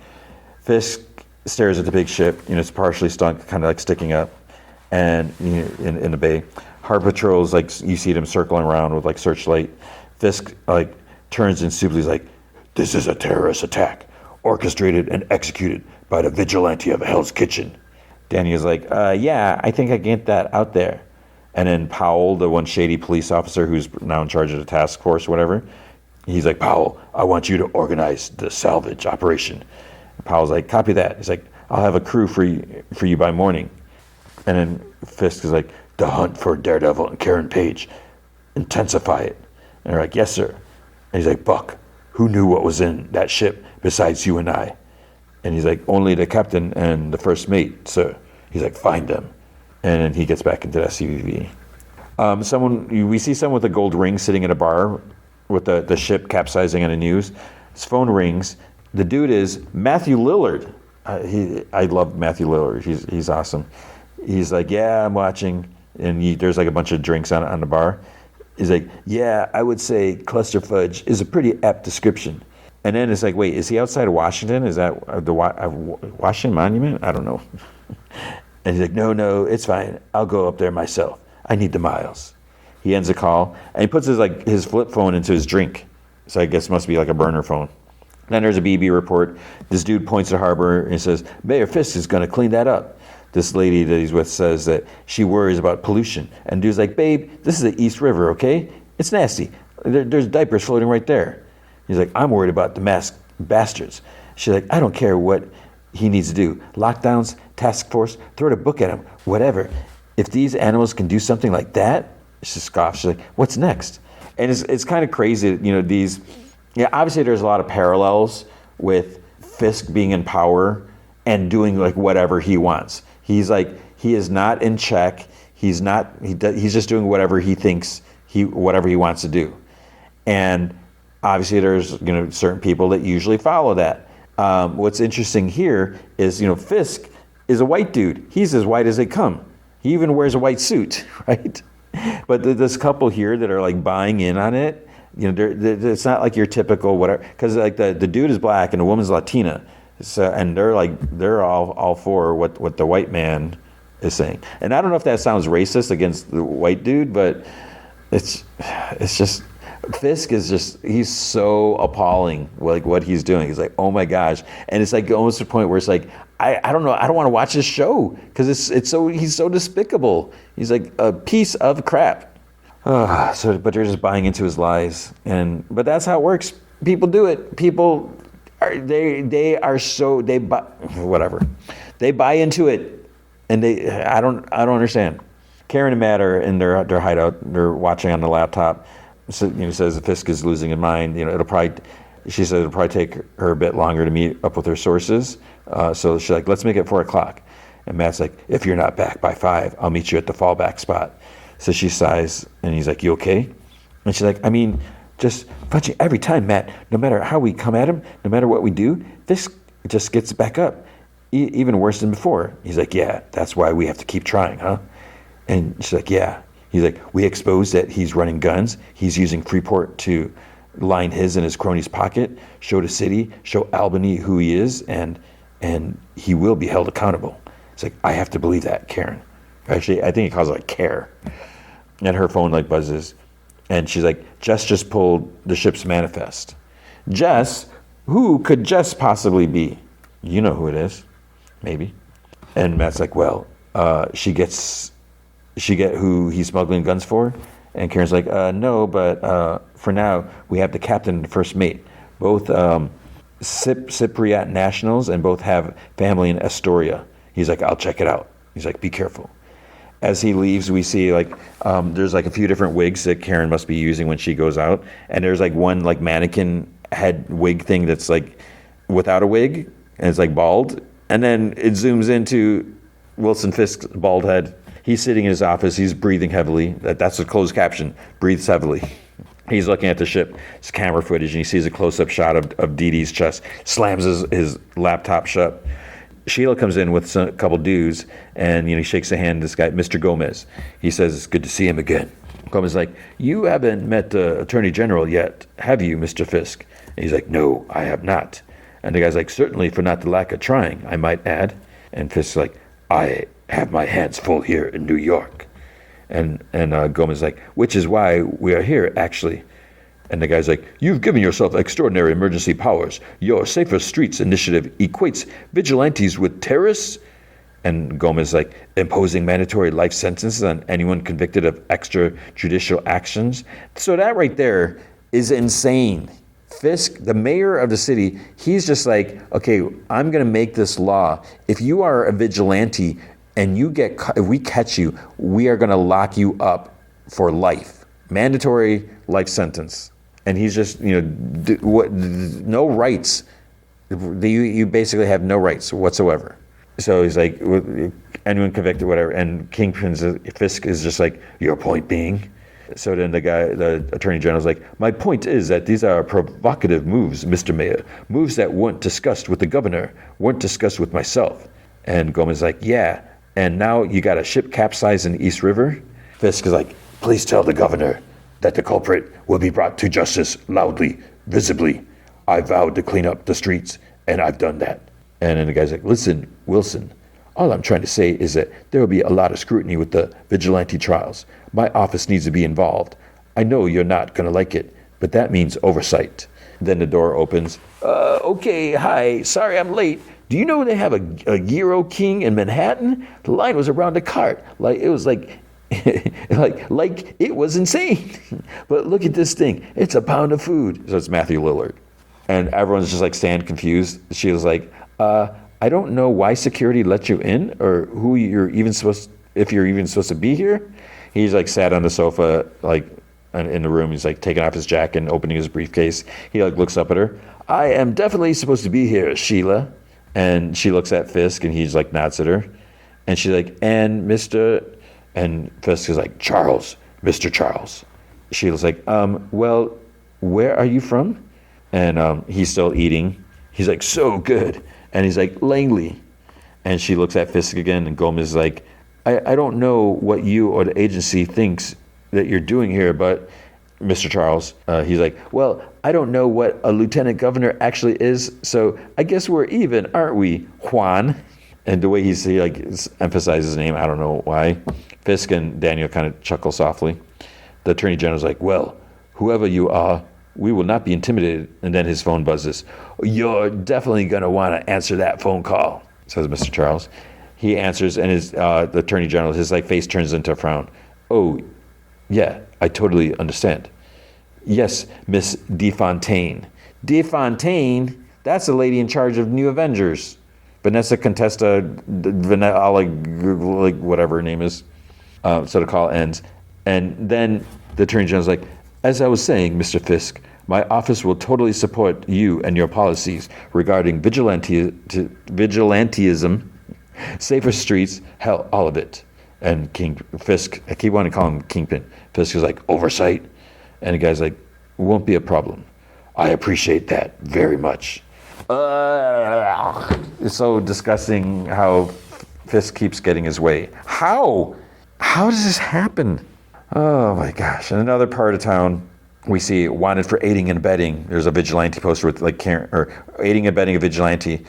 Fisk stares at the big ship. It's partially stunk, kind of like sticking up, and in the bay. Harbor Patrol's like, you see them circling around with like searchlight. Fisk like turns and stupidly is like, this is a terrorist attack, orchestrated and executed by the vigilante of Hell's Kitchen. Daniel's like, yeah, I think I get that out there. And then Powell, the one shady police officer who's now in charge of the task force, whatever, he's like, Powell, I want you to organize the salvage operation. And Powell's like, copy that. He's like, I'll have a crew for you by morning. And then Fisk is like, the hunt for Daredevil and Karen Page. Intensify it. And they're like, yes, sir. And he's like, Buck, who knew what was in that ship besides you and I? And he's like, only the captain and the first mate, sir. He's like, find them. And then he gets back into the SCV. We see someone with a gold ring sitting at a bar with the ship capsizing on the news. His phone rings. The dude is Matthew Lillard. I love Matthew Lillard. He's awesome. He's like, yeah, I'm watching. And there's like a bunch of drinks on the bar. He's like, yeah, I would say cluster fudge is a pretty apt description. And then it's like, wait, is he outside of Washington? Is that the Washington Monument? I don't know. And he's like, no, it's fine. I'll go up there myself. I need the miles. He ends the call, and he puts his flip phone into his drink. So I guess it must be like a burner phone. Then there's a BB report. This dude points to harbor and says, Mayor Fisk is going to clean that up. This lady that he's with says that she worries about pollution. And dude's like, babe, this is the East River, okay? It's nasty. There's diapers floating right there. He's like, I'm worried about the masked bastards. She's like, I don't care what he needs to do. Lockdowns, task force, throw the book at him, whatever. If these animals can do something like that, she scoffs. She's like, what's next? And it's kind of crazy, obviously there's a lot of parallels with Fisk being in power and doing like whatever he wants. He's like, he is not in check. He's just doing whatever he thinks whatever he wants to do. And obviously there's certain people that usually follow that. What's interesting here is Fisk is a white dude. He's as white as they come. He even wears a white suit, right? But this couple here that are like buying in on it, it's not like your typical whatever, because like the dude is black and the woman's Latina, so and they're all for what the white man is saying. And I don't know if that sounds racist against the white dude, but it's just. Fisk is he's so appalling, like what he's doing. He's like, oh my gosh. And it's like almost to the point where it's like, I don't know, I don't want to watch this show because he's so despicable. He's like a piece of crap. But they're just buying into his lies. But that's how it works. People do it. People whatever. They buy into it, and I don't understand. Karen and Matt are in their hideout. They're watching on the laptop. So, says Fisk is losing his mind. She said it'll probably take her a bit longer to meet up with her sources. So she's like, let's make it 4:00. And Matt's like, if you're not back by 5, I'll meet you at the fallback spot. So she sighs, and he's like, you okay? And she's like, I mean, just fudging every time, Matt, no matter how we come at him, no matter what we do, Fisk just gets back up, even worse than before. He's like, yeah, that's why we have to keep trying, huh? And she's like, yeah. He's like, we exposed that he's running guns. He's using Freeport to line his and his cronies' pocket, show the city, show Albany who he is, and he will be held accountable. It's like, I have to believe that, Karen. Actually, I think he calls it like Care. And her phone like buzzes. And she's like, Jess just pulled the ship's manifest. Jess? Who could Jess possibly be? You know who it is. Maybe. And Matt's like, well, she get who he's smuggling guns for? And Karen's like, no, but for now, we have the captain and the first mate. Both Cypriot nationals and both have family in Astoria. He's like, I'll check it out. He's like, be careful. As he leaves, we see like there's like a few different wigs that Karen must be using when she goes out. And there's like one like mannequin head wig thing that's like without a wig, and it's like bald. And then it zooms into Wilson Fisk's bald head. He's sitting in his office. He's breathing heavily. That's a closed caption. Breathes heavily. He's looking at the ship's camera footage, and he sees a close-up shot of Dee Dee's chest. Slams his laptop shut. Sheila comes in with a couple dudes, and he shakes the hand of this guy, Mr. Gomez. He says, it's good to see him again. Gomez is like, you haven't met the Attorney General yet, have you, Mr. Fisk? And he's like, no, I have not. And the guy's like, certainly for not the lack of trying, I might add. And Fisk's like, I have my hands full here in New York. And Gomez is like, which is why we are here, actually. And the guy's like, you've given yourself extraordinary emergency powers. Your Safer Streets initiative equates vigilantes with terrorists? And Gomez is like, imposing mandatory life sentences on anyone convicted of extrajudicial actions. So that right there is insane. Fisk, the mayor of the city, he's just like, okay, I'm going to make this law. If you are a vigilante and if we catch you, we are going to lock you up for life. Mandatory life sentence. And he's just, no rights. You basically have no rights whatsoever. So he's like, anyone convicted, whatever. And Fisk is just like, your point being? So then the attorney general's like, my point is that these are provocative moves, Mr. Mayor. Moves that weren't discussed with the governor, weren't discussed with myself. And Gomez is like, yeah. And now you got a ship capsized in the East River? Fisk is like, please tell the governor that the culprit will be brought to justice loudly, visibly. I vowed to clean up the streets, and I've done that. And then the guy's like, listen, Wilson, all I'm trying to say is that there will be a lot of scrutiny with the vigilante trials. My office needs to be involved. I know you're not going to like it, but that means oversight. Then the door opens. Okay, hi, sorry I'm late. Do you know they have a Gyro King in Manhattan? The line was around the cart. It was like it was insane. But look at this thing. It's a pound of food. So it's Matthew Lillard. And everyone's just like standing confused. She was like, I don't know why security let you in or who you're even if you're even supposed to be here. He's like sat on the sofa, like in the room. He's like taking off his jacket and opening his briefcase. He like looks up at her. I am definitely supposed to be here, Sheila. And she looks at Fisk and he's like nods at her. And she's like, and Fisk is like, Charles, Mr. Charles. Sheila's like, well, where are you from? And he's still eating. He's like, so good. And he's like, Langley. And she looks at Fisk again, and Gomez is like, I don't know what you or the agency thinks that you're doing here, but Mr. Charles, he's like, well, I don't know what a lieutenant governor actually is, so I guess we're even, aren't we, Juan? And the way he like emphasizes his name, I don't know why. Fisk and Daniel kind of chuckle softly. The attorney general's like, well, whoever you are, we will not be intimidated. And then his phone buzzes. You're definitely going to want to answer that phone call, says Mr. Charles. He answers, and the attorney general, his like face turns into a frown. Oh, yeah, I totally understand. Yes, Miss DeFontaine. DeFontaine, that's the lady in charge of New Avengers. Vanessa Contesta, like whatever her name is. So the call ends. And then the attorney general's like, as I was saying, Mr. Fisk, my office will totally support you and your policies regarding vigilantism, safer streets, hell, all of it. And Fisk, I keep wanting to call him Kingpin. Fisk is like, oversight? And the guy's like, won't be a problem. I appreciate that very much. It's so disgusting how Fisk keeps getting his way. How? How does this happen? Oh my gosh. In another part of town, we see wanted for aiding and abetting. There's a vigilante poster with like Karen, or aiding and abetting a vigilante.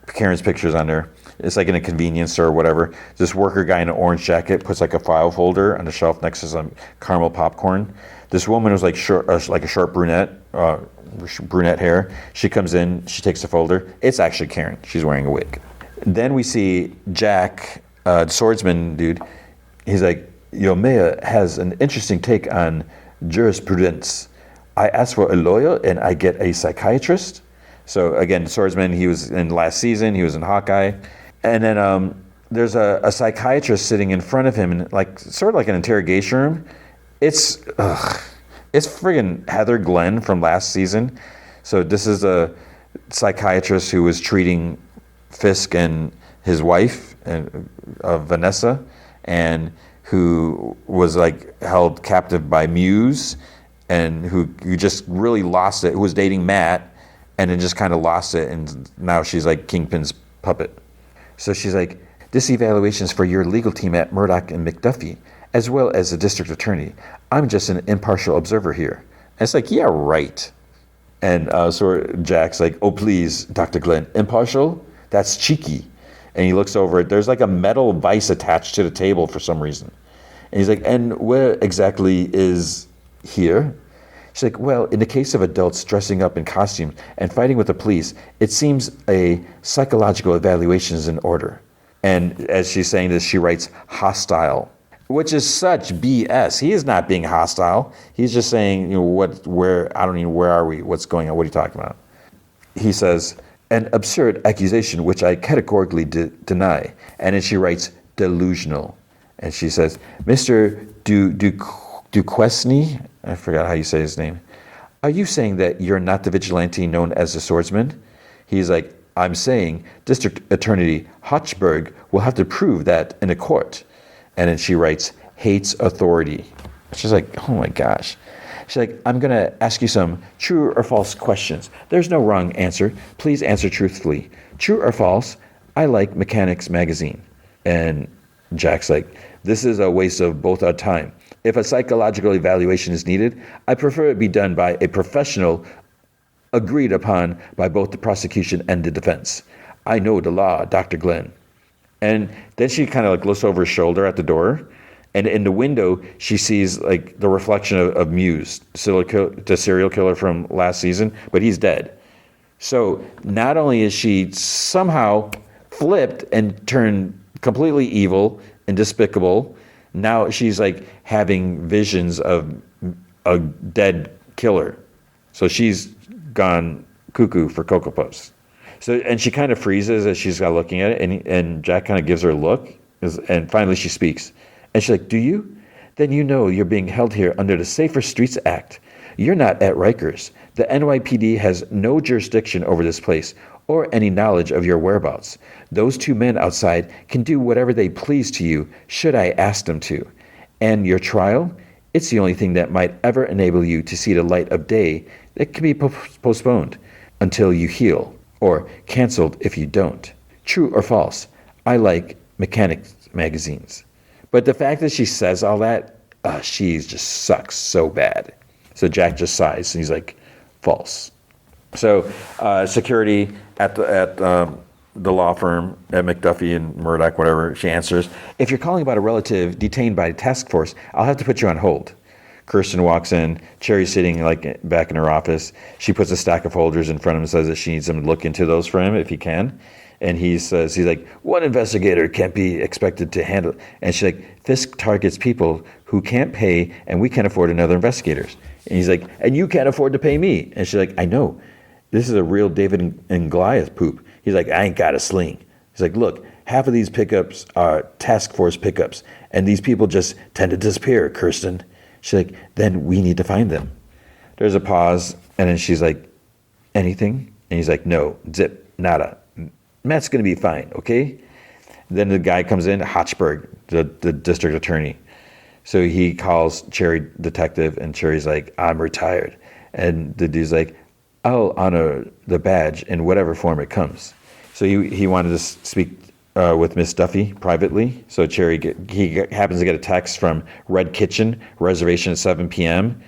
Karen's picture's on there. It's like in a convenience store or whatever. This worker guy in an orange jacket puts like a file folder on the shelf next to some caramel popcorn. This woman was like short, like a short brunette hair. She comes in, she takes the folder. It's actually Karen. She's wearing a wig. Then we see Jack, the swordsman dude. He's like, your mayor has an interesting take on jurisprudence. I ask for a lawyer and I get a psychiatrist. So again, swordsman, he was in last season, he was in Hawkeye. And then there's a psychiatrist sitting in front of him in like sort of like an interrogation room. It's friggin' Heather Glenn from last season. So this is a psychiatrist who was treating Fisk and his wife, Vanessa, and who was like held captive by Muse, and who just really lost it, who was dating Matt, and then just kind of lost it, and now she's like Kingpin's puppet. So she's like, this evaluation is for your legal team at Murdoch and McDuffie, as well as the district attorney. I'm just an impartial observer here. And it's like, yeah, right. And so Jack's like, oh, please, Dr. Glenn, impartial? That's cheeky. And he looks over it. There's like a metal vise attached to the table for some reason. And he's like, and where exactly is here? She's like, well, in the case of adults dressing up in costumes and fighting with the police, it seems a psychological evaluation is in order. And as she's saying this, she writes hostile. which is such BS. He is not being hostile. He's just saying, where are we? What's going on? What are you talking about? He says, an absurd accusation which I categorically deny. And then she writes, delusional. And she says, Mr. Duquesne, I forgot how you say his name. Are you saying that you're not the vigilante known as the swordsman? He's like, I'm saying District Attorney Hochberg will have to prove that in a court. And then she writes, hates authority. She's like, oh my gosh. She's like, I'm going to ask you some true or false questions. There's no wrong answer. Please answer truthfully. True or false? I like Mechanics magazine. And Jack's like, this is a waste of both our time. If a psychological evaluation is needed, I prefer it be done by a professional agreed upon by both the prosecution and the defense. I know the law, Dr. Glenn. And then she kind of like looks over her shoulder at the door, and in the window she sees like the reflection of Muse, the serial killer from last season, but he's dead. So not only is she somehow flipped and turned completely evil and despicable, now she's like having visions of a dead killer. So she's gone cuckoo for Cocoa Puffs. So, and she kind of freezes as she's looking at it, and Jack kind of gives her a look, and finally she speaks. And she's like, do you? Then you know you're being held here under the Safer Streets Act. You're not at Rikers. The NYPD has no jurisdiction over this place or any knowledge of your whereabouts. Those two men outside can do whatever they please to you, should I ask them to. And your trial? It's the only thing that might ever enable you to see the light of day that can be postponed until you heal, or canceled if you don't. True or false? I like Mechanics magazines. But the fact that she says all that, she just sucks so bad. So Jack just sighs, and he's like, false. So security at the law firm at McDuffie and Murdoch, whatever, she answers, if you're calling about a relative detained by a task force, I'll have to put you on hold. Kirsten walks in, Cherry's sitting like back in her office. She puts a stack of folders in front of him and says that she needs him to look into those for him if he can. And he says, he's like, one investigator can't be expected to handle it. And she's like, Fisk targets people who can't pay, and we can't afford another investigators. And he's like, and you can't afford to pay me. And she's like, I know. This is a real David and Goliath poop. He's like, I ain't got a sling. He's like, look, half of these pickups are task force pickups, and these people just tend to disappear, Kirsten. She's like, then we need to find them. There's a pause, and then she's like, anything? And he's like, no, zip, nada. Matt's going to be fine, okay? Then the guy comes in, Hochberg, the district attorney. So he calls Cherry detective, and Cherry's like, I'm retired. And the dude's like, I'll honor the badge in whatever form it comes. So he wanted to speak with Miss Duffy privately. So he happens to get a text from Red Kitchen, reservation at 7 p.m.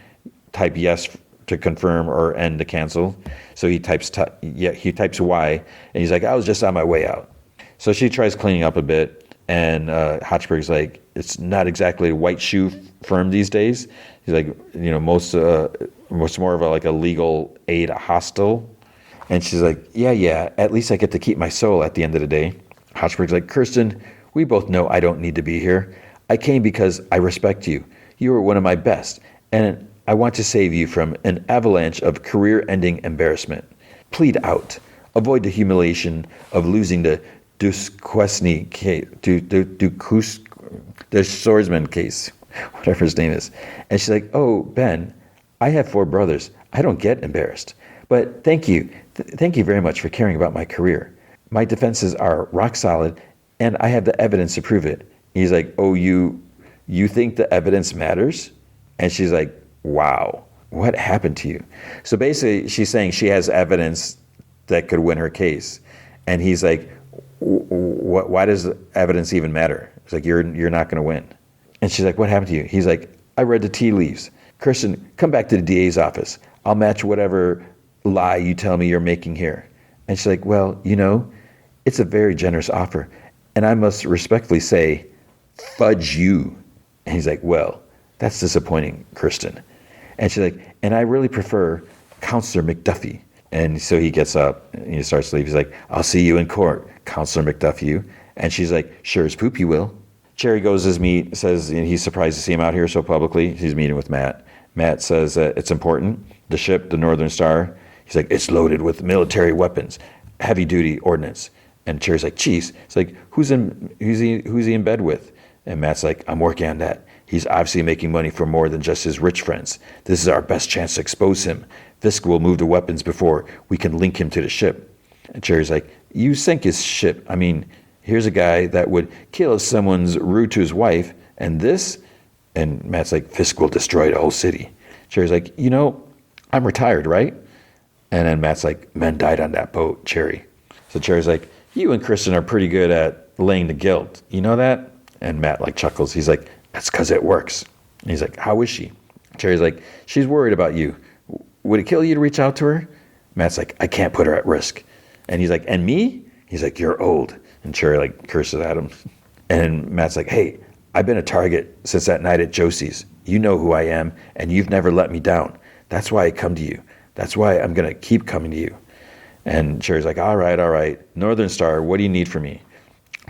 Type yes to confirm or N to cancel. So he types Y, and he's like, I was just on my way out. So she tries cleaning up a bit, and Hochberg's like, it's not exactly a white shoe firm these days. He's like, most more of a legal aid hostel. And she's like, yeah, at least I get to keep my soul at the end of the day. Hochberg's like, Kirsten, we both know I don't need to be here. I came because I respect you. You are one of my best, and I want to save you from an avalanche of career-ending embarrassment. Plead out. Avoid the humiliation of losing the Duquesne case, the swordsman case, whatever his name is. And she's like, oh, Ben, I have 4 brothers. I don't get embarrassed. But thank you. Thank you very much for caring about my career. My defenses are rock solid, and I have the evidence to prove it. He's like, oh, you think the evidence matters? And she's like, wow, what happened to you? So basically, she's saying she has evidence that could win her case. And he's like, why does evidence even matter? It's like, you're not going to win. And she's like, what happened to you? He's like, I read the tea leaves. Kirsten, come back to the DA's office. I'll match whatever lie you tell me you're making here. And she's like, well, it's a very generous offer, and I must respectfully say, fudge you. And he's like, well, that's disappointing, Kirsten. And she's like, and I really prefer Counselor McDuffie. And so he gets up and he starts to leave. He's like, I'll see you in court, Counselor McDuffie. And she's like, sure as poop you will. Cherry goes to his meet, says he's surprised to see him out here so publicly. He's meeting with Matt. Matt says that it's important. The ship, the Northern Star, he's like, it's loaded with military weapons, heavy duty ordnance. And Cherry's like, geez. It's like, who's he in bed with? And Matt's like, I'm working on that. He's obviously making money for more than just his rich friends. This is our best chance to expose him. Fisk will move the weapons before we can link him to the ship. And Cherry's like, you sink his ship. I mean, here's a guy that would kill if someone's rude to his wife. And this? And Matt's like, Fisk will destroy the whole city. Cherry's like, I'm retired, right? And then Matt's like, men died on that boat, Cherry. So Cherry's like, you and Kristen are pretty good at laying the guilt. You know that? And Matt like chuckles. He's like, that's because it works. And he's like, how is she? Cherry's like, she's worried about you. Would it kill you to reach out to her? Matt's like, I can't put her at risk. And he's like, and me? He's like, you're old. And Cherry like curses at him. And Matt's like, hey, I've been a target since that night at Josie's. You know who I am, and you've never let me down. That's why I come to you. That's why I'm going to keep coming to you. And Cherry's like, all right. Northern Star, what do you need from me?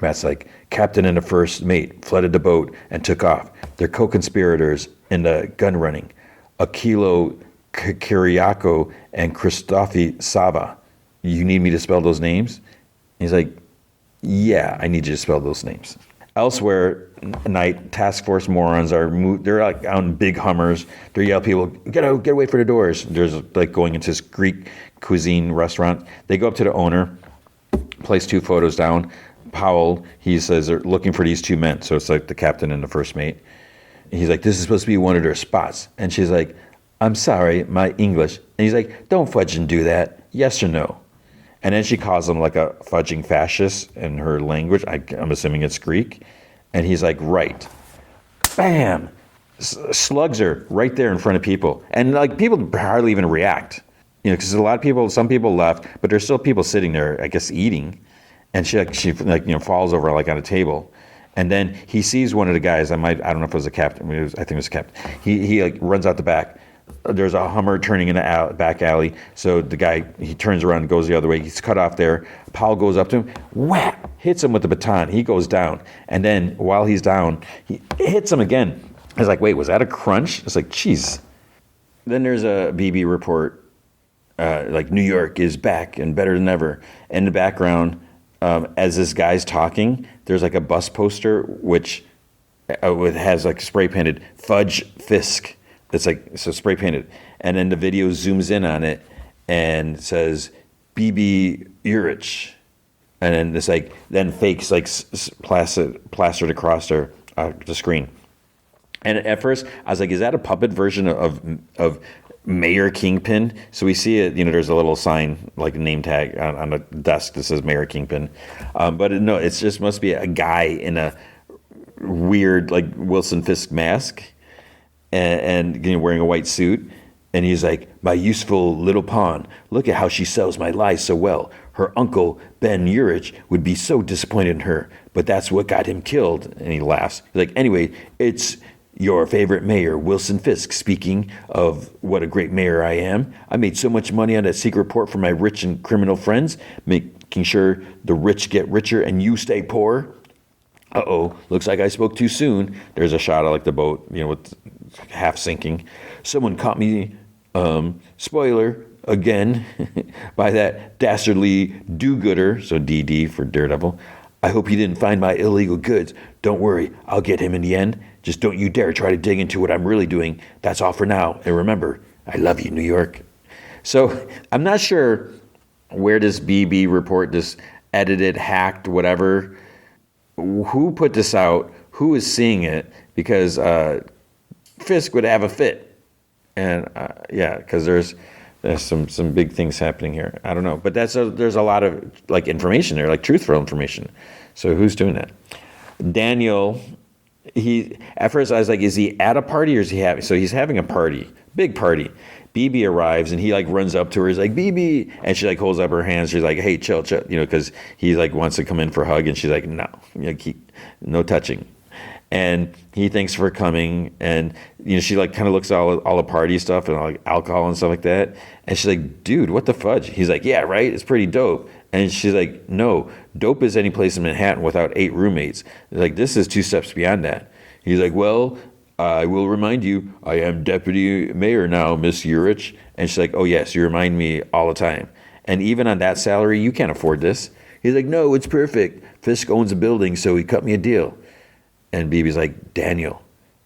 Matt's like, captain and the first mate flooded the boat and took off. They're co-conspirators in the gun running. Akilo Kiriako and Christofi Sava. You need me to spell those names? He's like, yeah, I need you to spell those names. Elsewhere, night, task force morons they're like on big Hummers. They're yelling at people, get away from the doors. There's like going into this Greek cuisine restaurant. They go up to the owner, place 2 photos down. Powell, he says they're looking for these 2 men. So it's like the captain and the first mate. He's like, this is supposed to be one of their spots. And she's like, I'm sorry, my English. And he's like, don't fudge and do that. Yes or no? And then she calls him like a fudging fascist in her language. I'm assuming it's Greek. And he's like, right. Bam! Slugs her right there in front of people. And like people hardly even react. Because some people left, but there's still people sitting there, I guess, eating. And she falls over like on a table. And then he sees one of the guys. I don't know if it was a captain. I think it was a captain. He like runs out the back. There's a Hummer turning in the back alley. So the guy, he turns around and goes the other way. He's cut off there. Powell goes up to him, whap, hits him with the baton. He goes down. And then while he's down, he hits him again. I was like, wait, was that a crunch? It's like, jeez. Then there's a BB report, like New York is back and better than ever. In the background, as this guy's talking, there's like a bus poster which has like spray painted Fudge Fisk. It's like so spray painted, and then the video zooms in on it and says BB Urich, and then this like then fakes like plastered across the screen. And at first I was like, is that a puppet version of Mayor Kingpin? So we see it, there's a little sign, like a name tag on the desk that says Mayor Kingpin. But no, it's just must be a guy in a weird, like Wilson Fisk mask and wearing a white suit. And he's like, my useful little pawn, look at how she sells my lies so well. Her uncle, Ben Urich, would be so disappointed in her, but that's what got him killed. And he laughs. He's like, anyway, it's your favorite mayor, Wilson Fisk, speaking of what a great mayor I am. I made so much money on that secret report for my rich and criminal friends, making sure the rich get richer and you stay poor. Uh-oh, looks like I spoke too soon. There's a shot of like the boat, with half sinking. Someone caught me, spoiler, again, by that dastardly do-gooder, so DD for Daredevil. I hope he didn't find my illegal goods. Don't worry, I'll get him in the end. Just don't you dare try to dig into what I'm really doing. That's all for now. And remember, I love you, New York. So I'm not sure where this BB report, this edited, hacked, whatever, who put this out, who is seeing it, because Fisk would have a fit. And because there's some big things happening here. I don't know. But there's a lot of like information there, like truthful information. So who's doing that? Daniel, at first I was like, is he at a party or is he having? So he's having a party, big party. BB arrives and he like runs up to her. He's like, BB, and she like holds up her hands. She's like, hey, chill, because he like wants to come in for a hug, and she's like, no, no touching. And he thanks for coming, and she like kind of looks at all the party stuff and like alcohol and stuff like that. And she's like, dude, what the fudge? He's like, yeah, right, it's pretty dope. And she's like, no, dope is any place in Manhattan without 8 roommates. Like, this is 2 steps beyond that. He's like, well, I will remind you, I am deputy mayor now, Miss Urich. And she's like, oh, yes, you remind me all the time. And even on that salary, you can't afford this. He's like, no, it's perfect. Fisk owns a building, so he cut me a deal. And BB's like, Daniel,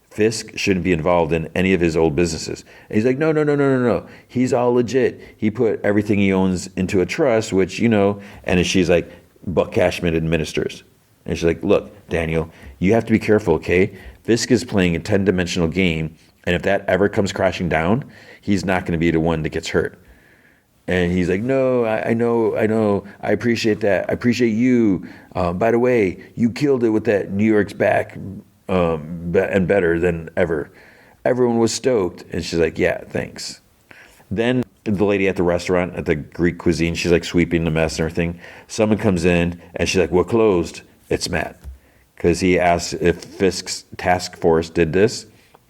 Fisk shouldn't be involved in any of his old businesses. And he's like, no. He's all legit. He put everything he owns into a trust, which, and she's like, Buck Cashman administers. And she's like, look, Daniel, you have to be careful, okay? Fisk is playing a 10-dimensional game, and if that ever comes crashing down, he's not going to be the one that gets hurt. And he's like, no, I know. I appreciate that. I appreciate you. By the way, you killed it with that New York's back and better than ever. Everyone was stoked. And she's like, yeah, thanks. Then the lady at the restaurant, at the Greek cuisine, she's like sweeping the mess and everything. Someone comes in and she's like, we're closed. It's Matt. Because he asked if Fisk's task force did this.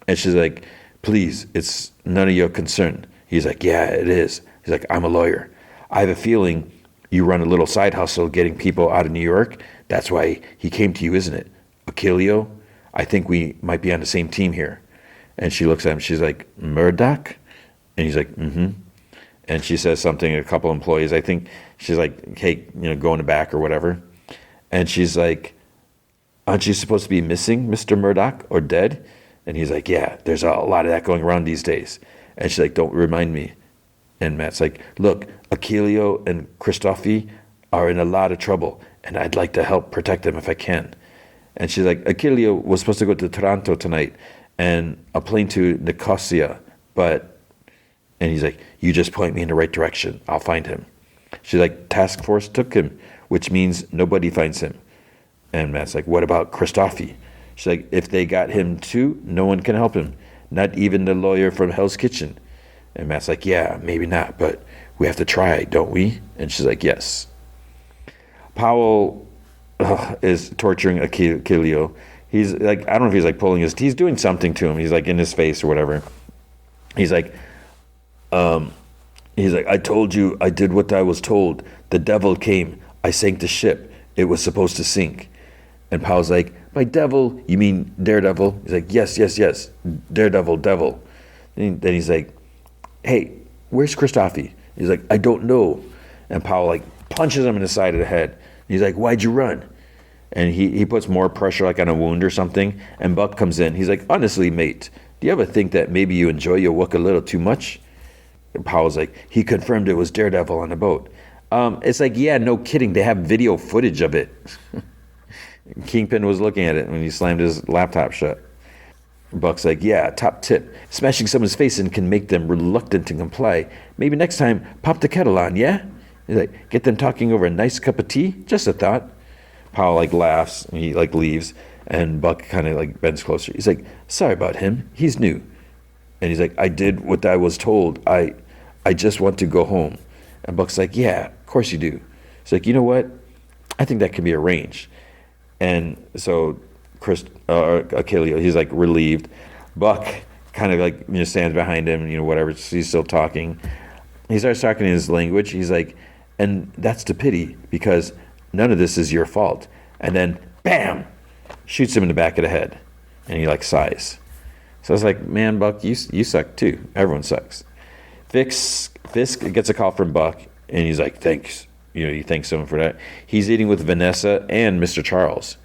And she's like, please, it's none of your concern. He's like, yeah, it is. He's like, I'm a lawyer. I have a feeling you run a little side hustle getting people out of New York. That's why he came to you, isn't it? Achilleo, I think we might be on the same team here. And she looks at him. She's like, Murdoch? And he's like, mm-hmm. And she says something to a couple employees. I think she's like, hey, go in the back or whatever. And she's like, aren't you supposed to be missing, Mr. Murdoch, or dead? And he's like, yeah, there's a lot of that going around these days. And she's like, don't remind me. And Matt's like, look, Achilleo and Christophe are in a lot of trouble, and I'd like to help protect them if I can. And she's like, Achilleo was supposed to go to Toronto tonight and a plane to Nicosia, and he's like, you just point me in the right direction. I'll find him. She's like, task force took him, which means nobody finds him. And Matt's like, what about Christophe? She's like, if they got him too, no one can help him, not even the lawyer from Hell's Kitchen. And Matt's like, yeah, maybe not, but we have to try, don't we? And she's like, yes. Powell is torturing Achilleo. He's like, I don't know if he's like he's doing something to him. He's like in his face or whatever. He's like, I told you I did what I was told. The devil came. I sank the ship. It was supposed to sink. And Powell's like, by devil, you mean Daredevil? He's like, yes. Daredevil, devil. Then he's like, hey, where's Christophe? He's like, I don't know. And Powell like punches him in the side of the head. He's like, why'd you run? And he puts more pressure like on a wound or something. And Buck comes in. He's like, honestly, mate, do you ever think that maybe you enjoy your work a little too much? And Powell's like, he confirmed it was Daredevil on the boat. It's like, yeah, no kidding. They have video footage of it. Kingpin was looking at it when he slammed his laptop shut. Buck's like, yeah, top tip. Smashing someone's face in can make them reluctant to comply. Maybe next time, pop the kettle on, yeah? He's like, get them talking over a nice cup of tea? Just a thought. Powell like laughs and he like leaves. And Buck kind of like bends closer. He's like, sorry about him. He's new. And he's like, I did what I was told. I just want to go home. And Buck's like, yeah, of course you do. He's like, you know what? I think that can be arranged. And so Achilleo, he's like relieved. Buck kind of like stands behind him, whatever. He's still talking. He starts talking in his language. He's like, and that's the pity because none of this is your fault. And then, bam, shoots him in the back of the head, and he like sighs. So I was like, man, Buck, you suck too. Everyone sucks. Fisk gets a call from Buck, and he's like, thanks. He thanks someone for that. He's eating with Vanessa and Mr. Charles.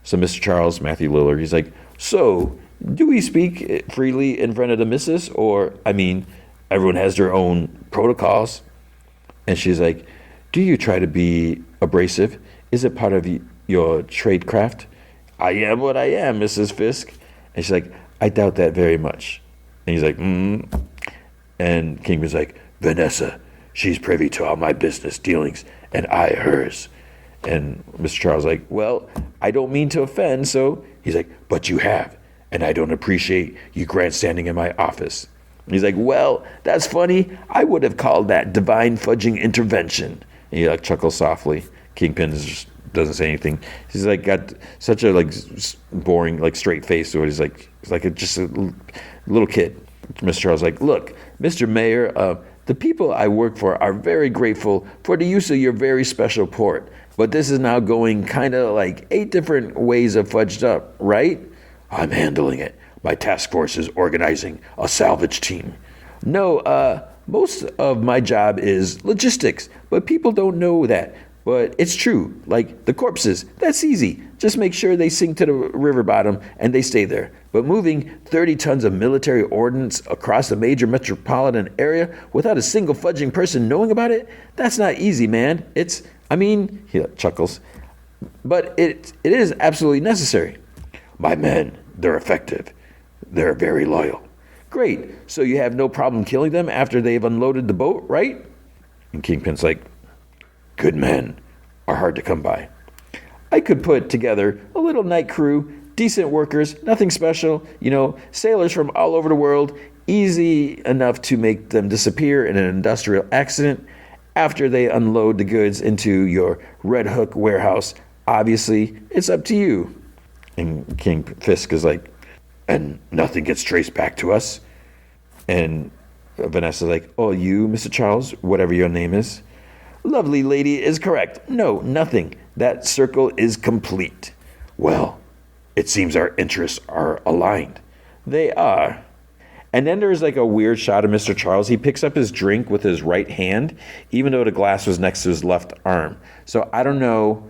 So Mr. Charles, Matthew Lillard, he's like, so do we speak freely in front of the missus? Or, everyone has their own protocols. And she's like, do you try to be abrasive? Is it part of your tradecraft? I am what I am, Mrs. Fisk. And she's like, I doubt that very much. And he's like, And Kingpin's like, Vanessa, she's privy to all my business dealings, and I hers. And Mr. Charles is like, well, I don't mean to offend, so he's like, but you have, and I don't appreciate you grandstanding in my office. And he's like, well, that's funny. I would have called that divine fudging intervention. And he like chuckles softly. Kingpin just doesn't say anything. He's like got such a like boring like straight face to it. He's like just a little kid. Mr. Charles is like, look, Mr. Mayor, The people I work for are very grateful for the use of your very special port, but this is now going kind of like 8 different ways of fudged up, right? I'm handling it. My task force is organizing a salvage team. No, most of my job is logistics, but people don't know that. But it's true, like the corpses, that's easy. Just make sure they sink to the river bottom and they stay there. But moving 30 tons of military ordnance across a major metropolitan area without a single fudging person knowing about it, that's not easy, man. He chuckles, but it is absolutely necessary. My men, they're effective. They're very loyal. Great, so you have no problem killing them after they've unloaded the boat, right? And Kingpin's like, good men are hard to come by. I could put together a little night crew, decent workers, nothing special, sailors from all over the world, easy enough to make them disappear in an industrial accident after they unload the goods into your Red Hook warehouse. Obviously, it's up to you. And King Fisk is like, and nothing gets traced back to us? And Vanessa's like, oh, you, Mr. Charles, whatever your name is? Lovely lady is correct. No, nothing. That circle is complete. Well, it seems our interests are aligned. They are. And then there's like a weird shot of Mr. Charles. He picks up his drink with his right hand, even though the glass was next to his left arm. So I don't know.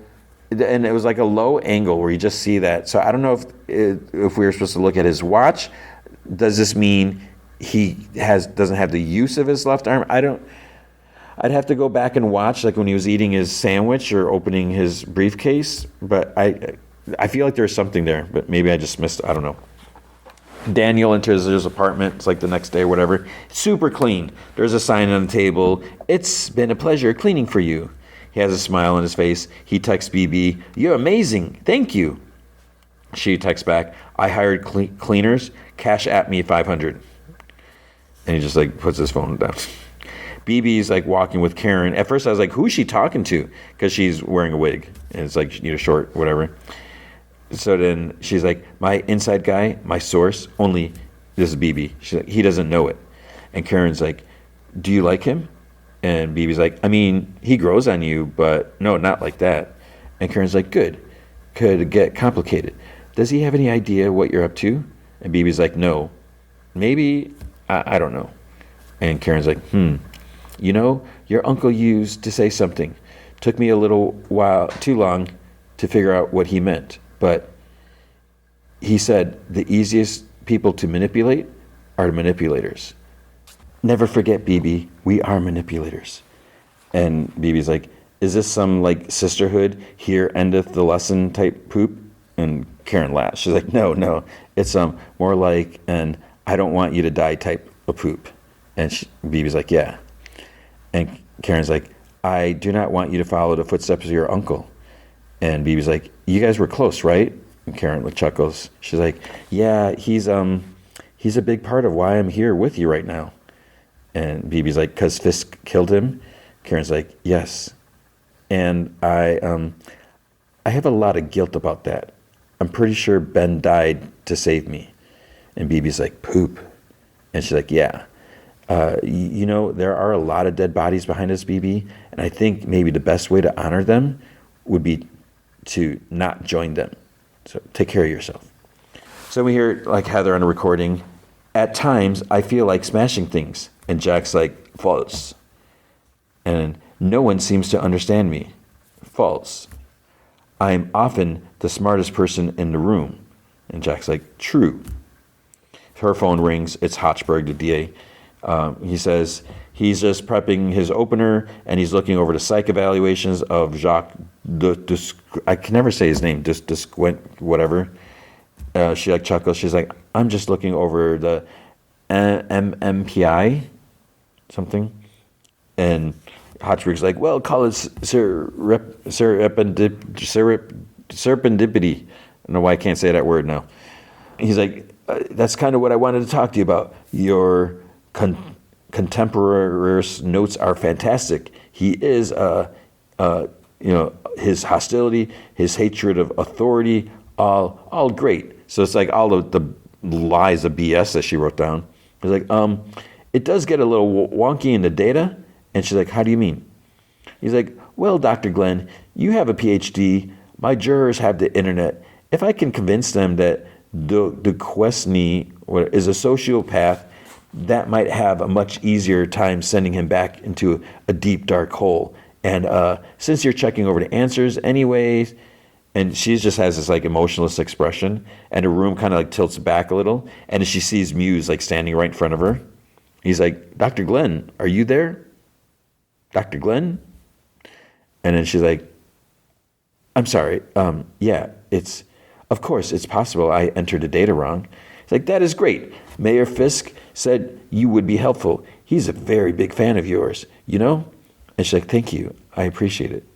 And it was like a low angle where you just see that. So I don't know if we were supposed to look at his watch. Does this mean he doesn't have the use of his left arm? I'd have to go back and watch, like when he was eating his sandwich or opening his briefcase. But I feel like there's something there, but maybe I just missed it. I don't know. Daniel enters his apartment. It's like the next day or whatever. Super clean. There's a sign on the table. It's been a pleasure cleaning for you. He has a smile on his face. He texts BB, you're amazing. Thank you. She texts back, I hired cleaners. Cash at me 500. And he just like puts his phone down. BB's like walking with Karen. At first I was like, who's she talking to? Because she's wearing a wig. And it's like, short, whatever. So then she's like, my inside guy, my source, only, this is BB. She's like, he doesn't know it. And Karen's like, do you like him? And BB's like, he grows on you, but no, not like that. And Karen's like, good. Could get complicated. Does he have any idea what you're up to? And BB's like, no. Maybe, I don't know. And Karen's like, your uncle used to say something. Took me a little while, too long, to figure out what he meant. But he said the easiest people to manipulate are the manipulators. Never forget, BB, we are manipulators. And BB's like, is this some like sisterhood, here endeth the lesson type poop? And Karen laughs. She's like, no, it's more like an I don't want you to die type of poop. And BB's like, yeah. And Karen's like, I do not want you to follow the footsteps of your uncle. And BB's like, you guys were close, right? And Karen chuckles. She's like, yeah, he's a big part of why I'm here with you right now. And BB's like, because Fisk killed him? Karen's like, yes. And I have a lot of guilt about that. I'm pretty sure Ben died to save me. And BB's like, poop. And she's like, yeah. There are a lot of dead bodies behind us, BB. And I think maybe the best way to honor them would be to not join them. So take care of yourself. So we hear like Heather on a recording. At times, I feel like smashing things. And Jack's like, false. And no one seems to understand me. False. I am often the smartest person in the room. And Jack's like, true. Her phone rings. It's Hochberg, the DA. He says he's just prepping his opener, and he's looking over the psych evaluations of Jacques I can never say his name, whatever. She like chuckles. She's like, I'm just looking over the MMPI, something. And Hochberg's like, well, call it serendipity. I don't know why I can't say that word now. He's like, that's kind of what I wanted to talk to you about. Your contemporaries' notes are fantastic. He is, his hostility, his hatred of authority, all great. So it's like all of the lies of BS that she wrote down. He's like, It does get a little wonky in the data. And she's like, how do you mean? He's like, well, Dr. Glenn, you have a PhD. My jurors have the internet. If I can convince them that Duquesne is a sociopath, that might have a much easier time sending him back into a deep, dark hole. And since you're checking over the answers anyways, and she just has this like emotionless expression, and the room kind of like tilts back a little, and she sees Muse like standing right in front of her. He's like, Dr. Glenn, are you there? Dr. Glenn? And then she's like, I'm sorry. Yeah, of course, it's possible I entered the data wrong. It's like, that is great. Mayor Fisk said you would be helpful. He's a very big fan of yours, you know? And she's like, thank you. I appreciate it.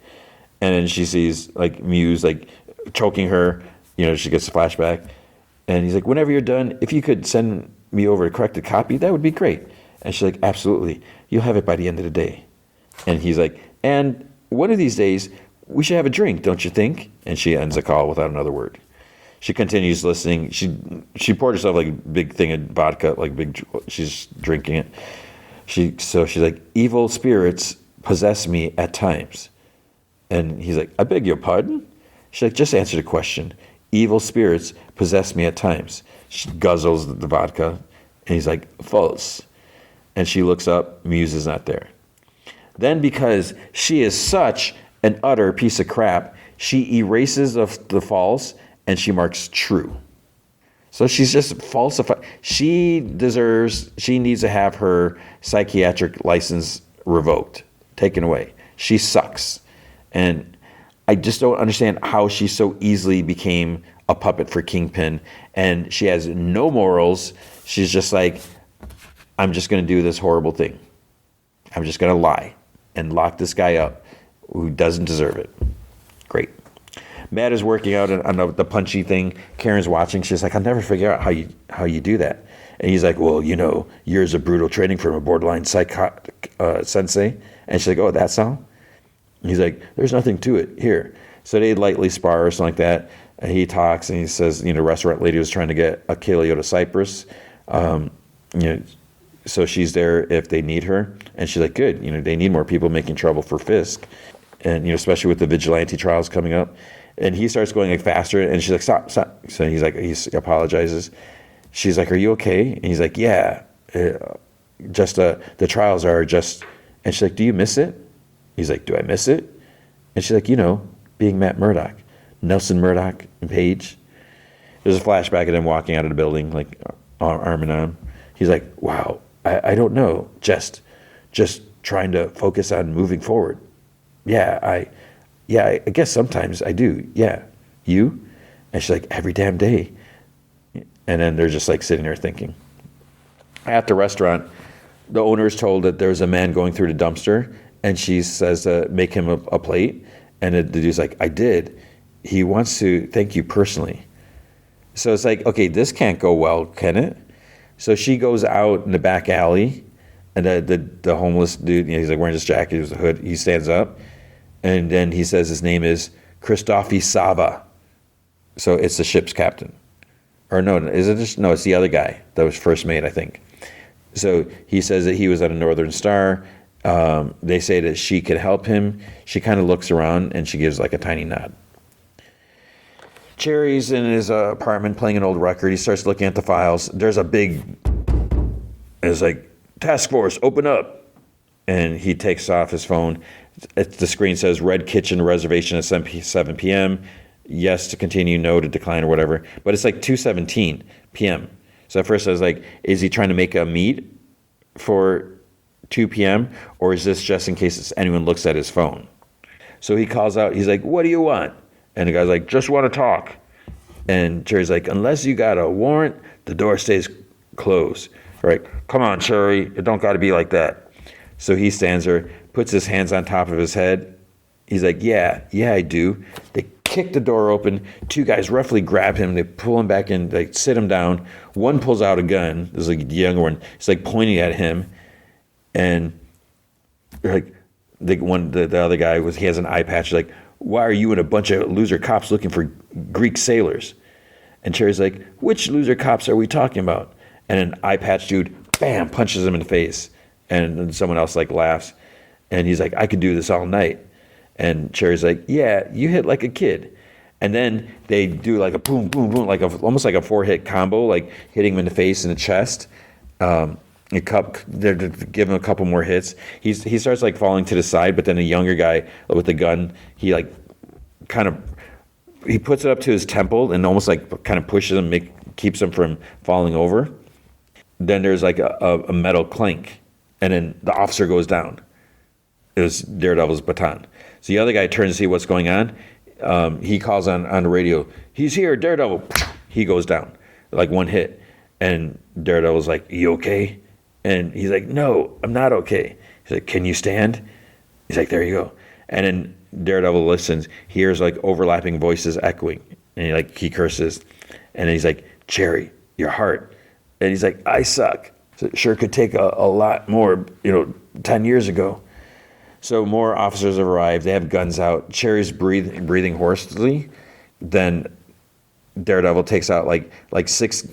And then she sees like Muse like choking her, she gets a flashback. And he's like, whenever you're done, if you could send me over a corrected copy, that would be great. And she's like, absolutely. You'll have it by the end of the day. And he's like, and one of these days, we should have a drink, don't you think? And she ends the call without another word. She continues listening. She poured herself like a big thing of vodka, she's drinking it. She's like, evil spirits possess me at times. And he's like, I beg your pardon? She's like, just answer the question. Evil spirits possess me at times. She guzzles the vodka. And he's like, false. And she looks up. Muse is not there. Then because she is such an utter piece of crap, she erases the false and she marks true. So she's just falsified. She needs to have her psychiatric license revoked, taken away. She sucks. And I just don't understand how she so easily became a puppet for Kingpin. And she has no morals. She's just like, I'm just going to do this horrible thing. I'm just going to lie and lock this guy up who doesn't deserve it. Great. Matt is working out on the punchy thing. Karen's watching. She's like, I'll never figure out how you do that. And he's like, well, years of brutal training from a borderline psychotic sensei. And she's like, oh, that's all? He's like, there's nothing to it. Here. So they lightly spar or something like that. And he talks and he says, restaurant lady was trying to get a Kaleo to Cyprus. So she's there if they need her. And she's like, good. They need more people making trouble for Fisk. And, especially with the vigilante trials coming up. And he starts going like faster. And she's like, stop. So he apologizes. She's like, are you okay? And he's like, yeah. Just the trials are just. And she's like, do you miss it? He's like, do I miss it? And she's like, being Matt Murdock, Nelson Murdock and Paige. There's a flashback of them walking out of the building, like arm in arm. He's like, wow, I don't know. Just trying to focus on moving forward. I guess sometimes I do. Yeah. You? And she's like, every damn day. And then they're just like sitting there thinking. At the restaurant, the owner is told that there's a man going through the dumpster. And she says, make him a plate. And the dude's like, I did. He wants to thank you personally. So it's like, okay, this can't go well, can it? So she goes out in the back alley. And the homeless dude, he's like wearing his jacket, with a hood. He stands up. And then he says his name is Christofi Sava. So it's the ship's captain. Or no, is it just? No, it's the other guy that was first mate, I think. So he says that he was at a Northern Star. They say that she could help him. She kind of looks around and she gives like a tiny nod. Cherry's in his apartment playing an old record. He starts looking at the files. There's a big, it's like, task force, open up. And he takes off his phone. The screen says Red Kitchen reservation at 7 p.m. Yes to continue, no to decline or whatever. But it's like 2:17 p.m. So at first I was like, is he trying to make a meet for 2 p.m. or is this just in case anyone looks at his phone? So he calls out, he's like, what do you want? And the guy's like, just want to talk. And Cherry's like, unless you got a warrant, the door stays closed. Right? Come on, Cherry, it don't got to be like that. So he stands there, puts his hands on top of his head. He's like, yeah, I do. They kick the door open. Two guys roughly grab him. They pull him back in. They sit him down. One pulls out a gun. There's like a younger one. It's like pointing at him. And like the other guy he has an eye patch. Like, why are you and a bunch of loser cops looking for Greek sailors? And Cherry's like, which loser cops are we talking about? And an eye patch dude bam, punches him in the face. And then someone else like laughs. And he's like, I could do this all night. And Cherry's like, yeah, you hit like a kid. And then they do like a boom, boom, boom, like almost like a 4-hit combo, like hitting him in the face and the chest. They're give him a couple more hits. He starts like falling to the side, but then a younger guy with the gun, he like he puts it up to his temple and almost like kind of pushes him, keeps him from falling over. Then there's like a metal clink, and then the officer goes down. It was Daredevil's baton. So the other guy turns to see what's going on. He calls on the radio, he's here, Daredevil. He goes down, like one hit. And Daredevil's like, you okay? And he's like, no, I'm not okay. He's like, can you stand? He's like, there you go. And then Daredevil listens, hears like overlapping voices echoing. And he curses. And then he's like, Cherry, your heart. And he's like, I suck. So it sure could take a lot more, 10 years ago. So more officers have arrived. They have guns out. Cherry's breathing hoarsely. Then Daredevil takes out like six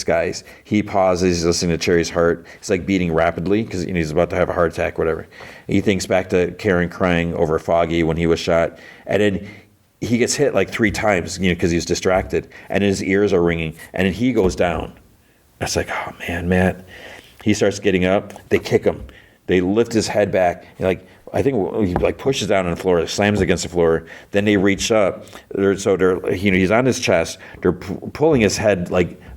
guys. He pauses. He's listening to Cherry's heart. It's like beating rapidly because he's about to have a heart attack, whatever. He thinks back to Karen crying over Foggy when he was shot, and then he gets hit like 3 times, because he's distracted, and his ears are ringing, and then he goes down. It's like, oh man, Matt. He starts getting up. They kick him. They lift his head back. I think he pushes down on the floor, slams against the floor. Then they reach up. He's on his chest. They're pulling his head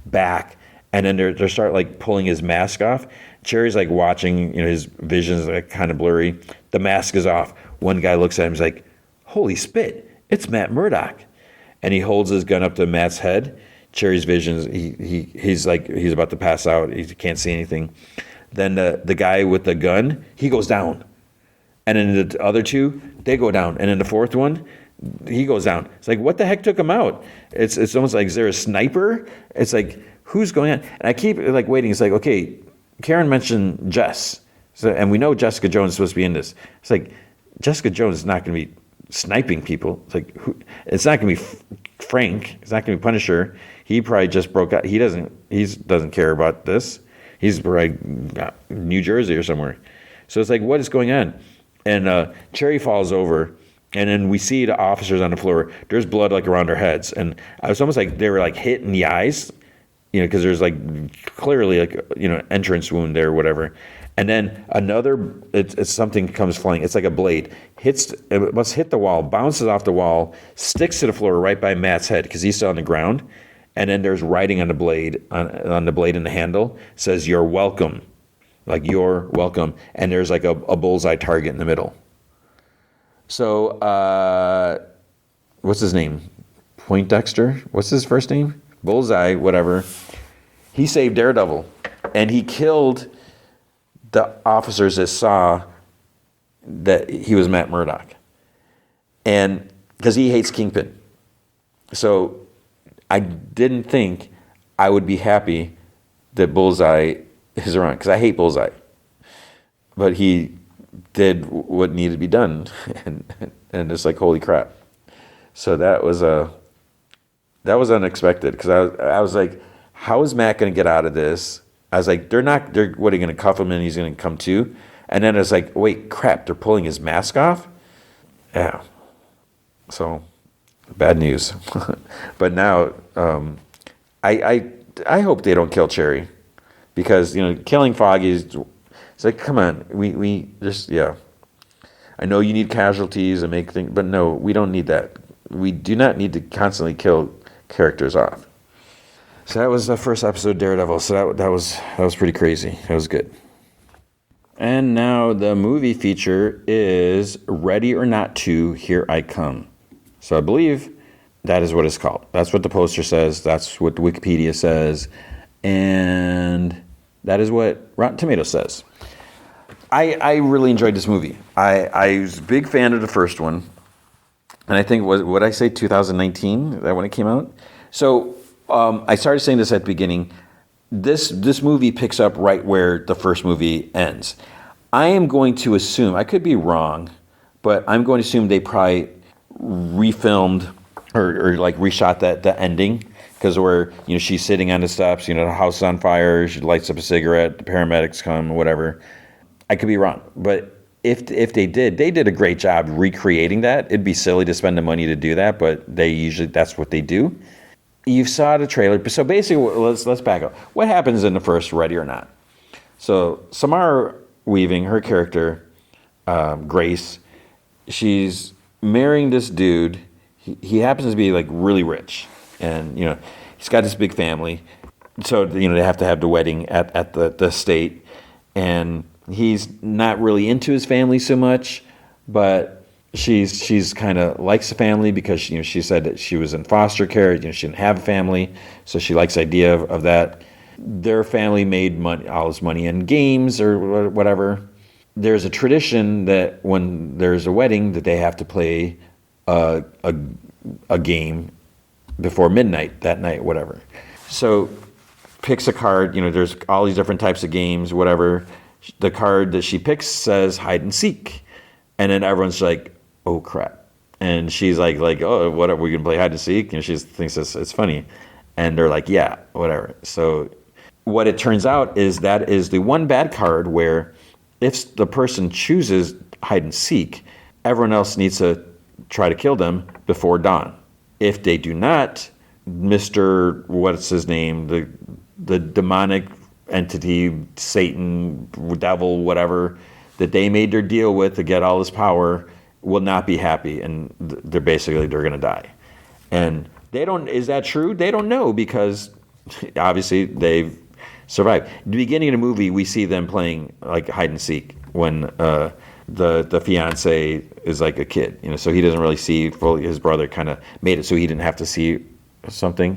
back, and then they start pulling his mask off. Cherry's watching. His vision's kind of blurry. The mask is off. One guy looks at him. He's like, "Holy spit! It's Matt Murdock," and he holds his gun up to Matt's head. Cherry's visions. He's about to pass out. He can't see anything. Then the guy with the gun, he goes down. And then the other 2, they go down. And then the 4th one, he goes down. It's like, what the heck took him out? It's almost like, is there a sniper? It's like, who's going on? And I keep waiting. It's like, okay, Karen mentioned Jess. And we know Jessica Jones is supposed to be in this. It's like, Jessica Jones is not going to be sniping people. It's like, it's not going to be Frank. It's not going to be Punisher. He probably just broke out. He doesn't care about this. He's probably New Jersey or somewhere. So it's like, what is going on? And Cherry falls over, and then we see the officers on the floor. There's blood around their heads, and it's almost like they were hit in the eyes, because there's clearly entrance wound there or whatever. And then it's something comes flying. It's like a blade. It must hit the wall, bounces off the wall, sticks to the floor right by Matt's head because he's still on the ground. And then there's writing on the blade, on the blade and the handle, says, "You're welcome." You're welcome. And there's a bullseye target in the middle. So, what's his name? Poindexter? What's his first name? Bullseye, whatever. He saved Daredevil. And he killed the officers that saw that he was Matt Murdock. And because he hates Kingpin. So I didn't think I would be happy that Bullseye is around, because I hate Bullseye. But he did what needed to be done, and it's like, holy crap. So that was unexpected, because I was like, how is Matt going to get out of this? I was like, they're what, are you going to cuff him and he's going to come to? And then it's like, wait, crap, they're pulling his mask off? Yeah. So, bad news. But now, I hope they don't kill Cherry, because killing Foggy is, it's like, come on, we just, yeah. I know you need casualties and make things, but no, we don't need that. We do not need to constantly kill characters off. So that was the first episode of Daredevil. So that was pretty crazy. That was good. And now the movie feature is Ready or Not 2, Here I Come. So I believe that is what it's called. That's what the poster says. That's what Wikipedia says. And that is what Rotten Tomatoes says. I really enjoyed this movie. I was a big fan of the first one. And I think, what I say, 2019, that when it came out? So I started saying this at the beginning. This movie picks up right where the first movie ends. I am going to assume, I could be wrong, but I'm going to assume they probably refilmed or like reshot the ending, because where she's sitting on the steps, the house is on fire, she lights up a cigarette, the paramedics come, whatever. I could be wrong, but if they did a great job recreating that. It'd be silly to spend the money to do that, but that's what they do. You saw the trailer, so basically, let's back up. What happens in the first Ready or Not? So Samara Weaving, her character, Grace, she's marrying this dude. He happens to be like really rich, and he's got this big family. So they have to have the wedding at the estate, and he's not really into his family so much, but she's kind of likes the family because she said that she was in foster care. She didn't have a family, so she likes the idea of that. Their family made money, all this money in games or whatever. There's a tradition that when there's a wedding that they have to play a game before midnight that night, whatever. So picks a card. There's all these different types of games, whatever. The card that she picks says hide and seek, and then everyone's like, "Oh crap!" And she's like, "Oh, what are we gonna play hide and seek?" And she thinks it's funny, and they're like, "Yeah, whatever." So what it turns out is that is the one bad card where if the person chooses hide and seek, everyone else needs to try to kill them before dawn. If they do not, Mr. what's his name, the demonic entity, Satan, devil, whatever, that they made their deal with to get all this power will not be happy, and they're going to die. And they don't. Is that true? They don't know because obviously they've survived. At the beginning of the movie, we see them playing like hide and seek when the fiance is like a kid, so he doesn't really see fully. His brother kind of made it so he didn't have to see something.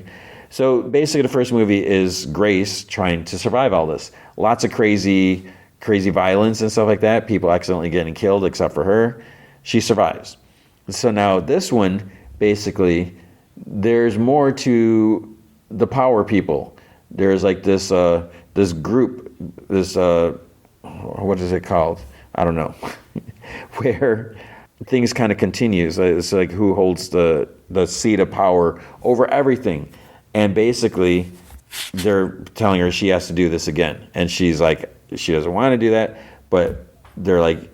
So basically, the first movie is Grace trying to survive all this. Lots of crazy violence and stuff like that. People accidentally getting killed, except for her. She survives. So now this one, basically, there's more to the power people. There's like this group, what is it called? I don't know. Where things kind of continues. It's like who holds the seat of power over everything. And basically, they're telling her she has to do this again. And she's like, she doesn't want to do that, but they're like,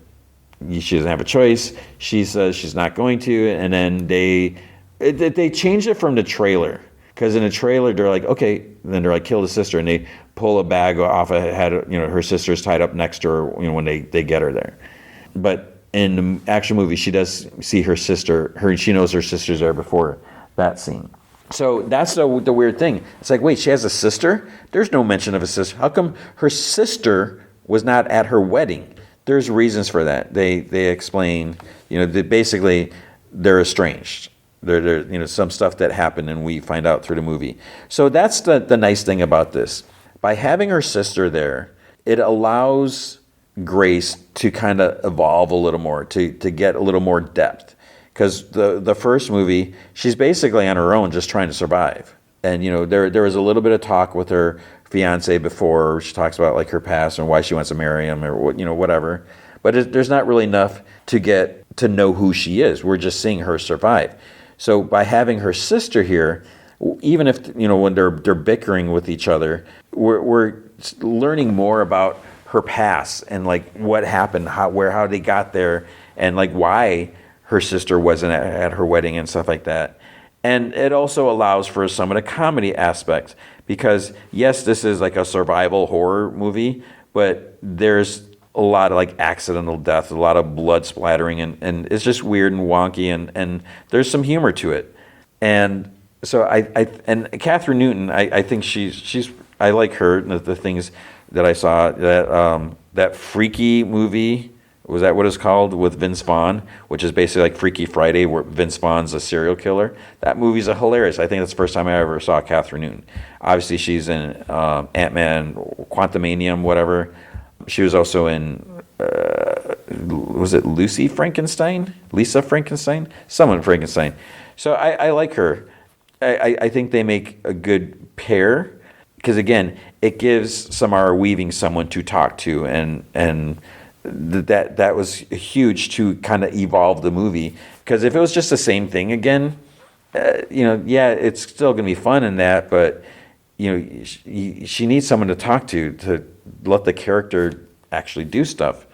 she doesn't have a choice. She says she's not going to. And then they changed it from the trailer. Because in the trailer, they're like, okay, then they're like, kill the sister. And they pull a bag off a head, her sister's tied up next to her, when they get her there. But in the actual movie, she does see her sister, she knows her sister's there before that scene. So that's the weird thing. It's like, wait, she has a sister? There's no mention of a sister. How come her sister was not at her wedding? There's reasons for that. They explain, basically they're estranged. There's some stuff that happened and we find out through the movie. So that's the nice thing about this. By having her sister there, it allows Grace to kind of evolve a little more, to get a little more depth. Because the first movie, she's basically on her own, just trying to survive. And there was a little bit of talk with her fiance before. She talks about like her past and why she wants to marry him or whatever. But there's not really enough to get to know who she is. We're just seeing her survive. So by having her sister here, even if when they're bickering with each other, we're learning more about her past and like what happened, how they got there, and like why her sister wasn't at her wedding and stuff like that. And it also allows for some of the comedy aspects because yes, this is like a survival horror movie, but there's a lot of like accidental death, a lot of blood splattering, and it's just weird and wonky, and there's some humor to it. And so and Kathryn Newton, I think she's I like her, the things that I saw, that Freaky movie, was that what it's called, with Vince Vaughn, which is basically like Freaky Friday, where Vince Vaughn's a serial killer. That movie's hilarious. I think that's the first time I ever saw Kathryn Newton. Obviously, she's in Ant-Man, Quantumanium, whatever. She was also in, was it Lisa Frankenstein? Someone Frankenstein. So I like her. I think they make a good pair because, again, it gives Samara Weaving someone to talk to, and that was huge to kind of evolve the movie. Because if it was just the same thing again, Yeah, it's still going to be fun in that, but she needs someone to talk to let the character actually do stuff.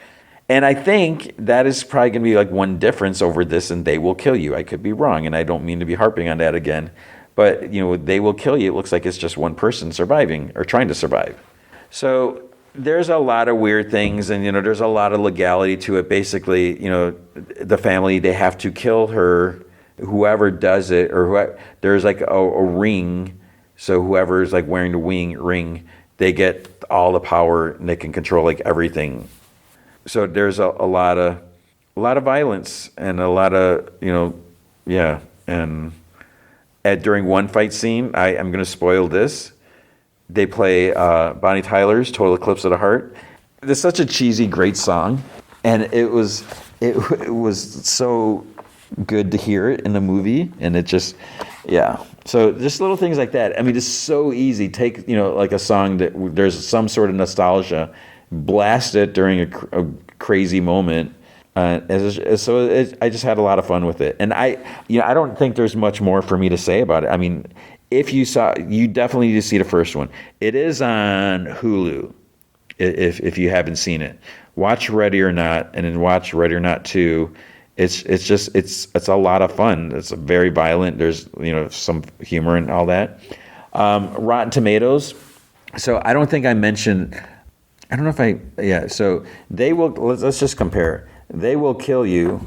And I think that is probably going to be like one difference over this and They Will Kill You. I could be wrong, and I don't mean to be harping on that again, but They Will Kill You. It looks like it's just one person surviving or trying to survive. So there's a lot of weird things, and there's a lot of legality to it. Basically, the family, they have to kill her, whoever does it, or there's like a ring. So whoever's like wearing the ring, they get all the power and they can control like everything. So there's a lot of violence and a lot of yeah. And during one fight scene, I'm going to spoil this. They play Bonnie Tyler's "Total Eclipse of the Heart." It's such a cheesy, great song, and it was so good to hear it in the movie, and it just, yeah. So just little things like that. I mean, it's so easy. Take like a song that there's some sort of nostalgia, blast it during a crazy moment. I just had a lot of fun with it, and I don't think there's much more for me to say about it. I mean, if you definitely need to see the first one. It is on Hulu. If you haven't seen it, watch Ready or Not, and then watch Ready or Not 2. It's a lot of fun. It's very violent. There's some humor and all that. Rotten Tomatoes. So I don't think I mentioned. I don't know if yeah. So let's just compare. They Will Kill You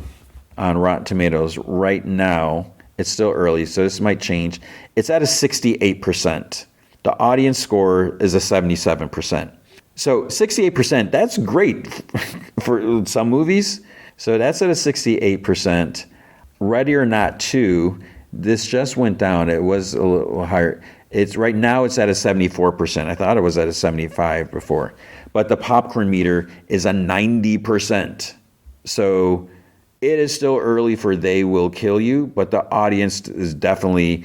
on Rotten Tomatoes right now. It's still early, so this might change. It's at a 68%. The audience score is a 77%. So 68%, that's great for some movies. So that's at a 68%. Ready or Not 2, this just went down. It was a little higher. Right now it's at a 74%. I thought it was at a 75 before. But the popcorn meter is a 90%. So it is still early for They Will Kill You, but the audience is definitely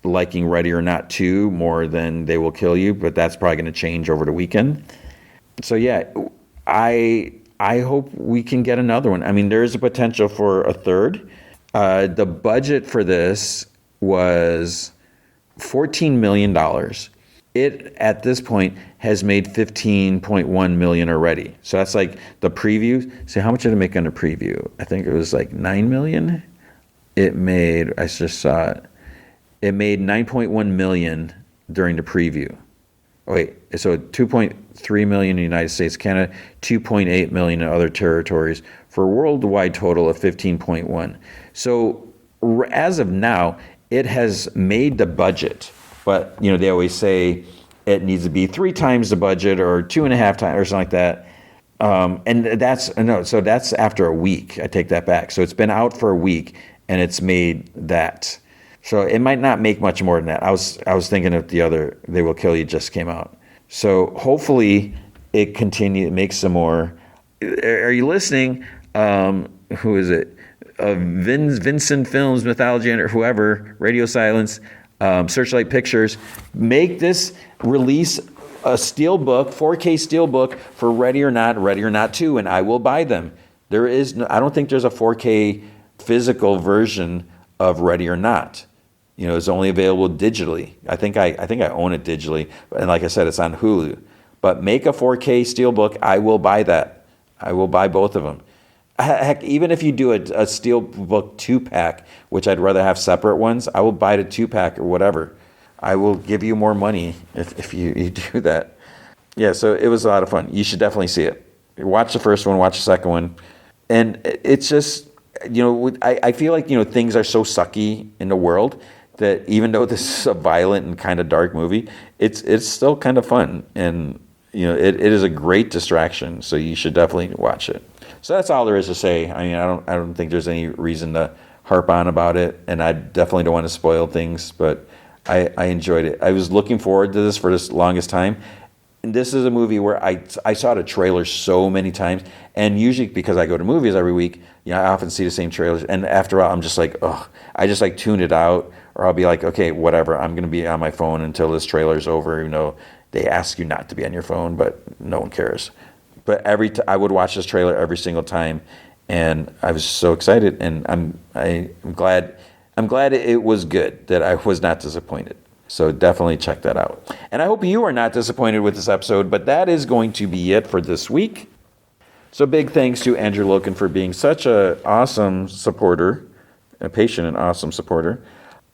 liking Ready or Not 2 more than They Will Kill You, but that's probably going to change over the weekend. So yeah, I hope we can get another one. I mean, there's a potential for a third. The budget for this was $14 million. It, at this point, has made $15.1 million already. So that's like the preview. See, how much did it make on the preview? I think it was like $9 million. I just saw it. It made $9.1 million during the preview. Oh, wait, so 2.3 million in the United States, Canada, 2.8 million in other territories, for a worldwide total of 15.1. So as of now, it has made the budget, but they always say it needs to be 3 times the budget or 2.5 times or something like that. So that's after a week. I take that back. So it's been out for a week and it's made that. So it might not make much more than that. I was thinking of the other They Will Kill You just came out. So hopefully it makes some more. Are you listening? Who is it? Vincent Films, Mythology, or whoever, Radio Silence, Searchlight Pictures, release a steelbook, 4K steelbook for Ready or Not 2, and I will buy them. I don't think there's a 4K physical version of Ready or Not. It's only available digitally. I think I own it digitally, and like I said, it's on Hulu. But make a 4K steelbook, I will buy that. I will buy both of them. Heck, even if you do a steelbook 2-pack, which I'd rather have separate ones, I will buy the 2-pack or whatever. I will give you more money if you do that. Yeah, so it was a lot of fun. You should definitely see it. Watch the first one, watch the second one. And it's just, I feel like, things are so sucky in the world that even though this is a violent and kind of dark movie, it's still kind of fun. And, it is a great distraction. So you should definitely watch it. So that's all there is to say. I mean, I don't think there's any reason to harp on about it. And I definitely don't want to spoil things, but I enjoyed it. I was looking forward to this for the longest time. And this is a movie where I saw the trailer so many times. And usually because I go to movies every week, I often see the same trailers. And after a while, I'm just like, I just like tune it out. Or I'll be like, okay, whatever. I'm going to be on my phone until this trailer's over. They ask you not to be on your phone, but no one cares. But I would watch this trailer every single time. And I was so excited. And I'm glad. I'm glad it was good, that I was not disappointed. So definitely check that out. And I hope you are not disappointed with this episode, but that is going to be it for this week. So big thanks to Andrew Loken for being such an awesome supporter, a patient and awesome supporter.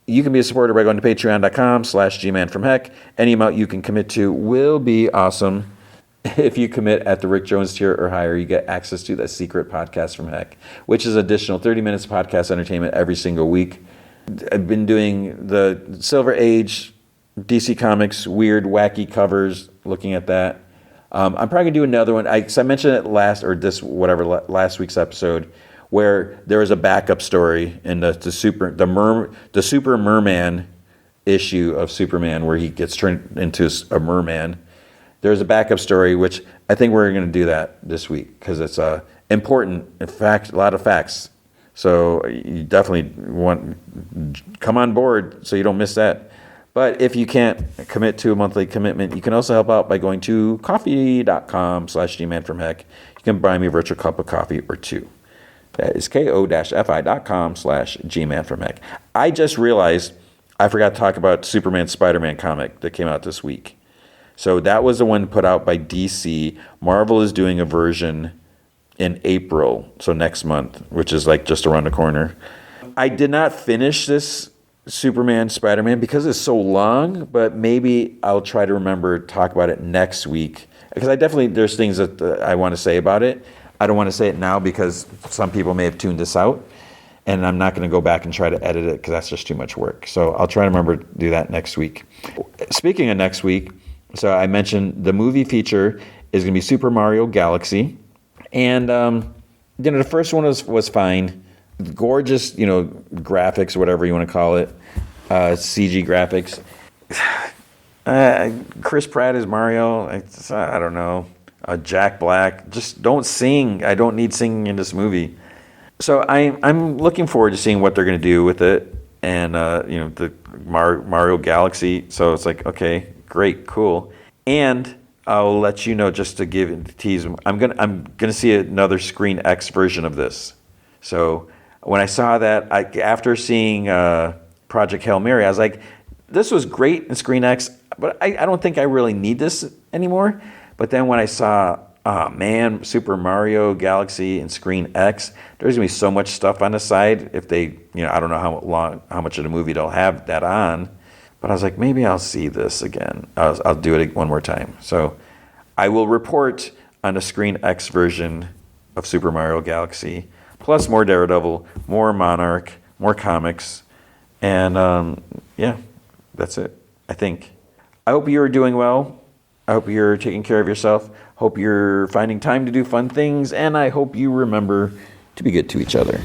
You can be a supporter by going to patreon.com/gmanfromheck. Any amount you can commit to will be awesome. If you commit at the Rick Jones tier or higher, you get access to the secret podcast from Heck, which is additional 30 minutes of podcast entertainment every single week. I've been doing the Silver Age, DC Comics, weird, wacky covers, looking at that. I'm probably going to do another one. I mentioned it last week's episode, where there was a backup story in the Super Merman issue of Superman, where he gets turned into a merman. There's a backup story, which I think we're going to do that this week, because it's important. In fact, a lot of facts. So you definitely come on board so you don't miss that. But if you can't commit to a monthly commitment, you can also help out by going to coffee.com/gmanfromheck. You can buy me a virtual cup of coffee or two. That is ko-fi.com/gmanfromheck. I just realized I forgot to talk about Superman Spider-Man comic that came out this week. So that was the one put out by DC. Marvel is doing a version in April, so next month, which is like just around the corner. I did not finish this Superman Spider-Man because it's so long, but maybe I'll try to remember to talk about it next week, because there's things that I want to say about it. I don't want to say it now because some people may have tuned this out, and I'm not going to go back and try to edit it because that's just too much work. So I'll try to remember to do that next week. Speaking of next week, so I mentioned the movie feature is going to be Super Mario Galaxy, and the first one was fine. Gorgeous, graphics, whatever you want to call it, CG graphics. Chris Pratt is Mario. I don't know. Jack Black. Just don't sing. I don't need singing in this movie. So I'm looking forward to seeing what they're going to do with it, and the Mario Galaxy. So it's like, okay, great, cool. And I'll let you know, just to tease. I'm gonna see another Screen X version of this. So when I saw that, after seeing Project Hail Mary, I was like, this was great in Screen X, but I don't think I really need this anymore. But then when I saw, Super Mario Galaxy and Screen X, there's going to be so much stuff on the side. If they, I don't know how much of the movie they'll have that on. But I was like, maybe I'll see this again. I'll do it one more time. So I will report on a Screen X version of Super Mario Galaxy, plus more Daredevil, more Monarch, more comics. And that's it, I think. I hope you're doing well. I hope you're taking care of yourself. Hope you're finding time to do fun things. And I hope you remember to be good to each other.